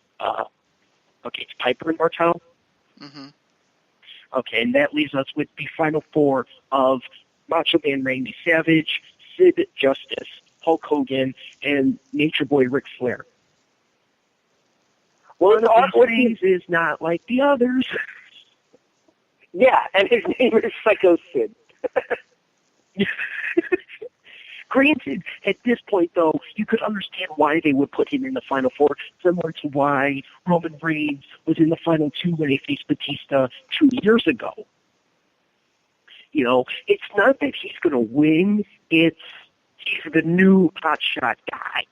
Okay, it's Piper and Martel? Mm-hmm. Okay, and that leaves us with the Final 4 of Macho Man Randy Savage, Sid Justice, Hulk Hogan, and Nature Boy Ric Flair. Well, One of these is not like the others. Yeah, and his name is Psycho Sid. Granted, at this point, though, you could understand why they would put him in the Final 4, similar to why Roman Reigns was in the Final 2 when he faced Batista 2 years ago. You know, it's not that he's going to win, it's he's the new hotshot guy,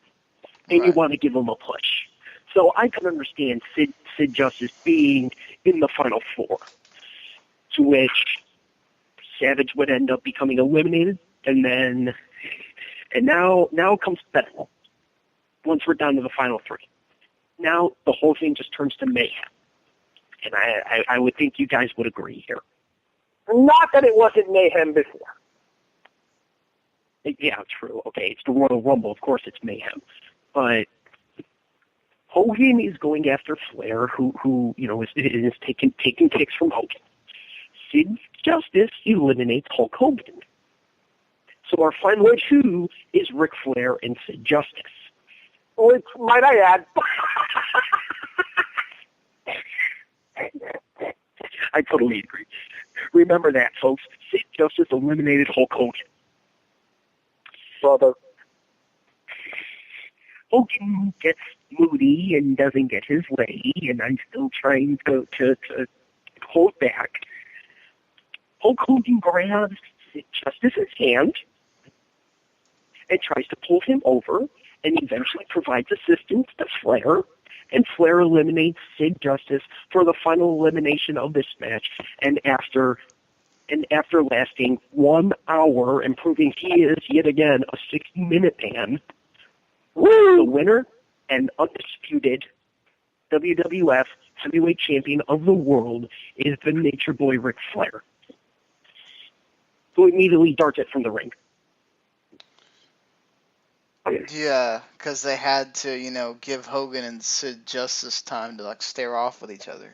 and you want to give him a push. So I can understand Sid Justice being in the Final 4, to which Savage would end up becoming eliminated, and now comes Bethel. Once we're down to the Final 3, now the whole thing just turns to mayhem, and I would think you guys would agree here. Not that it wasn't mayhem before. Yeah, true. Okay, it's the Royal Rumble. Of course it's mayhem. But Hogan is going after Flair, who you know, is taking kicks from Hogan. Sid Justice eliminates Hulk Hogan. So our final 2 is Ric Flair and Sid Justice. Which, might I add... I totally agree. Remember that, folks. Sid Justice eliminated Hulk Hogan. Brother. Hogan gets moody and doesn't get his way, and I'm still trying to hold back. Hulk Hogan grabs Sid Justice's hand and tries to pull him over, and eventually provides assistance to Flair, and Flair eliminates Sid Justice for the final elimination of this match, and after lasting 1 hour and proving he is, yet again, a 60-minute man, the winner and undisputed WWF Heavyweight Champion of the world is the Nature Boy Ric Flair, who immediately darts it from the ring. Yeah, because they had to, you know, give Hogan and Sid Justice time to, like, stare off with each other.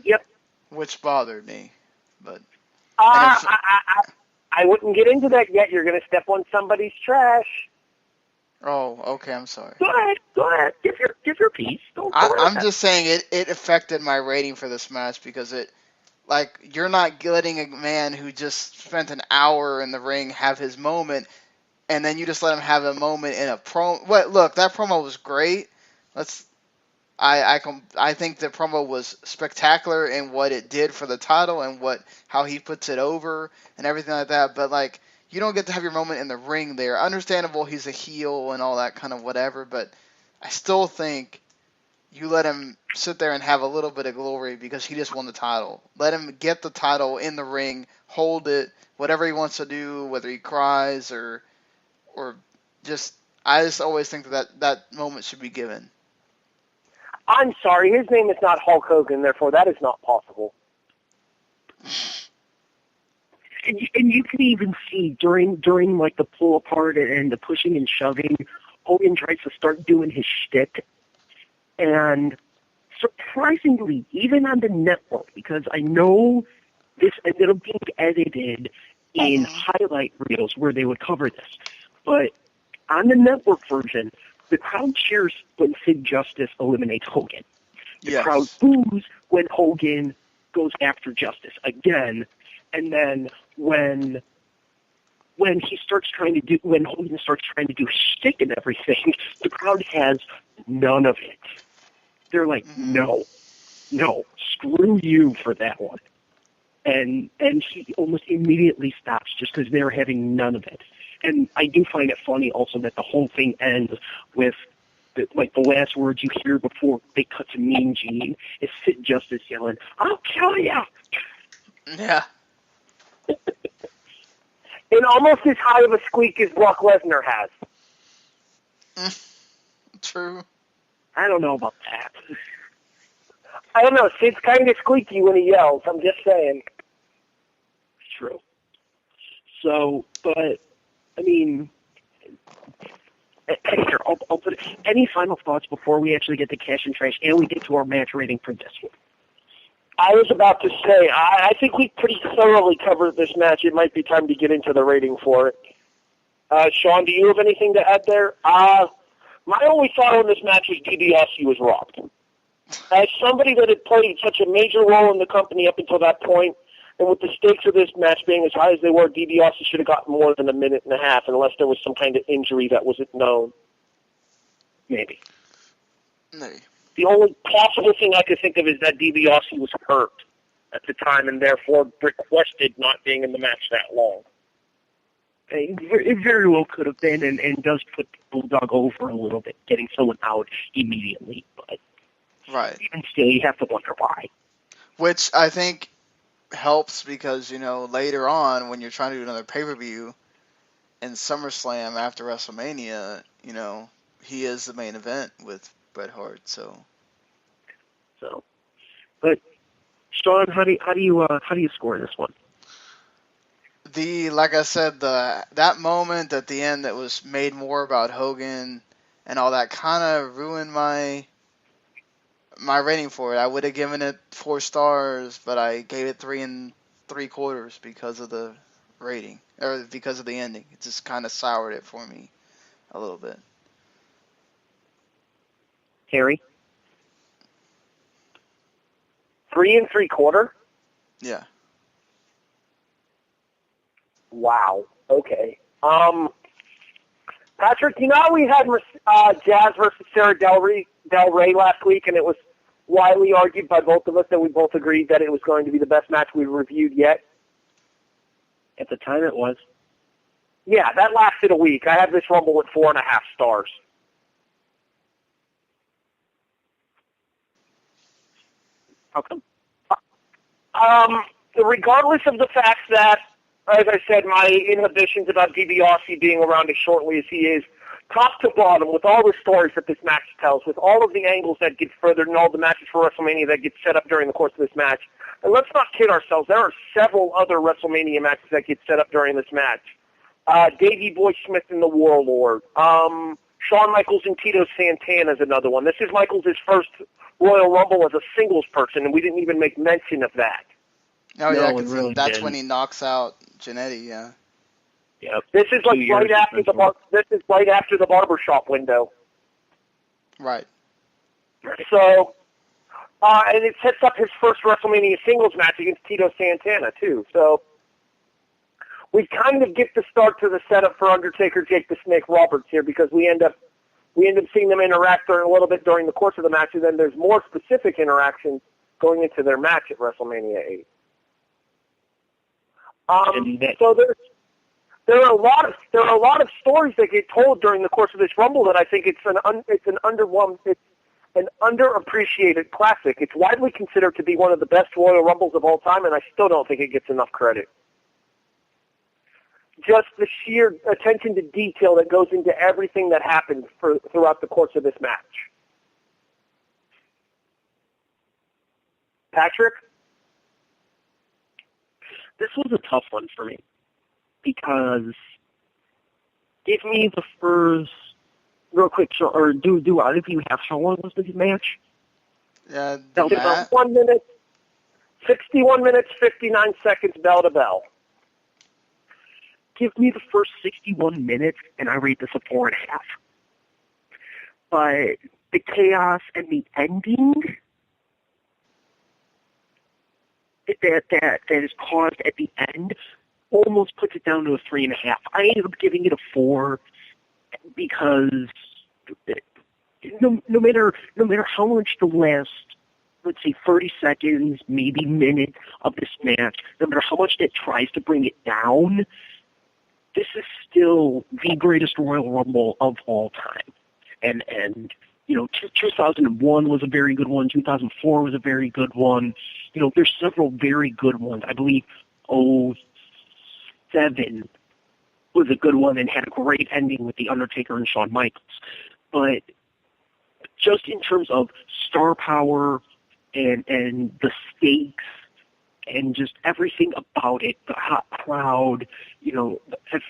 Yep. Which bothered me, but... I wouldn't get into that yet. You're going to step on somebody's trash. Oh, okay, I'm sorry. Go ahead. Give your piece. I'm just saying it affected my rating for this match because it... Like, you're not letting a man who just spent an hour in the ring have his moment, and then you just let him have a moment in a promo. Look, that promo was great. I think the promo was spectacular in what it did for the title and how he puts it over and everything like that. But, like, you don't get to have your moment in the ring there. Understandable, he's a heel and all that kind of whatever, but I still think you let him sit there and have a little bit of glory because he just won the title. Let him get the title in the ring, hold it, whatever he wants to do, whether he cries or just... I just always think that moment should be given. I'm sorry, his name is not Hulk Hogan, therefore that is not possible. And you can even see during like the pull apart and the pushing and shoving, Hogan tries to start doing his shtick. And surprisingly, even on the network, because I know this ended up being edited in highlight reels where they would cover this, but on the network version, the crowd cheers when Sid Justice eliminates Hogan. The crowd boos when Hogan goes after Justice again, and then when when Hogan starts trying to do shtick and everything, the crowd has none of it. They're like, no, screw you for that one. And he almost immediately stops just because they're having none of it. And I do find it funny also that the whole thing ends with the last words you hear before they cut to Mean Gene is Sid Justice yelling, "I'll kill ya!" Yeah. And almost as high of a squeak as Brock Lesnar has. True. I don't know about that. I don't know. Sid's kind of squeaky when he yells. I'm just saying. True. So, but, I mean, here, I'll put it. Any final thoughts before we actually get to Cash and Trash and we get to our match rating for this one? I was about to say, I think we pretty thoroughly covered this match. It might be time to get into the rating for it. Sean, do you have anything to add there? My only thought on this match was DiBiase was robbed. As somebody that had played such a major role in the company up until that point, and with the stakes of this match being as high as they were, DiBiase should have gotten more than a minute and a half unless there was some kind of injury that wasn't known. Maybe. The only possible thing I could think of is that DiBiase was hurt at the time and therefore requested not being in the match that long. It very well could have been and does put Bulldog over a little bit, getting someone out immediately. But right. Even still, you have to wonder why. Which I think helps because, later on when you're trying to do another pay-per-view in SummerSlam after WrestleMania, he is the main event with Bret Hart, so. But Sean, how do you score this one? Like I said, that moment at the end that was made more about Hogan and all that kind of ruined my rating for it. I would have given it 4 stars, but I gave it 3 3/4 because of the rating or because of the ending. It just kind of soured it for me a little bit. Harry? 3 3/4? Yeah. Wow. Okay. Patrick, how we had Jazz versus Sarah Del Rey last week, and it was widely argued by both of us that we both agreed that it was going to be the best match we've reviewed yet? At the time, it was. Yeah, that lasted a week. I had this Rumble at 4.5 stars. How come? Regardless of the fact that, as I said, my inhibitions about DiBiase being around as shortly as he is, top to bottom, with all the stories that this match tells, with all of the angles that get furthered and all the matches for WrestleMania that get set up during the course of this match, and let's not kid ourselves, there are several other WrestleMania matches that get set up during this match. Davey Boy Smith and the Warlord. Shawn Michaels and Tito Santana is another one. This is Michaels' first Royal Rumble as a singles person, and we didn't even make mention of that. Oh, no, yeah, because really that's didn't. when he knocks out Jannetty, yeah. Yep. This is like right after the barbershop window. Right. So, and it sets up his first WrestleMania singles match against Tito Santana too. So, we kind of get the start to the setup for Undertaker, Jake the Snake Roberts here because we end up seeing them interact a little bit during the course of the match, and then there's more specific interactions going into their match at WrestleMania 8. So there are a lot of stories that get told during the course of this Rumble that I think it's an underappreciated classic. It's widely considered to be one of the best Royal Rumbles of all time, and I still don't think it gets enough credit. Just the sheer attention to detail that goes into everything that happens throughout the course of this match. Patrick? This was a tough one for me because give me the first, real quick, or do either of you have how long was this match? Yeah, It's about 1 minute, 61 minutes, 59 seconds, bell to bell. Give me the first 61 minutes, and I rate this a 4.5. But the chaos and the ending that is caused at the end almost puts it down to a 3.5. I ended up giving it a 4 because no matter how much the last, let's say, 30 seconds, maybe minute of this match, no matter how much it tries to bring it down, this is still the greatest Royal Rumble of all time. And 2001 was a very good one. 2004 was a very good one. There's several very good ones. I believe 2007 was a good one and had a great ending with The Undertaker and Shawn Michaels. But just in terms of star power and the stakes and just everything about it, the hot crowd,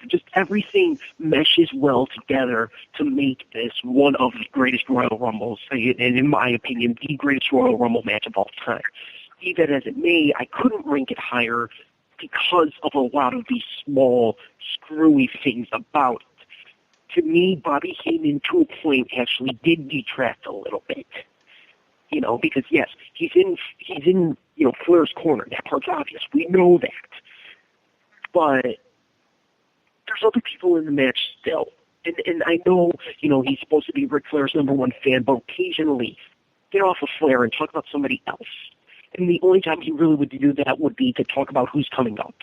just everything meshes well together to make this one of the greatest Royal Rumbles, and in my opinion, the greatest Royal Rumble match of all time. Even as it may, I couldn't rank it higher because of a lot of these small, screwy things about it. To me, Bobby Heenan, to a point, actually did detract a little bit. Because yes, he's in Flair's corner. That part's obvious. We know that. But there's other people in the match still. And I know, he's supposed to be Ric Flair's #1 fan, but occasionally get off of Flair and talk about somebody else. And the only time he really would do that would be to talk about who's coming up.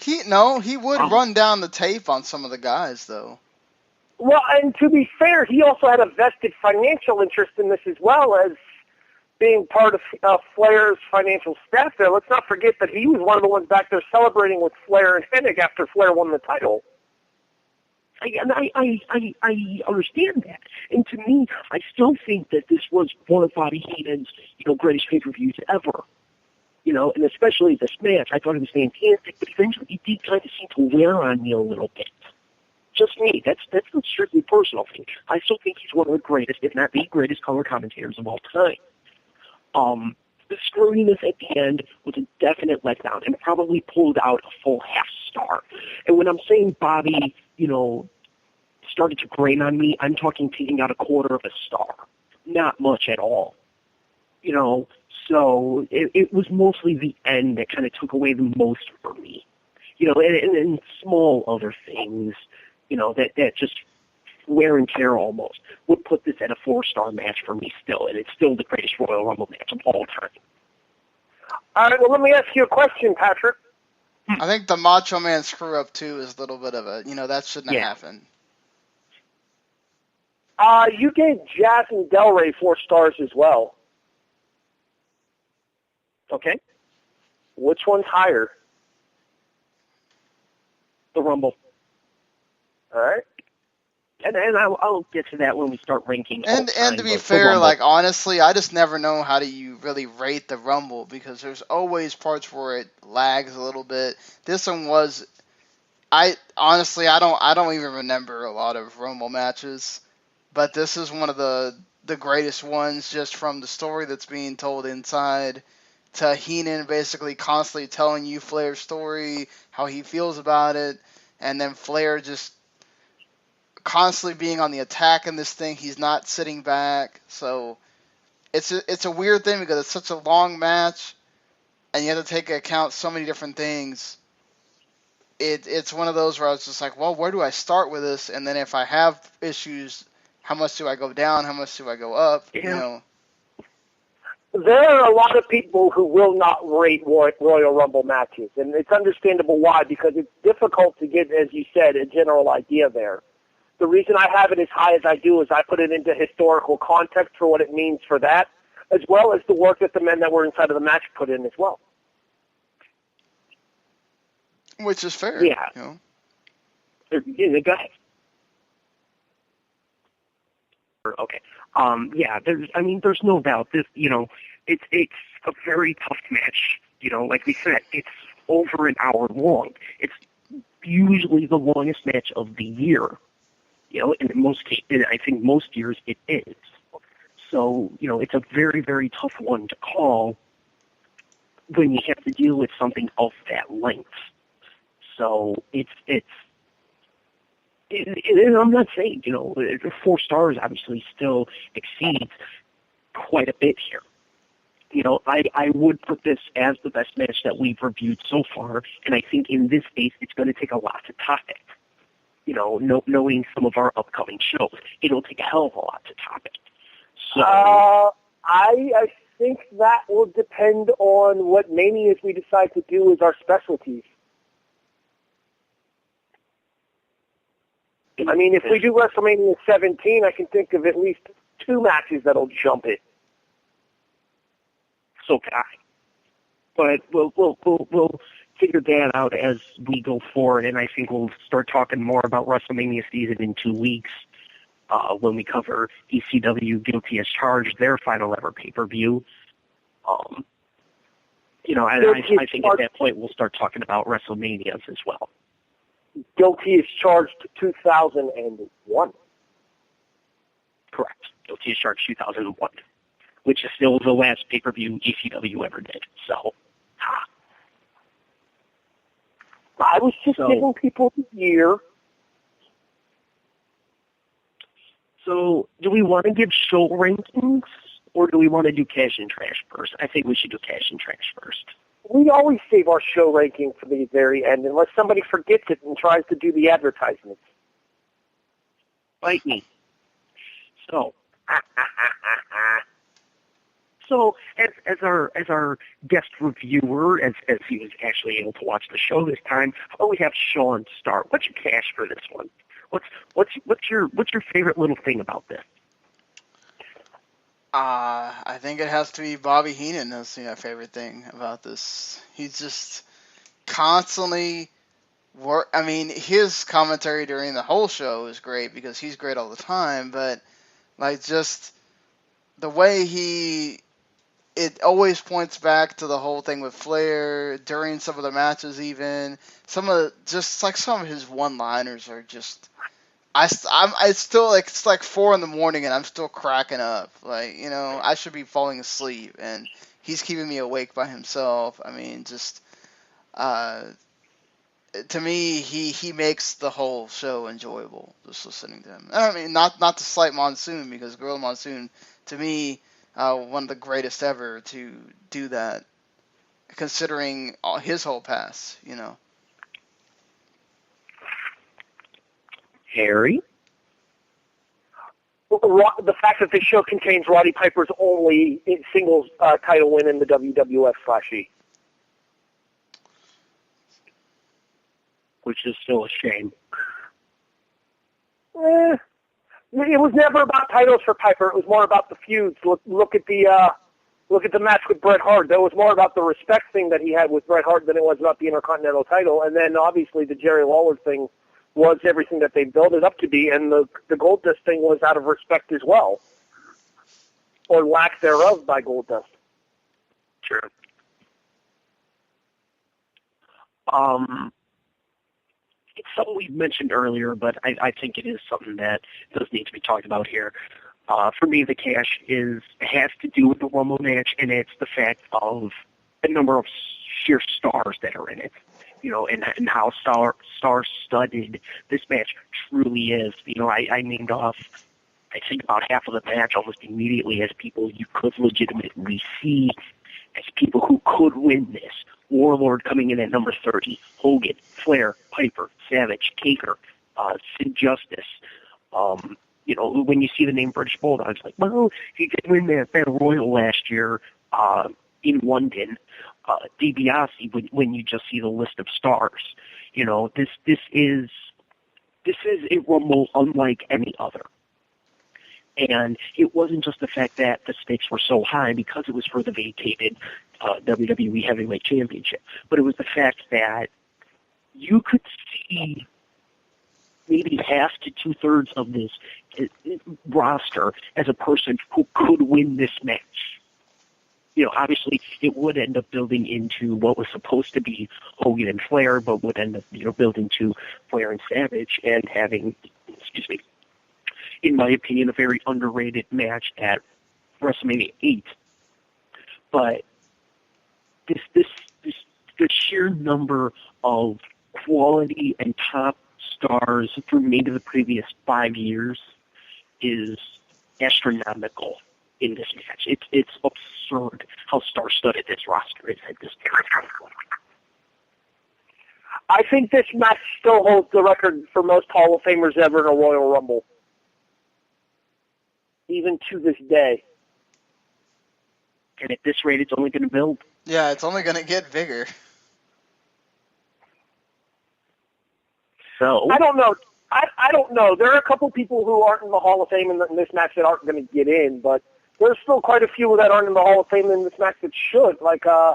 He would run down the tape on some of the guys, though. Well, and to be fair, he also had a vested financial interest in this as well as being part of Flair's financial staff there. Let's not forget that he was one of the ones back there celebrating with Flair and Hennig after Flair won the title. I understand that. And to me, I still think that this was one of Bobby Heenan's, greatest pay-per-views ever. And especially this match, I thought it was fantastic, but eventually it did kind of seem to wear on me a little bit. Just me. That's a strictly personal thing. I still think he's one of the greatest, if not the greatest, color commentators of all time. The screwiness at the end was a definite letdown and probably pulled out a full half star. And when I'm saying Bobby, started to grain on me, I'm talking taking out a quarter of a star. Not much at all. So it was mostly the end that kind of took away the most for me. And small other things, that just wear and tear almost would put this at a 4-star match for me still, and it's still the greatest Royal Rumble match of all time. All right, well, let me ask you a question, Patrick. I think the Macho Man screw-up, too, is a little bit of a, that shouldn't have happened. You gave Jazz and Del Rey 4 stars as well. Okay. Which one's higher? The Rumble. All right. And I'll get to that when we start ranking. And to be fair, honestly, I just never know how do you really rate the Rumble because there's always parts where it lags a little bit. This one was, I don't even remember a lot of Rumble matches, but this is one of the greatest ones just from the story that's being told inside to Heenan basically constantly telling you Flair's story, how he feels about it, and then Flair just constantly being on the attack in this thing. He's not sitting back. So it's a weird thing because it's such a long match and you have to take into account so many different things. It's one of those where I was just like, well, where do I start with this? And then if I have issues, how much do I go down? How much do I go up? Yeah. There are a lot of people who will not rate Royal Rumble matches, and it's understandable why, because it's difficult to get, as you said, a general idea there. The reason I have it as high as I do is I put it into historical context for what it means for that, as well as the work that the men that were inside of the match put in as well. Which is fair. Yeah. Go ahead. Okay. There's no doubt this, it's a very tough match. Like we said, it's over an hour long. It's usually the longest match of the year. In most cases, I think most years it is. So, it's a very, very tough one to call when you have to deal with something of that length. So and I'm not saying, 4 stars obviously still exceeds quite a bit here. I would put this as the best match that we've reviewed so far, and I think in this case it's going to take a lot to top it. Knowing some of our upcoming shows, it'll take a hell of a lot to top it. So, I think that will depend on what manias we decide to do as our specialties. I mean, if we do WrestleMania 17, I can think of at least 2 matches that'll jump it. So can I. But we'll figure that out as we go forward, and I think we'll start talking more about WrestleMania season in 2 weeks when we cover ECW Guilty as Charged, their final ever pay-per-view. I think at that point we'll start talking about WrestleManias as well. Guilty as Charged 2001. Correct. Guilty as Charged 2001, which is still the last pay-per-view ECW ever did. So, I was just giving people the year. So, do we want to give show rankings, or do we want to do cash and trash first? I think we should do cash and trash first. We always save our show ranking for the very end, unless somebody forgets it and tries to do the advertisements. Bite me. So, as our guest reviewer, as he was actually able to watch the show this time, we have Sean start. What's your cash for this one? What's your favorite little thing about this? I think it has to be Bobby Heenan. That's my favorite thing about this. He's just constantly I mean, his commentary during the whole show is great because he's great all the time. But just the way it always points back to the whole thing with Flair during some of the matches. Even some of his one-liners are just. It's still it's 4 a.m. and I'm still cracking up. I should be falling asleep and he's keeping me awake by himself. I mean, just to me, he makes the whole show enjoyable just listening to him. I mean, not to slight Monsoon, because Gorilla Monsoon, to me, one of the greatest ever to do that, considering his whole past. Harry? The fact that this show contains Roddy Piper's only singles title win in the WWF/E. Which is still a shame. It was never about titles for Piper. It was more about the feuds. Look at the match with Bret Hart. That was more about the respect thing that he had with Bret Hart than it was about the Intercontinental title. And then obviously the Jerry Lawler thing was everything that they built it up to be, and the Goldust thing was out of respect as well, or lack thereof by Goldust. Sure. It's something we've mentioned earlier, but I think it is something that does need to be talked about here. For me, the cash has to do with the Rumble match, and it's the fact of the number of sheer stars that are in it. And how star-studded this match truly is. I named off, I think, about half of the match almost immediately as people you could legitimately see as people who could win this. Warlord coming in at number 30, Hogan, Flair, Piper, Savage, Taker, Sid Justice. When you see the name British Bulldog, it's like, well, he did win that Battle Royal last year in London. DiBiase, when you just see the list of stars, this is a Rumble unlike any other. And it wasn't just the fact that the stakes were so high because it was for the vacated WWE Heavyweight Championship, but it was the fact that you could see maybe half to 2/3 of this roster as a person who could win this match. Obviously, it would end up building into what was supposed to be Hogan and Flair, but would end up, building to Flair and Savage and having, in my opinion, a very underrated match at WrestleMania 8. But the sheer number of quality and top stars from maybe the previous 5 years is astronomical. in this match. It's absurd how star-studded this roster is at this point. I think this match still holds the record for most Hall of Famers ever in a Royal Rumble. Even to this day. And at this rate, it's only going to build. Yeah, it's only going to get bigger. So I don't know. I don't know. There are a couple people who aren't in the Hall of Fame in this match that aren't going to get in, but there's still quite a few that aren't in the Hall of Fame in this match that should. Like, I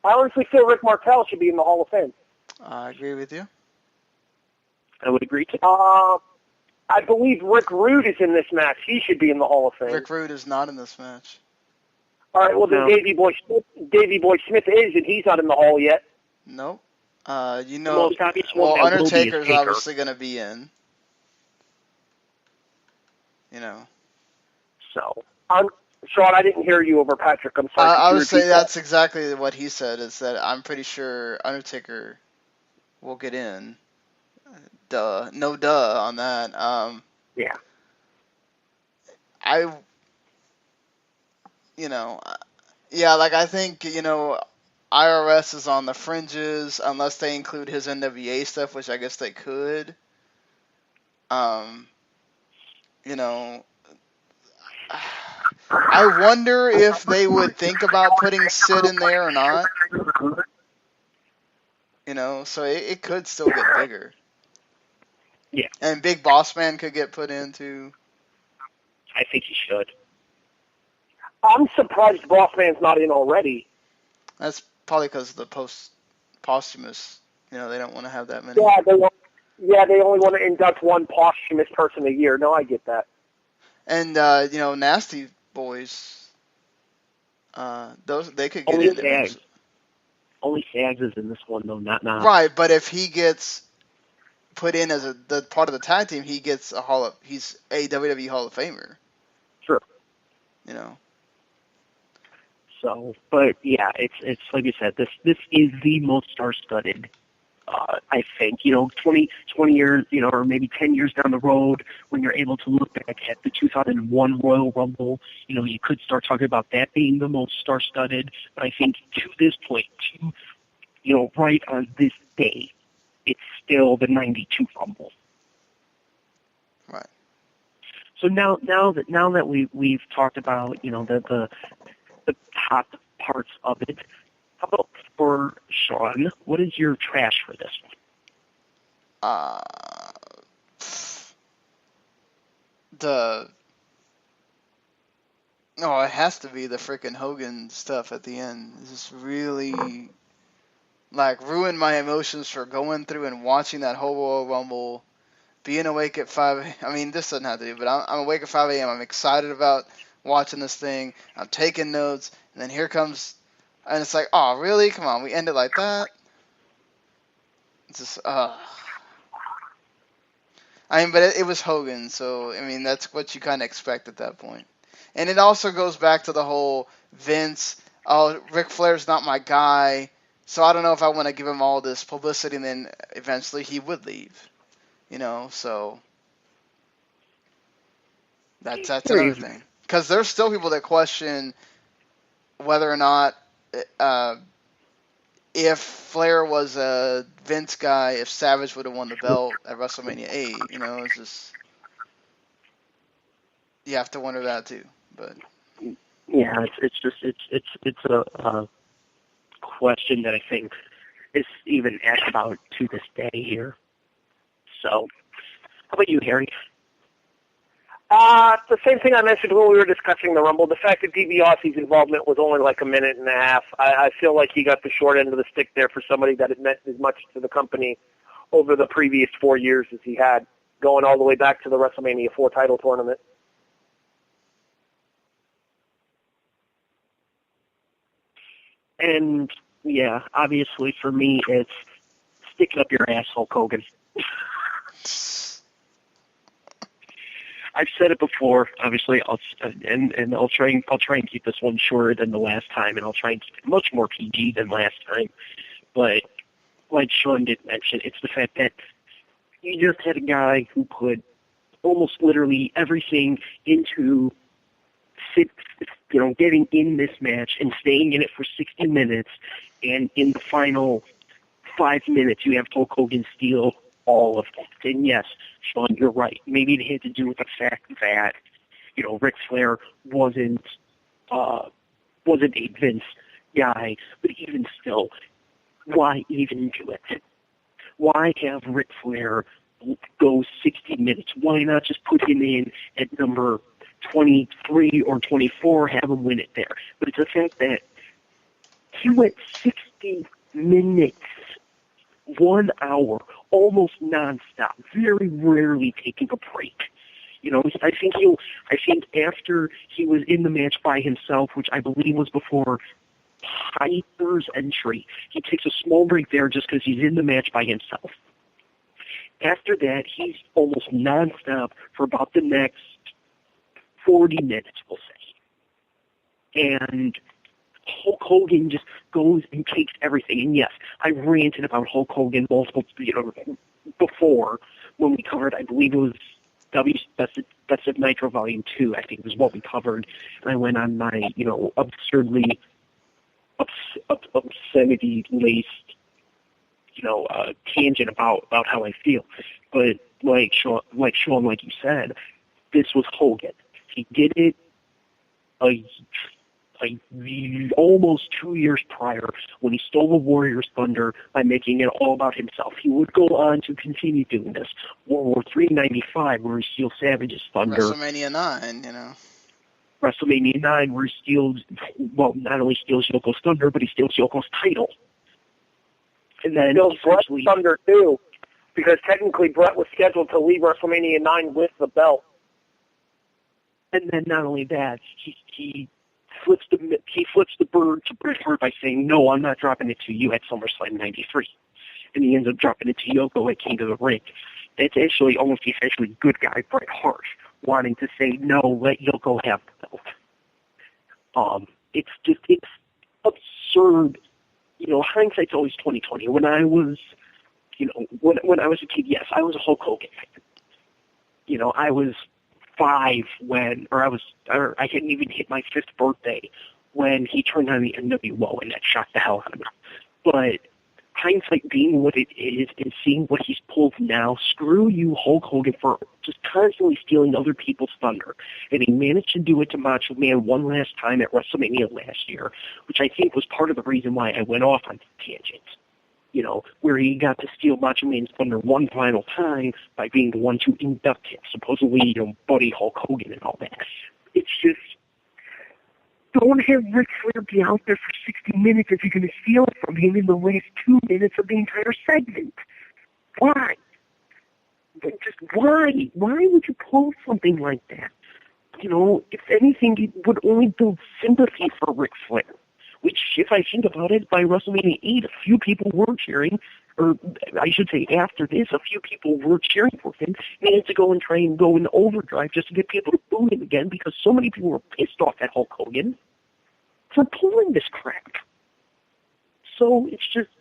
honestly feel Rick Martel should be in the Hall of Fame. I agree with you. I would agree to. I believe Rick Rude is in this match. He should be in the Hall of Fame. Rick Rude is not in this match. All right, well, then Davey Boy Smith is, and he's not in the Hall yet. Nope. The most obvious one that Undertaker's will be is obviously going to be in. You know. So, Sean, I didn't hear you over Patrick. I'm sorry. I would say that's exactly what he said, is that I'm pretty sure Undertaker will get in. No duh on that. Yeah. I think, IRS is on the fringes unless they include his NWA stuff, which I guess they could. I wonder if they would think about putting Sid in there or not. So it could still get bigger. Yeah. And Big Boss Man could get put in too. I think he should. I'm surprised Boss Man's not in already. That's probably because of the posthumous. They don't want to have that many. Yeah, they only want to induct one posthumous person a year. No, I get that. And Nasty Boys, they could get in there. Only Sags is in this one though, not now. Right, but if he gets put in as the part of the tag team, he gets he's a WWE Hall of Famer. Sure. So, but yeah, it's like you said, this is the most star-studded. I think 20 years, or maybe 10 years down the road, when you're able to look back at the 2001 Royal Rumble, you could start talking about that being the most star-studded. But I think to this point, right on this day, it's still the '92 Rumble. Right. So now that we've talked about the top parts of it, how about for Sean? What is your trash for this one? It has to be the frickin' Hogan stuff at the end. This is really ruined my emotions for going through and watching that whole Royal Rumble, being awake at 5. I mean, this doesn't have to do, but I'm awake at 5 a.m. I'm excited about watching this thing. I'm taking notes, and then here comes, and it's like, oh, really? Come on, we end it like that? It's just, but it was Hogan, so, that's what you kind of expect at that point. And it also goes back to the whole Vince, Ric Flair's not my guy, so I don't know if I want to give him all this publicity, and then eventually he would leave. So that's another thing. Because there's still people that question whether or not if Flair was a Vince guy, if Savage would have won the belt at WrestleMania 8. It's just, you have to wonder that too. But yeah, it's a question that I think is even asked about to this day here. So, how about you, Harry? The same thing I mentioned when we were discussing the Rumble. The fact that DiBiase's involvement was only like a minute and a half, I feel like he got the short end of the stick there for somebody that had meant as much to the company over the previous 4 years as he had, going all the way back to the WrestleMania 4 title tournament. And, yeah, obviously for me, it's stick it up your ass, Hulk Hogan. I've said it before. Obviously, I'll try and keep this one shorter than the last time, and I'll try and keep it much more PG than last time. But like Sean did mention, it's the fact that you just had a guy who put almost literally everything into getting in this match and staying in it for 60 minutes, and in the final 5 minutes, you have Hulk Hogan steal all of that. And yes, Sean, you're right. Maybe it had to do with the fact that, Ric Flair wasn't a Vince guy, but even still, why even do it? Why have Ric Flair go 60 minutes? Why not just put him in at number 23 or 24, have him win it there? But it's the fact that he went 60 minutes, 1 hour, almost nonstop, very rarely taking a break. I think after he was in the match by himself, which I believe was before Piper's entry, he takes a small break there just because he's in the match by himself. After that, he's almost nonstop for about the next 40 minutes, we'll say. And Hulk Hogan just goes and takes everything. And yes, I ranted about Hulk Hogan multiple, before when we covered, I believe it was Best of Nitro Volume 2, I think was what we covered. And I went on my, absurdly, obscenity-laced, tangent about how I feel. But like Sean, like you said, this was Hogan. He did it almost 2 years prior when he stole the Warrior's thunder by making it all about himself. He would go on to continue doing this. World War III 95, where he steals Savage's thunder. WrestleMania 9, WrestleMania 9, where he steals, not only steals Yoko's thunder, but he steals Yoko's title. And then steals Brett's thunder, too, because technically Brett was scheduled to leave WrestleMania 9 with the belt. And then not only that, he flips the bird to Bret Hart by saying, "No, I'm not dropping it to you at SummerSlam 93." And he ends up dropping it to Yoko at King of the Ring. It's actually almost the essentially good guy, Bret Hart, wanting to say, "No, let Yoko have the belt." It's absurd. Hindsight's always 20/20. When I was, when I was a kid, yes, I was a Hulk Hogan fan. I was 5 I hadn't even hit my 5th birthday when he turned on the NWO, and that shocked the hell out of me. But hindsight being what it is and seeing what he's pulled now, screw you, Hulk Hogan, for just constantly stealing other people's thunder. And he managed to do it to Macho Man one last time at WrestleMania last year, which I think was part of the reason why I went off on tangents. Where he got to steal Macho Man's thunder one final time by being the one to induct him, supposedly, Buddy Hulk Hogan and all that. It's just, don't have Ric Flair be out there for 60 minutes if you're going to steal it from him in the last 2 minutes of the entire segment. Why? Just why? Why would you pull something like that? If anything, it would only build sympathy for Ric Flair. Which, if I think about it, by WrestleMania 8, a few people were cheering, or I should say after this, a few people were cheering for him. He had to go and try and go in overdrive just to get people to boo him again because so many people were pissed off at Hulk Hogan for pulling this crap. So it's just,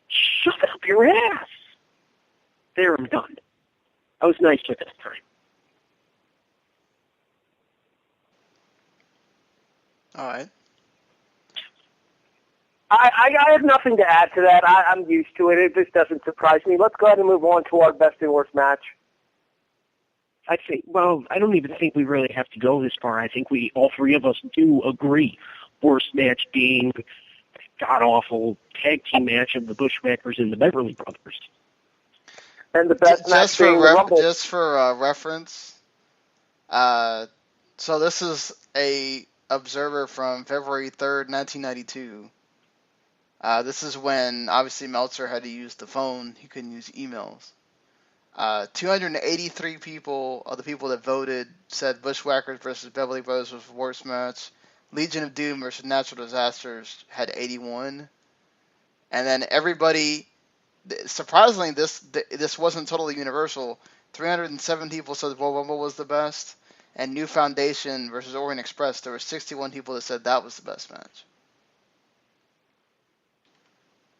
shove it up your ass. There, I'm done. I was nice with this time. All right. I have nothing to add to that. I'm used to it. This doesn't surprise me. Let's go ahead and move on to our best and worst match. I don't even think we really have to go this far. I think all three of us do agree. Worst match being god-awful tag team match of the Bushwhackers and the Beverly Brothers. And the best match being the Rumble. Just for reference, so this is a observer from February 3rd, 1992. This is when, obviously, Meltzer had to use the phone. He couldn't use emails. 283 people of the people that voted said Bushwhackers versus Beverly Brothers was the worst match. Legion of Doom versus Natural Disasters had 81. And then everybody, surprisingly, this wasn't totally universal. 307 people said Royal Rumble was the best. And New Foundation versus Orient Express, there were 61 people that said that was the best match.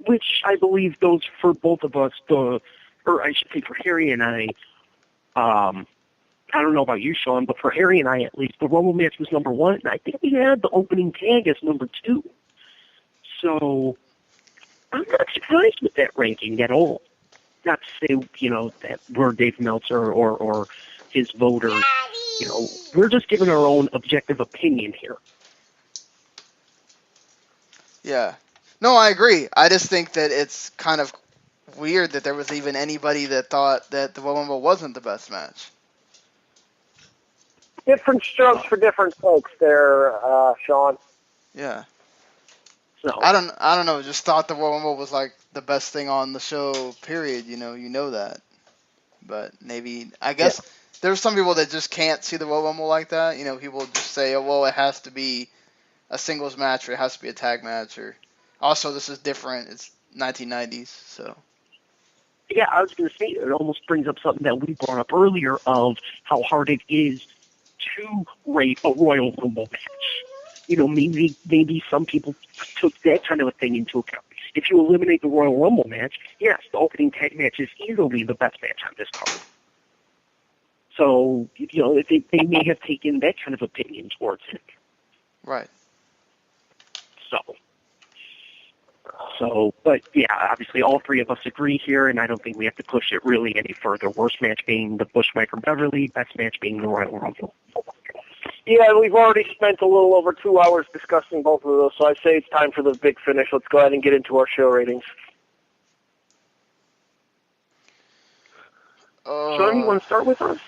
Which I believe goes for both of us, or I should say for Harry and I, I don't know about you, Sean, but for Harry and I at least, the Rumble match was number 1, and I think we had the opening tag as number 2. So I'm not surprised with that ranking at all. Not to say, that we're Dave Meltzer or his voters. We're just giving our own objective opinion here. Yeah. No, I agree. I just think that it's kind of weird that there was even anybody that thought that the Royal Rumble wasn't the best match. Different strokes for different folks there, Sean. Yeah. So I don't know. Just thought the Royal Rumble was like the best thing on the show. Period. You know that. But maybe I guess there's some people that just can't see the Royal Rumble like that. People just say, "Oh, well, it has to be a singles match or it has to be a tag match." Or also, this is different. It's 1990s, so. Yeah, I was going to say it almost brings up something that we brought up earlier of how hard it is to rate a Royal Rumble match. Maybe some people took that kind of a thing into account. If you eliminate the Royal Rumble match, yes, the opening tag match is easily the best match on this card. So, they may have taken that kind of opinion towards it. Right. So, but yeah, obviously all three of us agree here, and I don't think we have to push it really any further. Worst match being the Bushwhacker Beverly, best match being the Royal Rumble. Yeah, we've already spent a little over 2 hours discussing both of those, so I say it's time for the big finish. Let's go ahead and get into our show ratings. Sean, you want to start with us?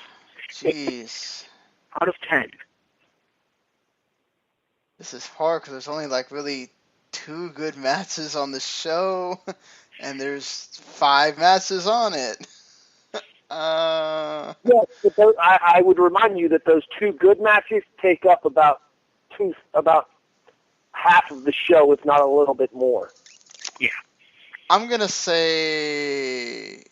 Jeez. Out of 10. This is hard because there's only really 2 good matches on the show, and there's 5 matches on it. Yes, but I would remind you that those 2 good matches take up about half of the show, if not a little bit more. Yeah. I'm gonna say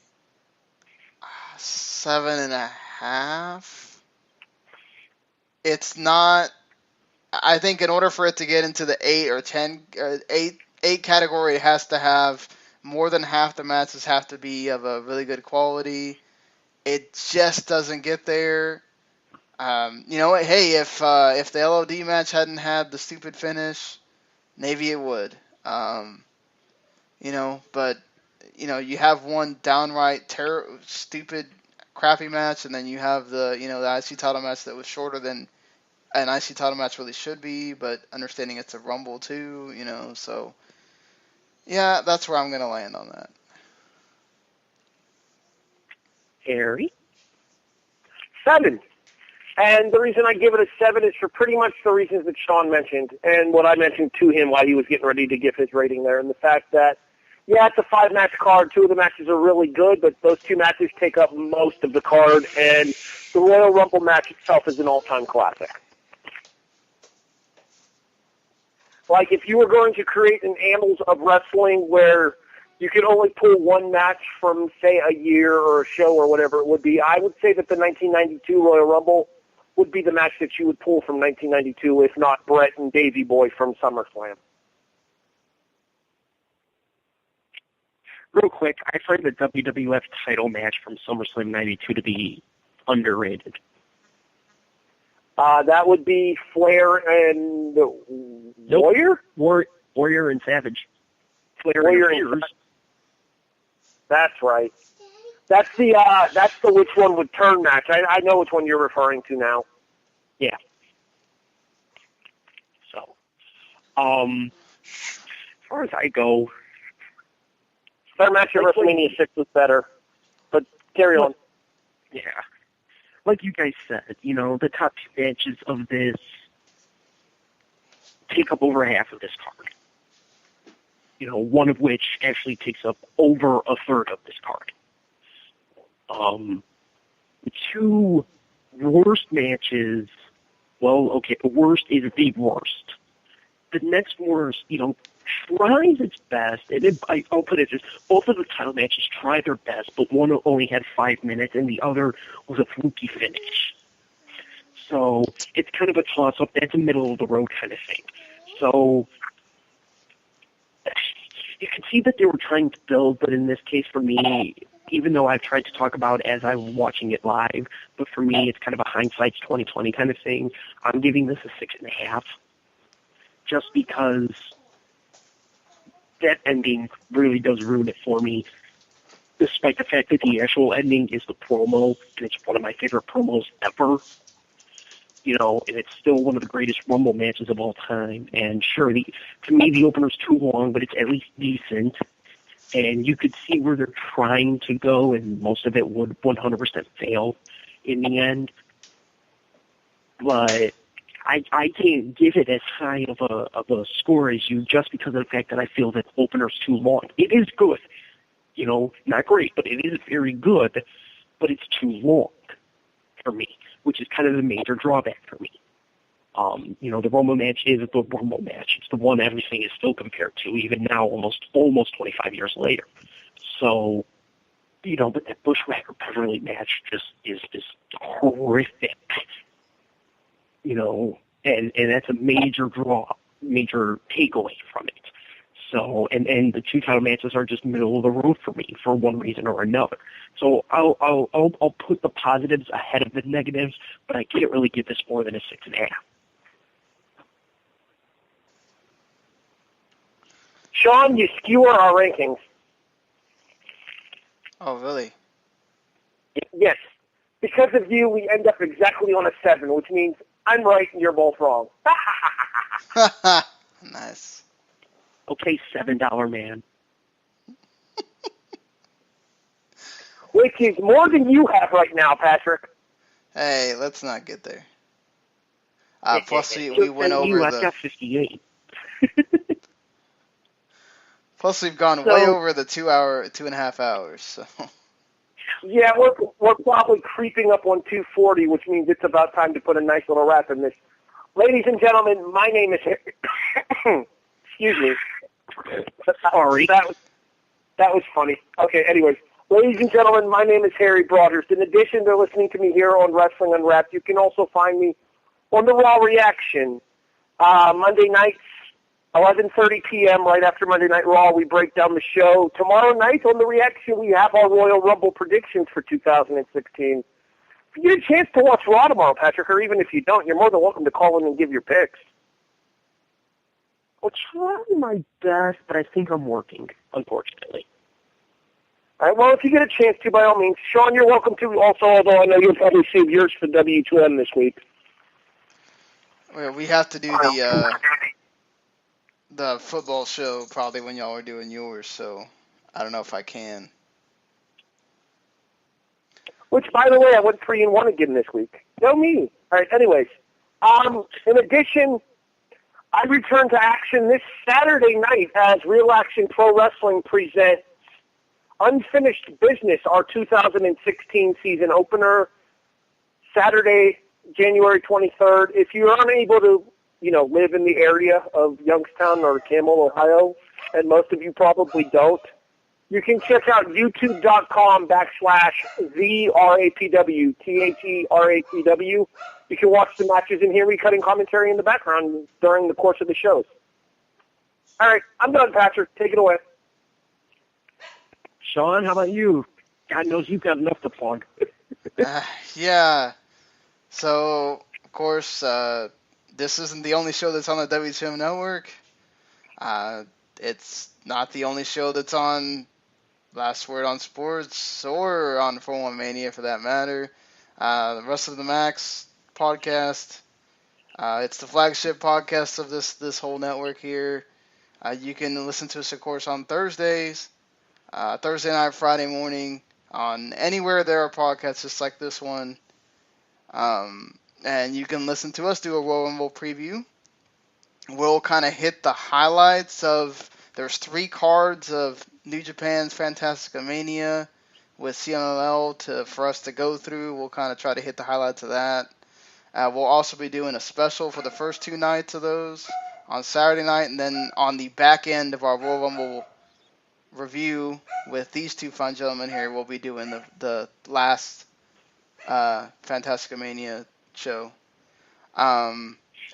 7.5. It's not. I think in order for it to get into the 8 or 10, 8 category, it has to have more than half the matches have to be of a really good quality. It just doesn't get there. Hey, if the LOD match hadn't had the stupid finish, maybe it would. But you have one downright stupid, crappy match, and then you have the IC title match that was shorter than an IC title match really should be, but understanding it's a Rumble too, so yeah, that's where I'm gonna land on that. Harry? 7. And the reason I give it a 7 is for pretty much the reasons that Sean mentioned, and what I mentioned to him while he was getting ready to give his rating there, and the fact that, yeah, it's a 5-match card. 2 of the matches are really good, but those 2 matches take up most of the card, and the Royal Rumble match itself is an all-time classic. Like, if you were going to create an Annals of Wrestling where you could only pull 1 match from, say, a year or a show or whatever it would be, I would say that the 1992 Royal Rumble would be the match that you would pull from 1992, if not Brett and Davey Boy from SummerSlam. Real quick, I find the WWF title match from SummerSlam 92 to be underrated. That would be Flair and Warrior? Warrior and Savage. Flair Warrior and Savage. That's right. That's the which one would turn match. I know which one you're referring to now. Yeah. So, as far as I go, their match at WrestleMania 6 was better, but carry on. Yeah. Like you guys said, the top 2 matches of this take up over half of this card. One of which actually takes up over a third of this card. The 2 worst matches, well, okay, the worst is the worst. The next worst, tries its best, and I'll put it this, both of the title matches tried their best, but one only had 5 minutes, and the other was a fluky finish. So, it's kind of a toss-up. That's a middle-of-the-road kind of thing. So, you can see that they were trying to build, but in this case, for me, even though I've tried to talk about it as I'm watching it live, but for me it's kind of a hindsight's 2020 kind of thing. I'm giving this a 6.5, just because that ending really does ruin it for me, despite the fact that the actual ending is the promo, and it's one of my favorite promos ever. You know, and it's still one of the greatest Rumble matches of all time. And sure, to me, the opener's too long, but it's at least decent. And you could see where they're trying to go, and most of it would 100% fail in the end. But I can't give it as high of a score as you, just because of the fact that I feel that opener's too long. It is good. You know, not great, but it is very good, but it's too long for me, which is kind of the major drawback for me. You know, the Rumble match is the Rumble match. It's the one everything is still compared to, even now, almost 25 years later. So, you know, but that Bushwhacker Beverly match just is horrific. You know, and that's a major major takeaway from it. So, and the two title matches are just middle of the road for me for one reason or another. So I'll put the positives ahead of the negatives, but I can't really give this more than a 6.5. Sean, you skewer our rankings. Oh, really? Yes. Because of you, we end up exactly on a 7, which means I'm right and you're both wrong. Nice. Okay, $7 man. Which is more than you have right now, Patrick. Hey, let's not get there. Plus, we went over I've got 58. Plus, we've gone way over the 2.5 hours. So. Yeah, we're probably creeping up on 2:40, which means it's about time to put a nice little wrap in this. Ladies and gentlemen, my name is Harry. Excuse me. Sorry. That was funny. Okay, anyways. Ladies and gentlemen, my name is Harry Broadhurst. In addition to listening to me here on Wrestling Unwrapped, you can also find me on the Raw Reaction. Monday nights, 11:30 p.m., right after Monday Night Raw, we break down the show. Tomorrow night on the Reaction, we have our Royal Rumble predictions for 2016. If you get a chance to watch Raw tomorrow, Patrick, or even if you don't, you're more than welcome to call in and give your picks. I'll try my best, but I think I'm working, unfortunately. All right, well, if you get a chance to, by all means. Sean, you're welcome to also, although I know you'll probably save yours for W2M this week. Well, we have to do the football show probably when y'all are doing yours, so I don't know if I can. Which, by the way, I went 3-1 again this week. No me. All right, anyways. In addition, I return to action this Saturday night as Real Action Pro Wrestling presents Unfinished Business, our 2016 season opener, Saturday, January 23rd. If you're unable to, live in the area of Youngstown or Camel, Ohio, and most of you probably don't, you can check out youtube.com/TheRAPW, TheRAPW. You can watch the matches and hear me cutting commentary in the background during the course of the shows. All right, I'm done, Patrick. Take it away. Sean, how about you? God knows you've got enough to plug. Yeah. So, of course, this isn't the only show that's on the WTM network. It's not the only show that's on Last Word on Sports or on 4-1 Mania for that matter. The Rest of the Max podcast. It's the flagship podcast of this whole network here. You can listen to us, of course, on Thursdays. Thursday night, Friday morning, on anywhere there are podcasts just like this one. And you can listen to us do a Royal Rumble preview. We'll kind of hit the highlights of, there's 3 cards of New Japan's Fantastica Mania with CMLL for us to go through. We'll kind of try to hit the highlights of that. We'll also be doing a special for the first 2 nights of those on Saturday night, and then on the back end of our Royal Rumble review with these 2 fine gentlemen here, we'll be doing the last Fantastica Mania show.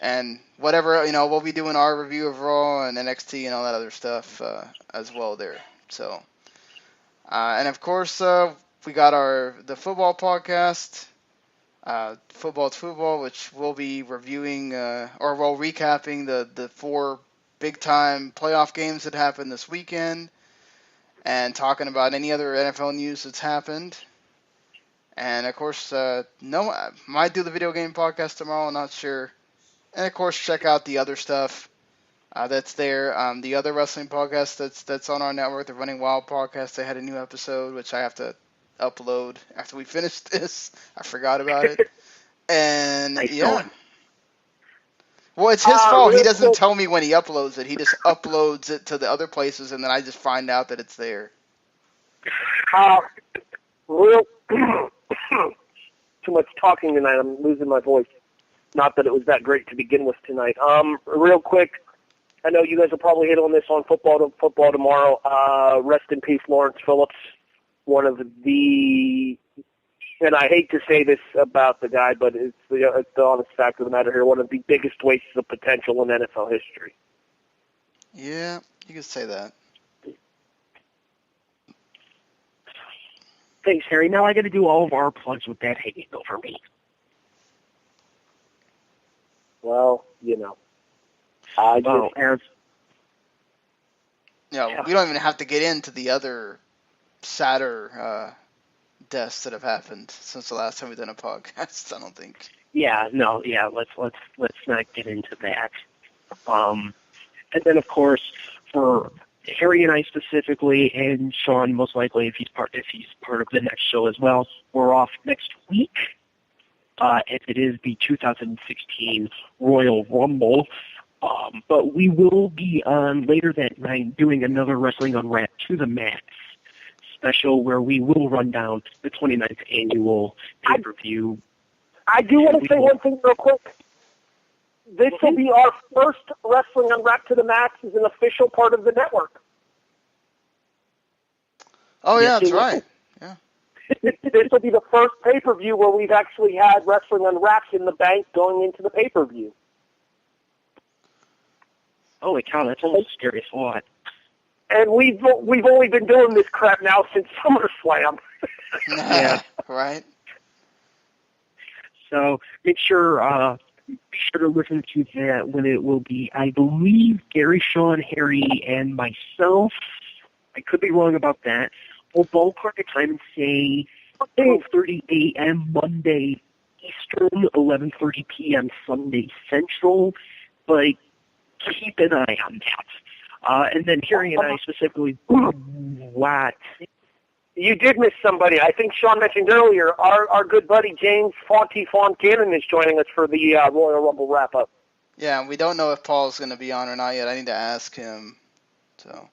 And whatever, we'll be doing our review of Raw and NXT and all that other stuff as well there. So, And of course, we got the football podcast, Football to Football, which we'll be reviewing or we'll recapping the 4 big time playoff games that happened this weekend, and talking about any other NFL news that's happened. And of course, might do the video game podcast tomorrow, not sure. And of course, check out the other stuff that's there. The other wrestling podcast that's on our network, the Running Wild podcast, they had a new episode, which I have to upload after we finish this. I forgot about it. And yeah. Well, it's his fault. He doesn't tell me when he uploads it. He just uploads it to the other places, and then I just find out that it's there. Real too much talking tonight. I'm losing my voice. Not that it was that great to begin with tonight. Real quick, I know you guys will probably hit on this on football tomorrow. Rest in peace, Lawrence Phillips, one of the, and I hate to say this about the guy, but it's the honest fact of the matter here, one of the biggest wastes of potential in NFL history. Yeah, you could say that. Thanks, Harry. Now I got to do all of our plugs with that hanging over me. Well, you know. We don't even have to get into the other sadder deaths that have happened since the last time we've done a podcast. I don't think. Yeah, no, yeah. Let's not get into that. And then, of course, for Harry and I specifically, and Sean most likely if he's part of the next show as well, we're off next week. It is the 2016 Royal Rumble. But we will be on later that night doing another Wrestling Unwrapped to the Max special where we will run down the 29th annual pay-per-view. I do want to say one thing real quick. This will be our first Wrestling Unwrapped to the Max as an official part of the network. Oh, yeah, that's right. Yeah. This will be the first pay-per-view where we've actually had Wrestling Unwrapped in the bank going into the pay-per-view. Holy cow, that's almost a scary thought. And we've only been doing this crap now since SummerSlam. Yeah, right. So make sure to listen to that when it will be, I believe, Gary, Sean, Harry, and myself. I could be wrong about that. We'll ballpark a time and say 12:30 a.m. Monday Eastern, 11:30 p.m. Sunday Central. But keep an eye on that. And then Harry and I specifically, what? You did miss somebody. I think Sean mentioned earlier, our good buddy James Fontaine is joining us for the Royal Rumble wrap-up. Yeah, we don't know if Paul's going to be on or not yet. I need to ask him. So.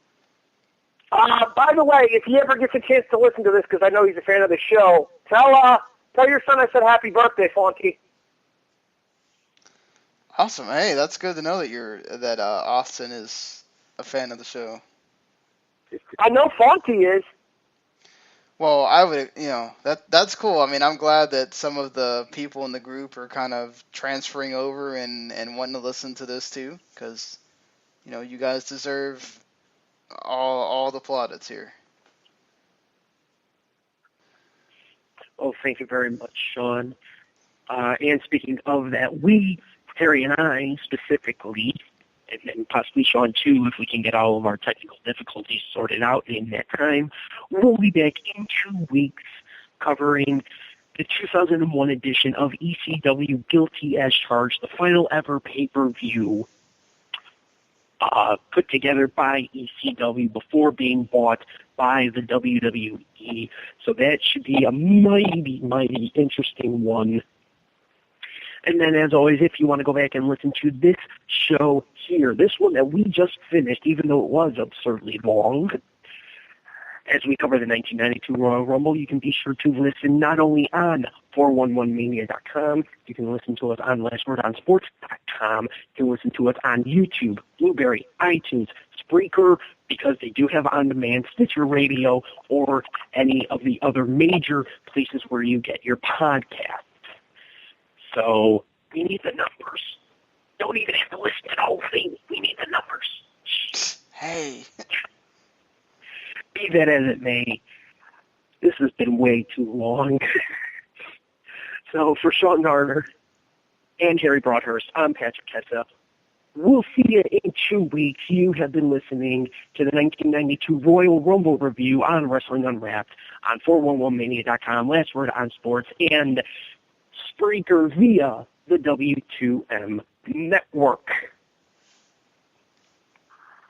By the way, if he ever gets a chance to listen to this, because I know he's a fan of the show, tell your son I said happy birthday, Fonty. Awesome. Hey, that's good to know that Austin is a fan of the show. I know Fonty is. Well, I would, that's cool. I mean, I'm glad that some of the people in the group are kind of transferring over and wanting to listen to this too, because, you guys deserve all the plaudits here. Oh, thank you very much, Sean. And speaking of that, Harry and I specifically, and possibly Sean too, if we can get all of our technical difficulties sorted out in that time, we'll be back in 2 weeks covering the 2001 edition of ECW Guilty as Charged, the final ever pay-per-view put together by ECW before being bought by the WWE. So that should be a mighty, mighty interesting one. And then, as always, if you want to go back and listen to this show here, this one that we just finished, even though it was absurdly long, as we cover the 1992 Royal Rumble, you can be sure to listen not only on 411mania.com, you can listen to us on lastwordonsports.com, you can listen to us on YouTube, Blueberry, iTunes, Spreaker, because they do have on-demand, Stitcher Radio, or any of the other major places where you get your podcasts. So we need the numbers. Don't even have to listen to the whole thing. We need the numbers. Hey. Be that as it may, This has been way too long. So for Sean Garner and Harry Broadhurst, I'm Patrick Kessa. We'll see you in 2 weeks. You have been listening to the 1992 Royal Rumble review on Wrestling Unwrapped on 411mania.com, Last Word on Sports, and Spreaker via the W2M Network.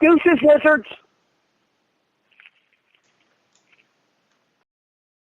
Deuces, lizards.